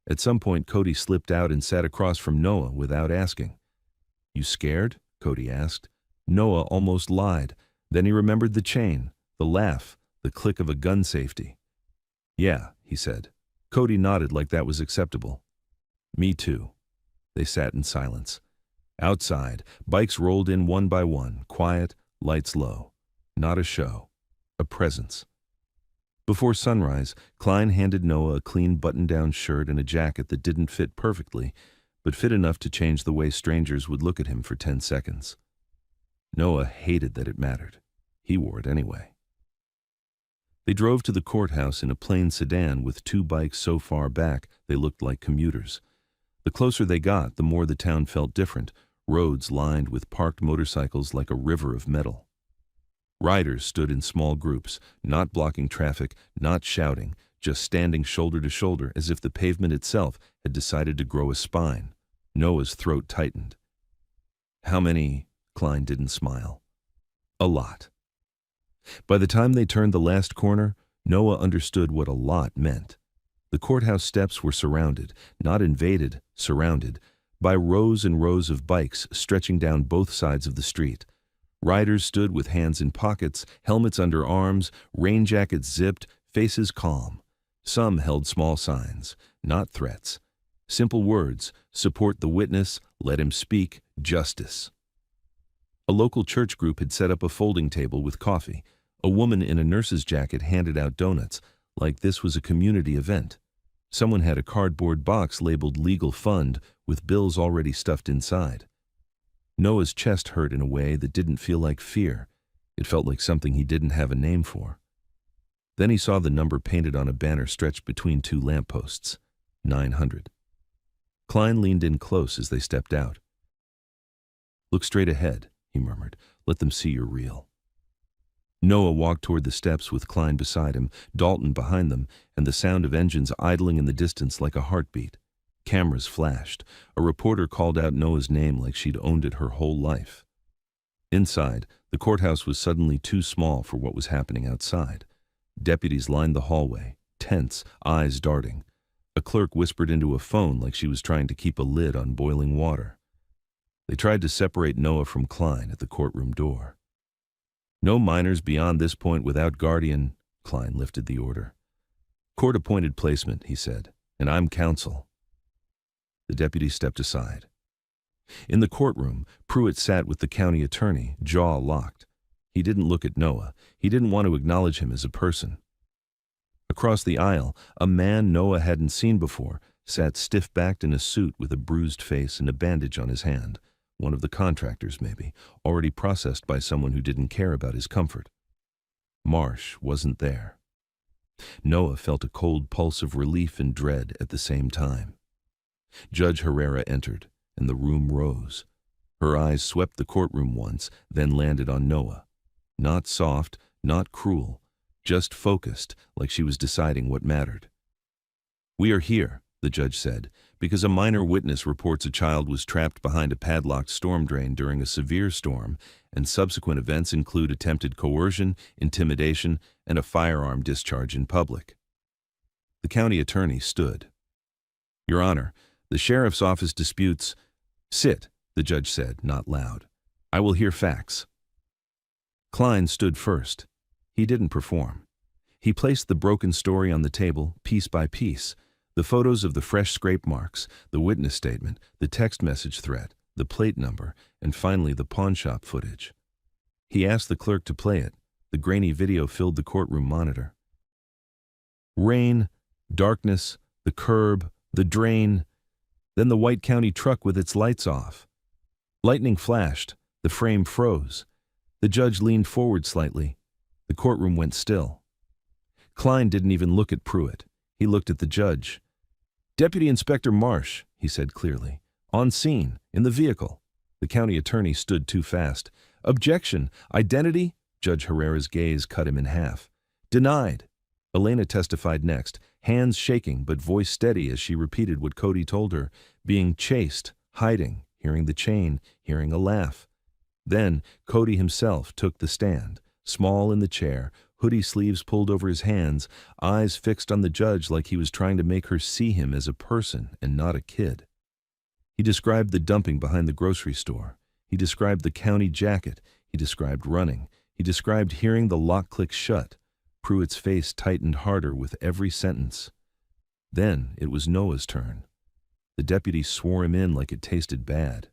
At some point, Cody slipped out and sat across from Noah without asking. You scared? Cody asked. Noah almost lied. Then he remembered the chain, the laugh, the click of a gun safety. Yeah, he said. Cody nodded like that was acceptable. Me too. They sat in silence. Outside, bikes rolled in one by one, quiet, lights low. Not a show, a presence. Before sunrise, Klein handed Noah a clean button-down shirt and a jacket that didn't fit perfectly, but fit enough to change the way strangers would look at him for 10 seconds. Noah hated that it mattered. He wore it anyway. They drove to the courthouse in a plain sedan with 2 bikes so far back they looked like commuters. The closer they got, the more the town felt different, roads lined with parked motorcycles like a river of metal. Riders stood in small groups, not blocking traffic, not shouting, just standing shoulder to shoulder as if the pavement itself had decided to grow a spine. Noah's throat tightened. How many? Klein didn't smile. A lot. By the time they turned the last corner, Noah understood what a lot meant. The courthouse steps were surrounded, not invaded, surrounded, by rows and rows of bikes stretching down both sides of the street. Riders stood with hands in pockets, helmets under arms, rain jackets zipped, faces calm. Some held small signs, not threats. Simple words, support the witness, let him speak, justice. A local church group had set up a folding table with coffee. A woman in a nurse's jacket handed out donuts, like this was a community event. Someone had a cardboard box labeled Legal Fund with bills already stuffed inside. Noah's chest hurt in a way that didn't feel like fear. It felt like something he didn't have a name for. Then he saw the number painted on a banner stretched between 2 lampposts. 900. Klein leaned in close as they stepped out. Look straight ahead, he murmured. Let them see you're real. Noah walked toward the steps with Klein beside him, Dalton behind them, and the sound of engines idling in the distance like a heartbeat. Cameras flashed. A reporter called out Noah's name like she'd owned it her whole life. Inside, the courthouse was suddenly too small for what was happening outside. Deputies lined the hallway, tense, eyes darting. A clerk whispered into a phone like she was trying to keep a lid on boiling water. They tried to separate Noah from Klein at the courtroom door. No minors beyond this point without guardian, Klein lifted the order. Court-appointed placement, he said, and I'm counsel. The deputy stepped aside. In the courtroom, Pruitt sat with the county attorney, jaw locked. He didn't look at Noah. He didn't want to acknowledge him as a person. Across the aisle, a man Noah hadn't seen before sat stiff-backed in a suit with a bruised face and a bandage on his hand. One of the contractors, maybe, already processed by someone who didn't care about his comfort. Marsh wasn't there. Noah felt a cold pulse of relief and dread at the same time. Judge Herrera entered, and the room rose. Her eyes swept the courtroom once, then landed on Noah. Not soft, not cruel, just focused, like she was deciding what mattered. We are here, the judge said, because a minor witness reports a child was trapped behind a padlocked storm drain during a severe storm, and subsequent events include attempted coercion, intimidation, and a firearm discharge in public. The county attorney stood. Your Honor, the sheriff's office disputes... Sit, the judge said, not loud. I will hear facts. Klein stood first. He didn't perform. He placed the broken story on the table, piece by piece. The photos of the fresh scrape marks, the witness statement, the text message thread, the plate number, and finally the pawnshop footage. He asked the clerk to play it. The grainy video filled the courtroom monitor. Rain, darkness, the curb, the drain, then the white county truck with its lights off. Lightning flashed, the frame froze. The judge leaned forward slightly. The courtroom went still. Klein didn't even look at Pruitt. He looked at the judge. "Deputy Inspector Marsh," he said clearly. "On scene, in the vehicle." The county attorney stood too fast. "Objection! Identity?" Judge Herrera's gaze cut him in half. "Denied." Elena testified next, hands shaking but voice steady as she repeated what Cody told her, being chased, hiding, hearing the chain, hearing a laugh. Then Cody himself took the stand, small in the chair, hoodie sleeves pulled over his hands, eyes fixed on the judge like he was trying to make her see him as a person and not a kid. He described the dumping behind the grocery store. He described the county jacket. He described running. He described hearing the lock click shut. Pruitt's face tightened harder with every sentence. Then it was Noah's turn. The deputy swore him in like it tasted bad.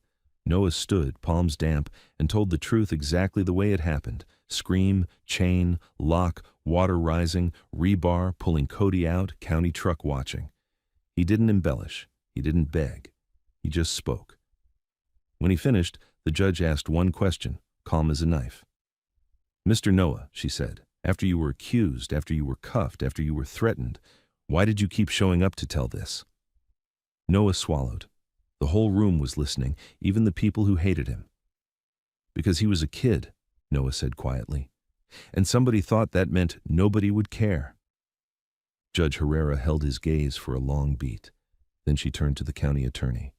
Noah stood, palms damp, and told the truth exactly the way it happened. Scream, chain, lock, water rising, rebar, pulling Cody out, county truck watching. He didn't embellish. He didn't beg. He just spoke. When he finished, the judge asked one question, calm as a knife. "Mr. Noah," she said, "after you were accused, after you were cuffed, after you were threatened, why did you keep showing up to tell this?" Noah swallowed. The whole room was listening, even the people who hated him. "Because he was a kid," Noah said quietly. "And somebody thought that meant nobody would care." Judge Herrera held his gaze for a long beat. Then she turned to the county attorney.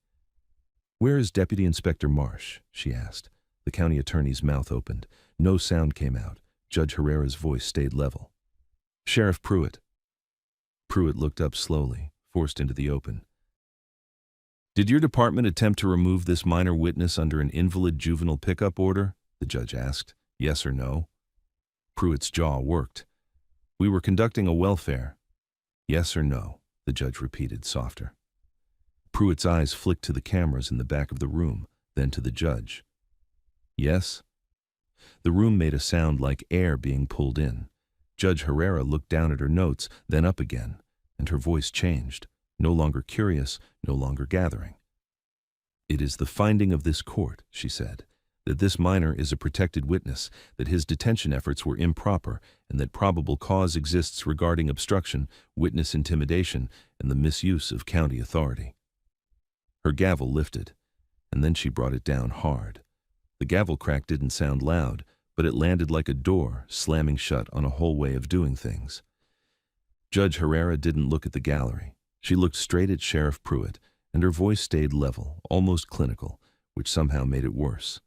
"Where is Deputy Inspector Marsh?" she asked. The county attorney's mouth opened. No sound came out. Judge Herrera's voice stayed level. "Sheriff Pruitt." Pruitt looked up slowly, forced into the open. "Did your department attempt to remove this minor witness under an invalid juvenile pickup order?" the judge asked. "Yes or no?" Pruitt's jaw worked. "We were conducting a welfare." "Yes or no?" the judge repeated, softer. Pruitt's eyes flicked to the cameras in the back of the room, then to the judge. "Yes?" The room made a sound like air being pulled in. Judge Herrera looked down at her notes, then up again, and her voice changed, no longer curious, no longer gathering. "It is the finding of this court," she said, "that this minor is a protected witness, that his detention efforts were improper, and that probable cause exists regarding obstruction, witness intimidation, and the misuse of county authority." Her gavel lifted, and then she brought it down hard. The gavel crack didn't sound loud, but it landed like a door slamming shut on a whole way of doing things. Judge Herrera didn't look at the gallery. She looked straight at Sheriff Pruitt, and her voice stayed level, almost clinical, which somehow made it worse.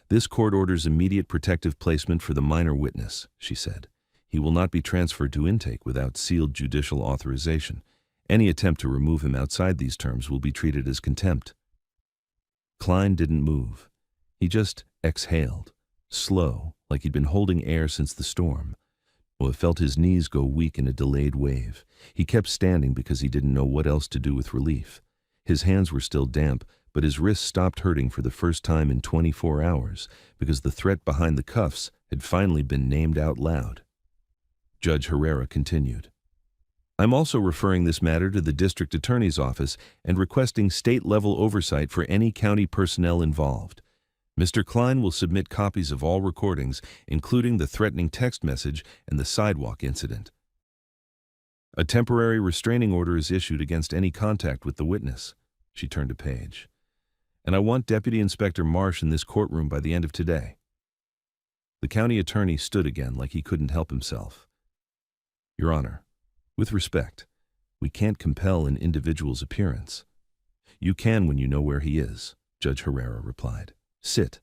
"This court orders immediate protective placement for the minor witness," she said. "He will not be transferred to intake without sealed judicial authorization. Any attempt to remove him outside these terms will be treated as contempt." Klein didn't move. He just exhaled, slow, like he'd been holding air since the storm. Noah felt his knees go weak in a delayed wave. He kept standing because he didn't know what else to do with relief. His hands were still damp, but his wrists stopped hurting for the first time in 24 hours because the threat behind the cuffs had finally been named out loud. Judge Herrera continued. "I'm also referring this matter to the district attorney's office and requesting state-level oversight for any county personnel involved. Mr. Klein will submit copies of all recordings, including the threatening text message and the sidewalk incident. A temporary restraining order is issued against any contact with the witness." She turned a page. "And I want Deputy Inspector Marsh in this courtroom by the end of today." The county attorney stood again like he couldn't help himself. "Your Honor, with respect, we can't compel an individual's appearance." "You can when you know where he is," Judge Herrera replied. "Sit."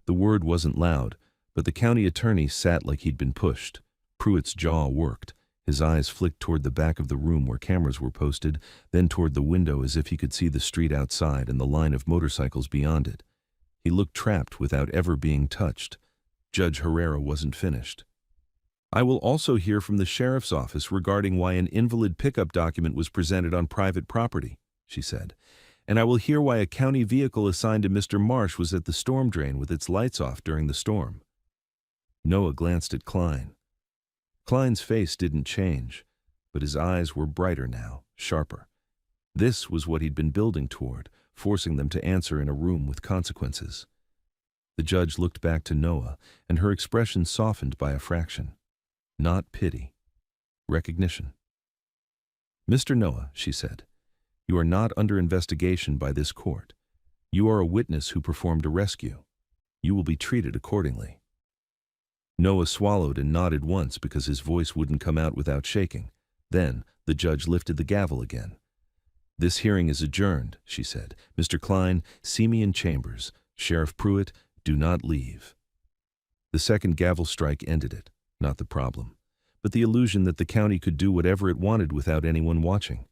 The word wasn't loud, but the county attorney sat like he'd been pushed. Pruitt's jaw worked. His eyes flicked toward the back of the room where cameras were posted, then toward the window as if he could see the street outside and the line of motorcycles beyond it. He looked trapped without ever being touched. Judge Herrera wasn't finished. "I will also hear from the sheriff's office regarding why an invalid pickup document was presented on private property," she said. "And I will hear why a county vehicle assigned to Mr. Marsh was at the storm drain with its lights off during the storm." Noah glanced at Klein. Klein's face didn't change, but his eyes were brighter now, sharper. This was what he'd been building toward, forcing them to answer in a room with consequences. The judge looked back to Noah, and her expression softened by a fraction. Not pity. Recognition. "Mr. Noah," she said, "you are not under investigation by this court. You are a witness who performed a rescue. You will be treated accordingly." Noah swallowed and nodded once because his voice wouldn't come out without shaking. Then the judge lifted the gavel again. "This hearing is adjourned," she said. "Mr. Klein, see me in chambers. Sheriff Pruitt, do not leave." The second gavel strike ended it, not the problem, but the illusion that the county could do whatever it wanted without anyone watching.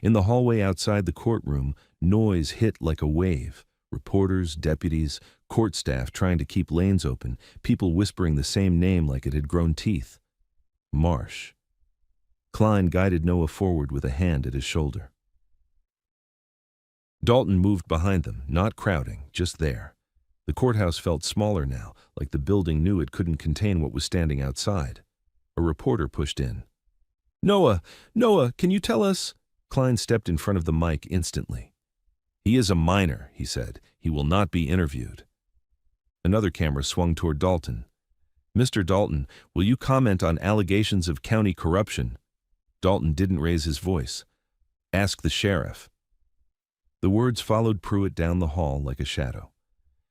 In the hallway outside the courtroom, noise hit like a wave. Reporters, deputies, court staff trying to keep lanes open, people whispering the same name like it had grown teeth. Marsh. Klein guided Noah forward with a hand at his shoulder. Dalton moved behind them, not crowding, just there. The courthouse felt smaller now, like the building knew it couldn't contain what was standing outside. A reporter pushed in. Noah, can you tell us?" Klein stepped in front of the mic instantly. "He is a minor," he said. "He will not be interviewed." Another camera swung toward Dalton. "Mr. Dalton, will you comment on allegations of county corruption?" Dalton didn't raise his voice. "Ask the sheriff." The words followed Pruitt down the hall like a shadow.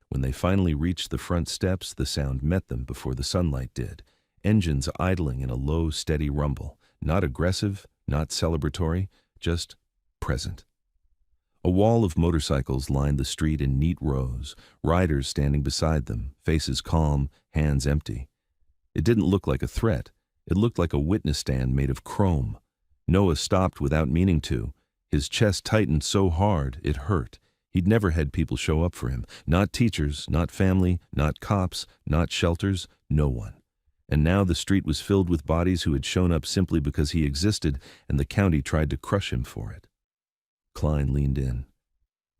When they finally reached the front steps, the sound met them before the sunlight did. Engines idling in a low, steady rumble. Not aggressive, not celebratory, just present. A wall of motorcycles lined the street in neat rows, riders standing beside them, faces calm, hands empty. It didn't look like a threat. It looked like a witness stand made of chrome. Noah stopped without meaning to. His chest tightened so hard it hurt. He'd never had people show up for him. Not teachers, not family, not cops, not shelters, no one. And now the street was filled with bodies who had shown up simply because he existed, and the county tried to crush him for it. Klein leaned in.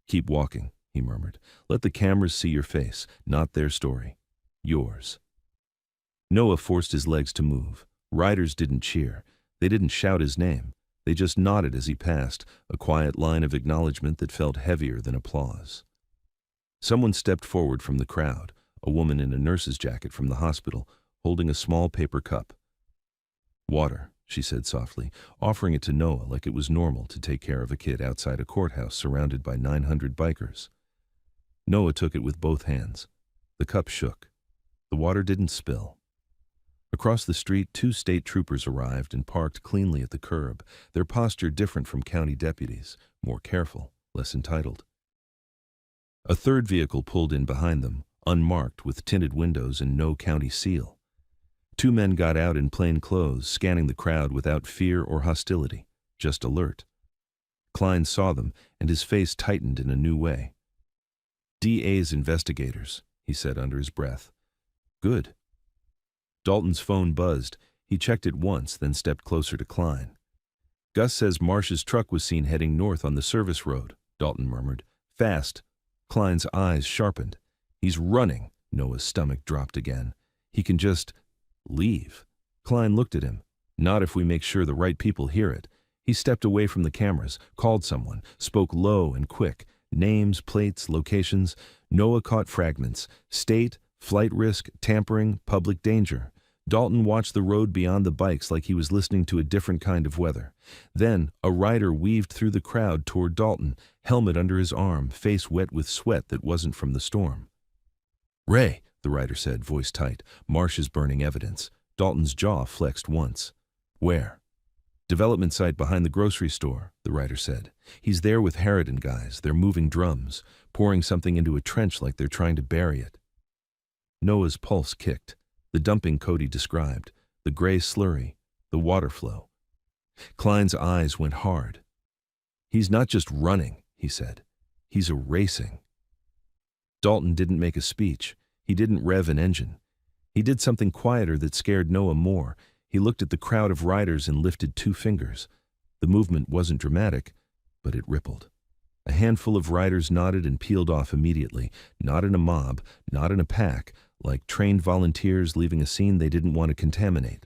"Keep walking," he murmured. "Let the cameras see your face, not their story. Yours." Noah forced his legs to move. Riders didn't cheer. They didn't shout his name. They just nodded as he passed, a quiet line of acknowledgement that felt heavier than applause. Someone stepped forward from the crowd, a woman in a nurse's jacket from the hospital, holding a small paper cup. "Water," she said softly, offering it to Noah like it was normal to take care of a kid outside a courthouse surrounded by 900 bikers. Noah took it with both hands. The cup shook. The water didn't spill. Across the street, 2 state troopers arrived and parked cleanly at the curb, their posture different from county deputies, more careful, less entitled. A third vehicle pulled in behind them, unmarked with tinted windows and no county seal. 2 men got out in plain clothes, scanning the crowd without fear or hostility, just alert. Klein saw them, and his face tightened in a new way. "DA's investigators," he said under his breath. "Good." Dalton's phone buzzed. He checked it once, then stepped closer to Klein. "Gus says Marsh's truck was seen heading north on the service road," Dalton murmured. "Fast." Klein's eyes sharpened. "He's running." Noah's stomach dropped again. "He can just leave." Klein looked at him. "Not if we make sure the right people hear it." He stepped away from the cameras, called someone, spoke low and quick. Names, plates, locations. Noah caught fragments. State, flight risk, tampering, public danger. Dalton watched the road beyond the bikes like he was listening to a different kind of weather. Then a rider weaved through the crowd toward Dalton, helmet under his arm, face wet with sweat that wasn't from the storm. "Ray," the rider said, voice tight. "Marsh is burning evidence." Dalton's jaw flexed once. "Where?" "Development site behind the grocery store," the rider said. "He's there with Harrod and guys. They're moving drums, pouring something into a trench like they're trying to bury it." Noah's pulse kicked. The dumping Cody described, the gray slurry, the water flow. Klein's eyes went hard. "He's not just running," he said. "He's erasing." Dalton didn't make a speech. He didn't rev an engine. He did something quieter that scared Noah more. He looked at the crowd of riders and lifted 2 fingers. The movement wasn't dramatic, but it rippled. A handful of riders nodded and peeled off immediately, not in a mob, not in a pack, like trained volunteers leaving a scene they didn't want to contaminate.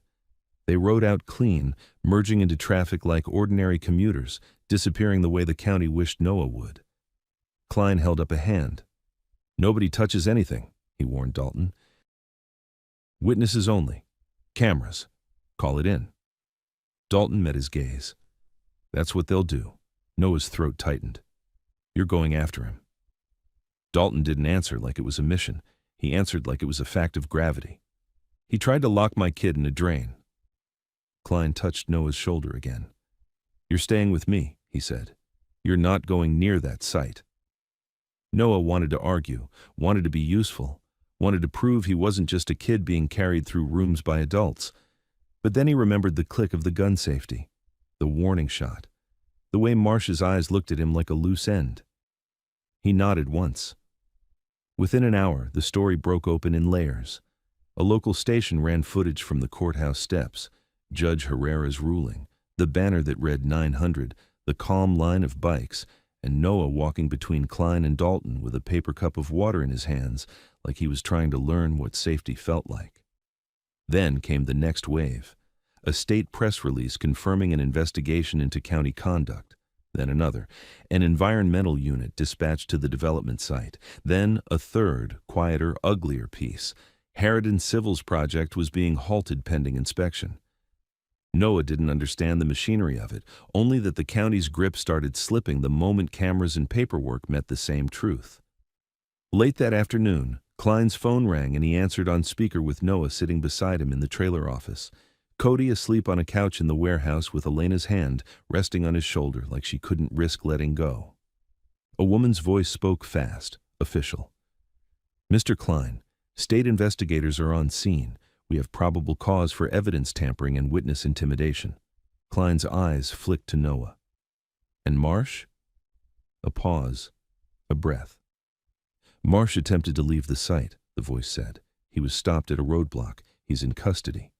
They rode out clean, merging into traffic like ordinary commuters, disappearing the way the county wished Noah would. Klein held up a hand. "Nobody touches anything," he warned Dalton. "Witnesses only. Cameras. Call it in." Dalton met his gaze. "That's what they'll do." Noah's throat tightened. "You're going after him." Dalton didn't answer like it was a mission. He answered like it was a fact of gravity. "He tried to lock my kid in a drain." Klein touched Noah's shoulder again. "You're staying with me," he said. "You're not going near that site." Noah wanted to argue, wanted to be useful, wanted to prove he wasn't just a kid being carried through rooms by adults. But then he remembered the click of the gun safety, the warning shot, the way Marsh's eyes looked at him like a loose end. He nodded once. Within an hour, the story broke open in layers. A local station ran footage from the courthouse steps, Judge Herrera's ruling, the banner that read 900, the calm line of bikes, and Noah walking between Klein and Dalton with a paper cup of water in his hands like he was trying to learn what safety felt like. Then came the next wave, a state press release confirming an investigation into county conduct, then another, an environmental unit dispatched to the development site, then a third, quieter, uglier piece. Harridan Civil's project was being halted pending inspection. Noah didn't understand the machinery of it, only that the county's grip started slipping the moment cameras and paperwork met the same truth. Late that afternoon, Klein's phone rang and he answered on speaker with Noah sitting beside him in the trailer office. Cody asleep on a couch in the warehouse with Elena's hand resting on his shoulder like she couldn't risk letting go. A woman's voice spoke fast, official. "Mr. Klein, state investigators are on scene. We have probable cause for evidence tampering and witness intimidation." Klein's eyes flicked to Noah. "And Marsh?" A pause, a breath. "Marsh attempted to leave the site," the voice said. "He was stopped at a roadblock. He's in custody."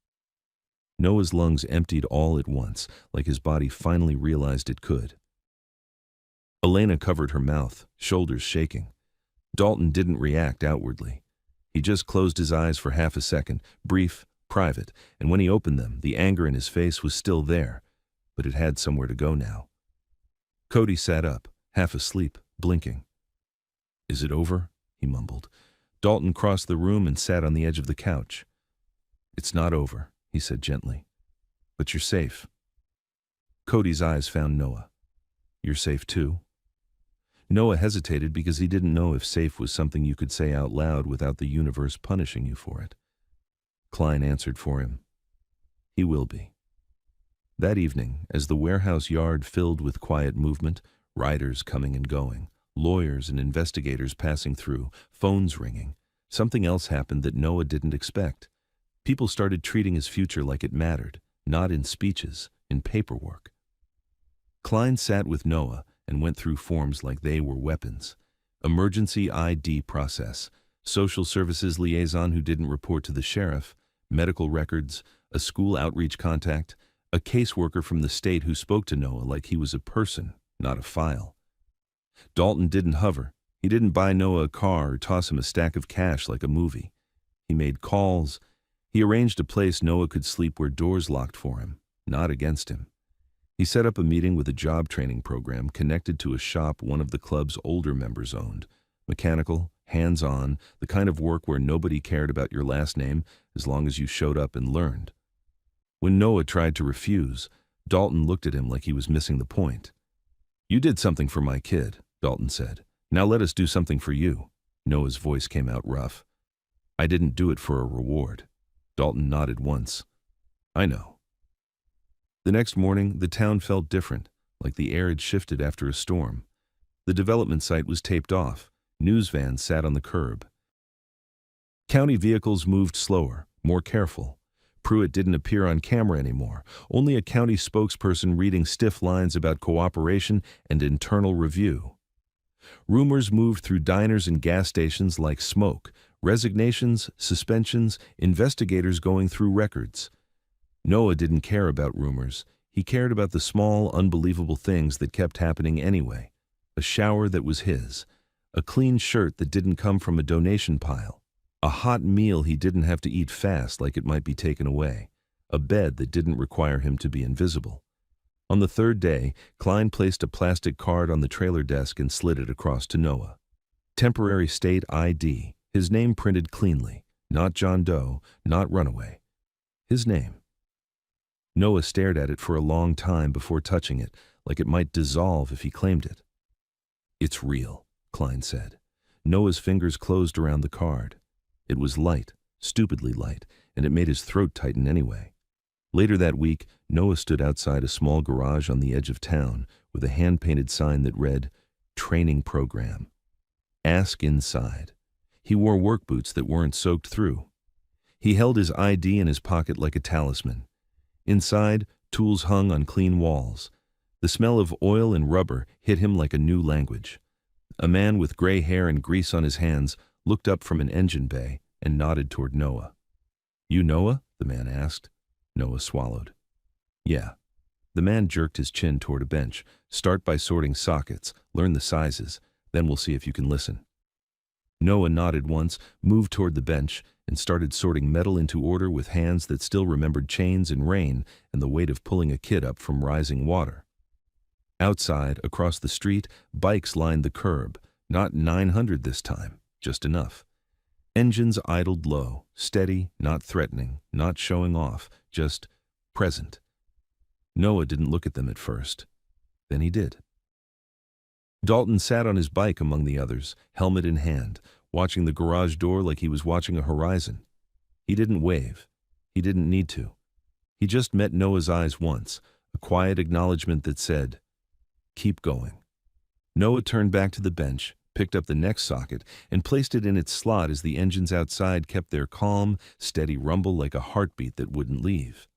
Noah's lungs emptied all at once, like his body finally realized it could. Elena covered her mouth, shoulders shaking. Dalton didn't react outwardly. He just closed his eyes for half a second, brief, private, and when he opened them, the anger in his face was still there, but it had somewhere to go now. Cody sat up, half asleep, blinking. "Is it over?" he mumbled. Dalton crossed the room and sat on the edge of the couch. "It's not over," he said gently. "But you're safe." Cody's eyes found Noah. "You're safe too?" Noah hesitated because he didn't know if safe was something you could say out loud without the universe punishing you for it. Klein answered for him. "He will be." That evening, as the warehouse yard filled with quiet movement, riders coming and going, lawyers and investigators passing through, phones ringing, something else happened that Noah didn't expect. People started treating his future like it mattered, not in speeches, in paperwork. Klein sat with Noah and went through forms like they were weapons. Emergency ID process, social services liaison who didn't report to the sheriff, medical records, a school outreach contact, a caseworker from the state who spoke to Noah like he was a person, not a file. Dalton didn't hover. He didn't buy Noah a car or toss him a stack of cash like a movie. He made calls. He arranged a place Noah could sleep where doors locked for him, not against him. He set up a meeting with a job training program connected to a shop one of the club's older members owned. Mechanical, hands-on, the kind of work where nobody cared about your last name as long as you showed up and learned. When Noah tried to refuse, Dalton looked at him like he was missing the point. "You did something for my kid," Dalton said. "Now let us do something for you." Noah's voice came out rough. "I didn't do it for a reward." Dalton nodded once. "I know." The next morning, the town felt different, like the air had shifted after a storm. The development site was taped off. News vans sat on the curb. County vehicles moved slower, more careful. Pruitt didn't appear on camera anymore, only a county spokesperson reading stiff lines about cooperation and internal review. Rumors moved through diners and gas stations like smoke, resignations, suspensions, investigators going through records. Noah didn't care about rumors. He cared about the small, unbelievable things that kept happening anyway. A shower that was his. A clean shirt that didn't come from a donation pile. A hot meal he didn't have to eat fast like it might be taken away. a bed that didn't require him to be invisible. On the third day, Klein placed a plastic card on the trailer desk and slid it across to Noah. Temporary state ID, his name printed cleanly, not John Doe, not Runaway. His name. Noah stared at it for a long time before touching it, like it might dissolve if he claimed it. "It's real," Klein said. Noah's fingers closed around the card. It was light, stupidly light, and it made his throat tighten anyway. Later that week, Noah stood outside a small garage on the edge of town with a hand-painted sign that read, "Training Program. Ask inside." He wore work boots that weren't soaked through. He held his ID in his pocket like a talisman. Inside, tools hung on clean walls. The smell of oil and rubber hit him like a new language. A man with gray hair and grease on his hands looked up from an engine bay and nodded toward Noah. "You Noah?" the man asked. Noah swallowed. "Yeah." The man jerked his chin toward a bench. "Start by sorting sockets, learn the sizes, then we'll see if you can listen." Noah nodded once, moved toward the bench, and started sorting metal into order with hands that still remembered chains and rain and the weight of pulling a kid up from rising water. Outside, across the street, bikes lined the curb, not 900 this time, just enough. Engines idled low, steady, not threatening, not showing off, just present. Noah didn't look at them at first. Then he did. Dalton sat on his bike among the others, helmet in hand, watching the garage door like he was watching a horizon. He didn't wave. He didn't need to. He just met Noah's eyes once, a quiet acknowledgement that said, "Keep going." Noah turned back to the bench, picked up the next socket, and placed it in its slot as the engines outside kept their calm, steady rumble like a heartbeat that wouldn't leave.